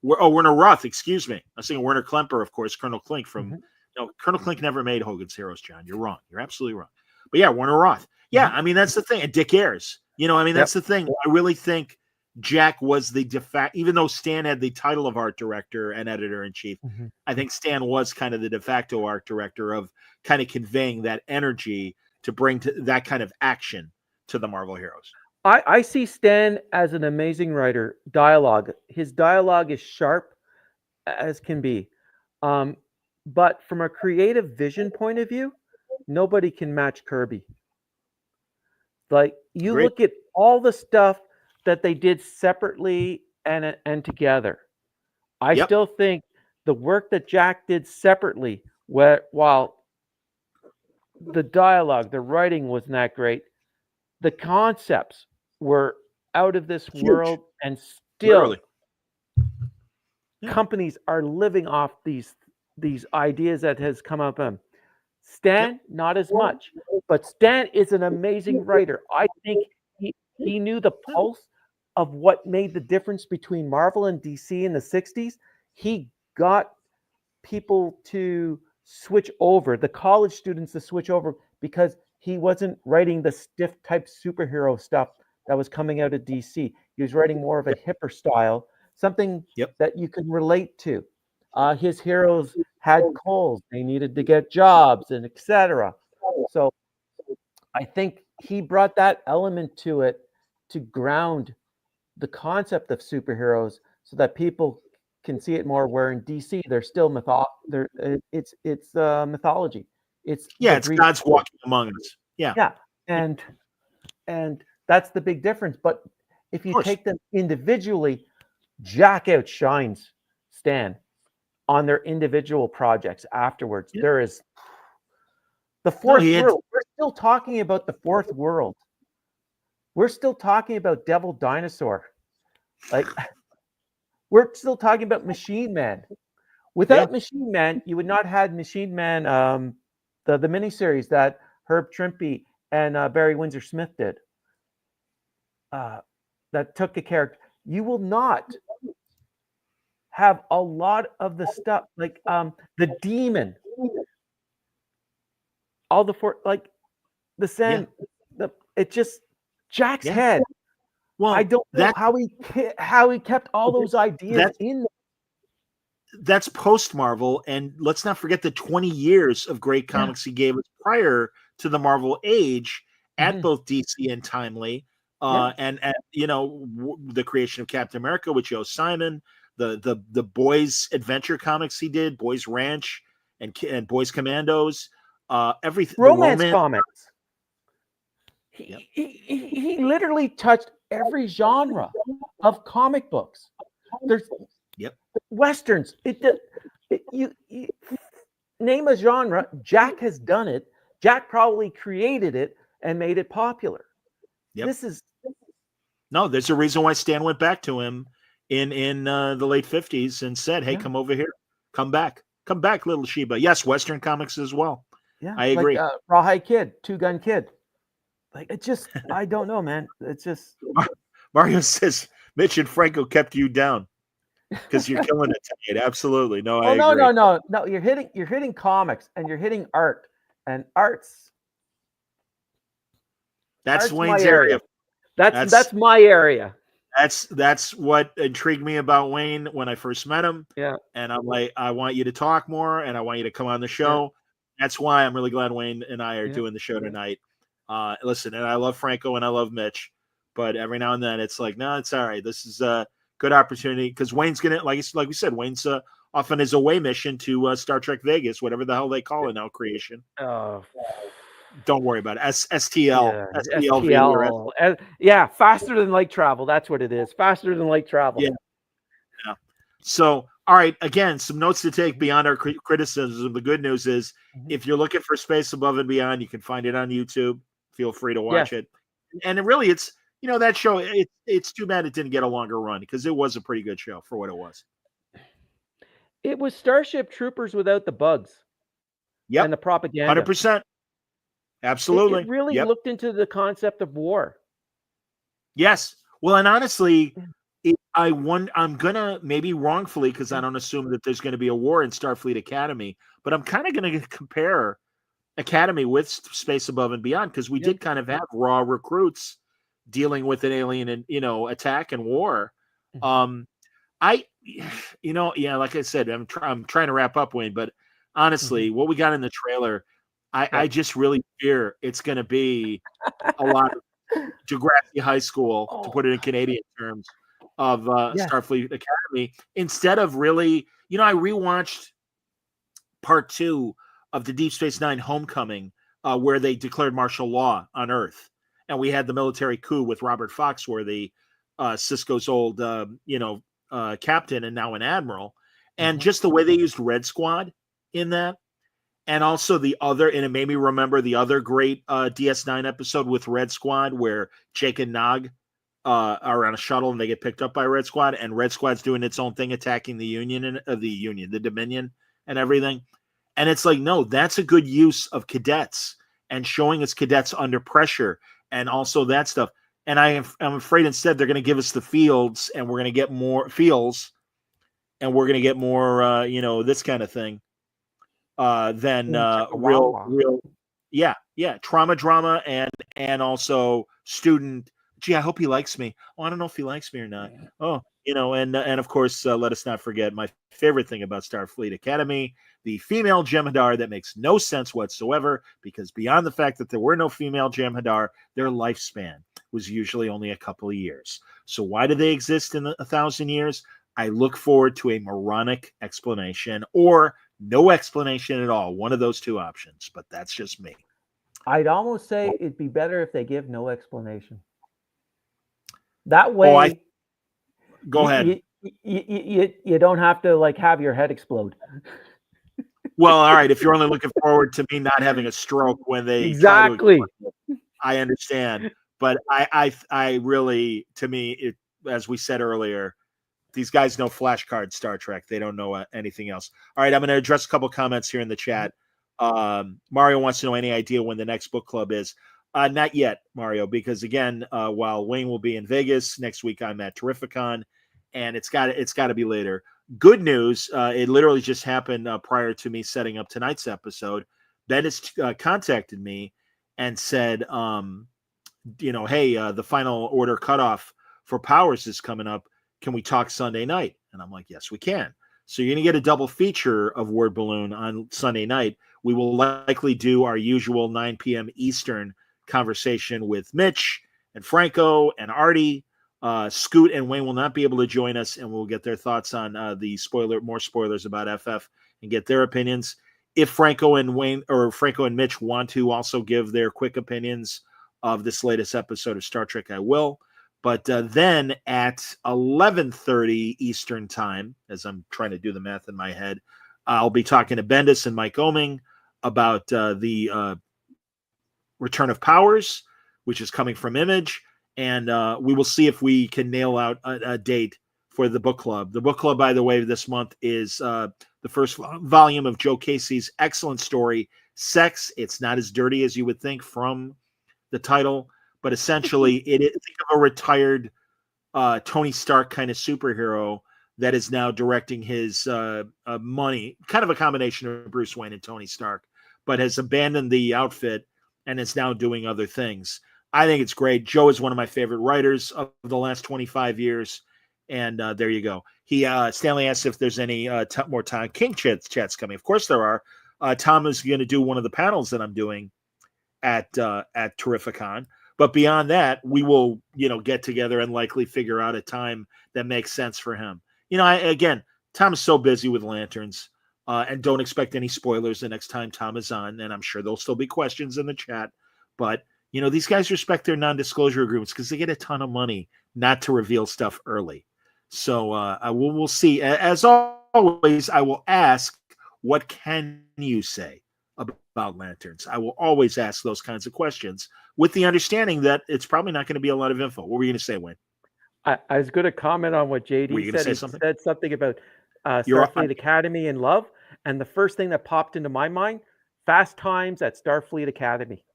Werner Roth, excuse me. I was thinking Werner Klemper, of course, Colonel Klink from, no, Colonel Klink never made Hogan's Heroes, John. You're wrong. You're absolutely wrong. But yeah, Werner Roth. Yeah, I mean, that's the thing. And Dick Ayers. You know, I mean, that's the thing. I really think Jack was the de facto, even though Stan had the title of art director and editor-in-chief, I think Stan was kind of the de facto art director of kind of conveying that energy to bring to that kind of action to the Marvel heroes. I see Stan as an amazing writer. Dialogue. His dialogue is sharp as can be. But from a creative vision point of view, nobody can match Kirby. Like, you look at all the stuff that they did separately and together. I still think the work that Jack did separately, while the dialogue, the writing wasn't that great, the concepts were out of this world, and still companies are living off these ideas that has come up. Stan, not as much, but Stan is an amazing writer. I think he knew the pulse of what made the difference between Marvel and DC in the 60s. He got people to switch over, the college students to switch over, because he wasn't writing the stiff type superhero stuff that was coming out of DC. He was writing more of a hipper style, something that you can relate to. His heroes had goals, they needed to get jobs, and etc. So I think he brought that element to it to ground the concept of superheroes so that people can see it more, where in DC they're still it's mythology. It's God's walking among us. And that's the big difference. But if you take them individually, Jack outshines Stan on their individual projects afterwards. There is the fourth world. We're still talking about the fourth world. We're still talking about Devil Dinosaur. Like, we're still talking about Machine Man. Without Machine Man, you would not have Machine Man, the miniseries that Herb Trimpe and Barry Windsor Smith did. That took a character. You will not have a lot of the stuff like the Demon, all the the Sand. It just Jack's head. Well, I don't know how he kept all those ideas in there. That's post Marvel, and let's not forget the 20 years of great comics he gave us prior to the Marvel age at both DC and Timely, and you know, the creation of Captain America with Joe Simon, the Boys Adventure comics he did, Boys Ranch and Boys Commandos, everything. Romance comics. He literally touched every genre of comic books. There's Westerns. You name a genre, Jack has done it. Jack probably created it and made it popular. There's a reason why Stan went back to him in the late 50s and said, hey, come over here. Come back, little Sheba. Yes, Western comics as well. Yeah, I agree. Like, Rawhide Kid, Two Gun Kid. Like, it just, I don't know, man. It's just. Mario says Mitch and Franco kept you down because you're killing it tonight. Absolutely. No, I agree. No. You're hitting comics and you're hitting art, and art's Wayne's area. That's my area. That's what intrigued me about Wayne when I first met him. Yeah. And I'm like, I want you to talk more and I want you to come on the show. Yeah. That's why I'm really glad Wayne and I are doing the show tonight. Listen, and I love Franco and I love Mitch, but every now and then it's like, no, it's all right. This is a good opportunity because Wayne's gonna, like we said, Wayne's off on his away mission to Star Trek Vegas, whatever the hell they call it now, creation. Don't worry about it. STL. Yeah, faster than light travel. That's what it is. Faster than light travel. Yeah. So All right, again, some notes to take beyond our criticism. The good news is, if you're looking for Space Above and Beyond, you can find it on YouTube. Feel free to watch it. And it's that show. It's too bad it didn't get a longer run because it was a pretty good show for what it was. It was Starship Troopers without the bugs. Yep, and the propaganda. 100%. Absolutely. It really looked into the concept of war. Yes. Well, and honestly, I'm gonna maybe wrongfully because I don't assume that there's going to be a war in Starfleet Academy, but I'm kind of going to compare Academy with Space Above and Beyond because we did kind of have raw recruits dealing with an alien and attack and war. Like I said, I'm trying to wrap up, Wayne, but honestly, what we got in the trailer, I just really fear it's going to be a lot of Degrassi High School, to put it in Canadian terms, of Starfleet Academy, instead of really, I rewatched part 2 of the Deep Space Nine Homecoming, where they declared martial law on Earth. And we had the military coup with Robert Foxworthy, Cisco's old, captain and now an admiral. And just the way they used Red Squad in that. And also and it made me remember the other great DS9 episode with Red Squad where Jake and Nog are on a shuttle and they get picked up by Red Squad, and Red Squad's doing its own thing, attacking the the Dominion and everything. And it's like, no, that's a good use of cadets and showing us cadets under pressure and also that stuff. And I'm afraid instead they're going to give us the fields and we're going to get more fields and we're going to get more, this kind of thing than real. Yeah. Trauma drama and also student. Gee, I hope he likes me. Oh, I don't know if he likes me or not. Oh, and of course, let us not forget my favorite thing about Starfleet Academy, the female Jem'Hadar that makes no sense whatsoever, because beyond the fact that there were no female Jem'Hadar, their lifespan was usually only a couple of years. So why do they exist in 1,000 years? I look forward to a moronic explanation or no explanation at all. One of those two options, but that's just me. I'd almost say it'd be better if they give no explanation. That way, go ahead. You don't have to have your head explode. Well, all right. If you're only looking forward to me not having a stroke when they exactly, I understand. But I really, to me, as we said earlier, these guys know flashcard Star Trek. They don't know anything else. All right, I'm going to address a couple comments here in the chat. Mario wants to know any idea when the next book club is. Not yet, Mario, because again, while Wayne will be in Vegas next week, I'm at Terrificon, and it's got to be later. Good news, it literally just happened prior to me setting up tonight's episode. Ben has contacted me and said, hey, the final order cutoff for Powers is coming up. Can we talk Sunday night? And I'm like, yes, we can. So you're going to get a double feature of Word Balloon on Sunday night. We will likely do our usual 9 p.m. Eastern conversation with Mitch and Franco and Artie. Scoot and Wayne will not be able to join us, and we'll get their thoughts on more spoilers about FF and get their opinions. If Franco and Mitch want to also give their quick opinions of this latest episode of Star Trek, I will. But then at 11:30 Eastern time, as I'm trying to do the math in my head, I'll be talking to Bendis and Mike Oming about the Return of Powers, which is coming from Image. And we will see if we can nail out a date for the book club. The book club, by the way, this month is the first volume of Joe Casey's excellent story, Sex. It's not as dirty as you would think from the title, but essentially think of a retired Tony Stark kind of superhero that is now directing his money, kind of a combination of Bruce Wayne and Tony Stark, but has abandoned the outfit and is now doing other things. I think it's great. Joe is one of my favorite writers of the last 25 years. And there you go. Stanley asked if there's any more Tom King chats coming. Of course there are. Tom is going to do one of the panels that I'm doing at Terrificon. But beyond that, we will, get together and likely figure out a time that makes sense for him. Tom is so busy with Lanterns, and don't expect any spoilers the next time Tom is on. And I'm sure there'll still be questions in the chat. But, these guys respect their non-disclosure agreements because they get a ton of money not to reveal stuff early. So we'll see. As always, I will ask, what can you say about lanterns? I will always ask those kinds of questions with the understanding that it's probably not going to be a lot of info. What were you going to say, Wayne? I was going to comment on what JD said. He said something about Starfleet Academy and love. And the first thing that popped into my mind, Fast Times at Starfleet Academy.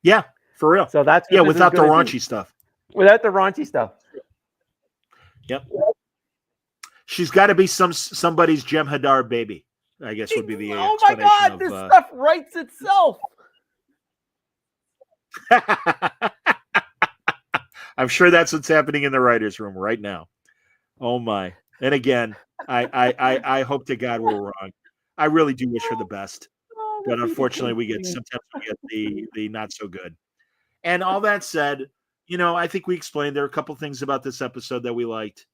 Yeah, for real. So that's without the raunchy stuff. Without the raunchy stuff. Yep. She's got to be somebody's Jem'Hadar baby, I guess would be the explanation. Oh my God, this stuff writes itself. I'm sure that's what's happening in the writer's room right now. Oh my. And again, I hope to God we're wrong. I really do wish her the best. But unfortunately sometimes we get the not so good. And all that said, I think we explained there are a couple things about this episode that we liked.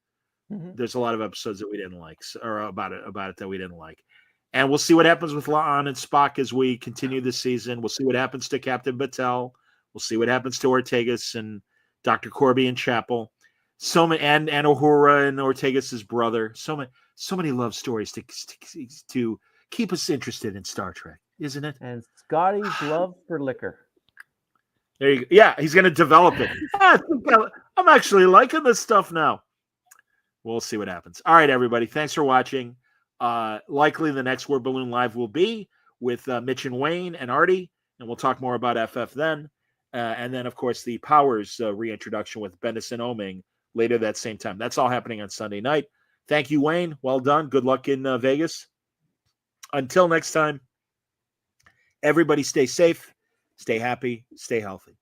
Mm-hmm. There's a lot of episodes that we didn't like, or about it that we didn't like. And we'll see what happens with La'an and Spock as we continue this season. We'll see what happens to Captain Batel. We'll see what happens to Ortegas and Dr. Corby and Chapel. So many, and Uhura and Ortegas' brother. So many love stories to keep us interested in Star Trek, isn't it? And Scotty's love for liquor. There you go. Yeah, he's going to develop it. I'm actually liking this stuff now. We'll see what happens. All right, everybody. Thanks for watching. Likely the next Word Balloon Live will be with Mitch and Wayne and Artie, and we'll talk more about FF then. And then, of course, the Powers reintroduction with Bendis and Oming later that same time. That's all happening on Sunday night. Thank you, Wayne. Well done. Good luck in Vegas. Until next time, everybody stay safe, stay happy, stay healthy.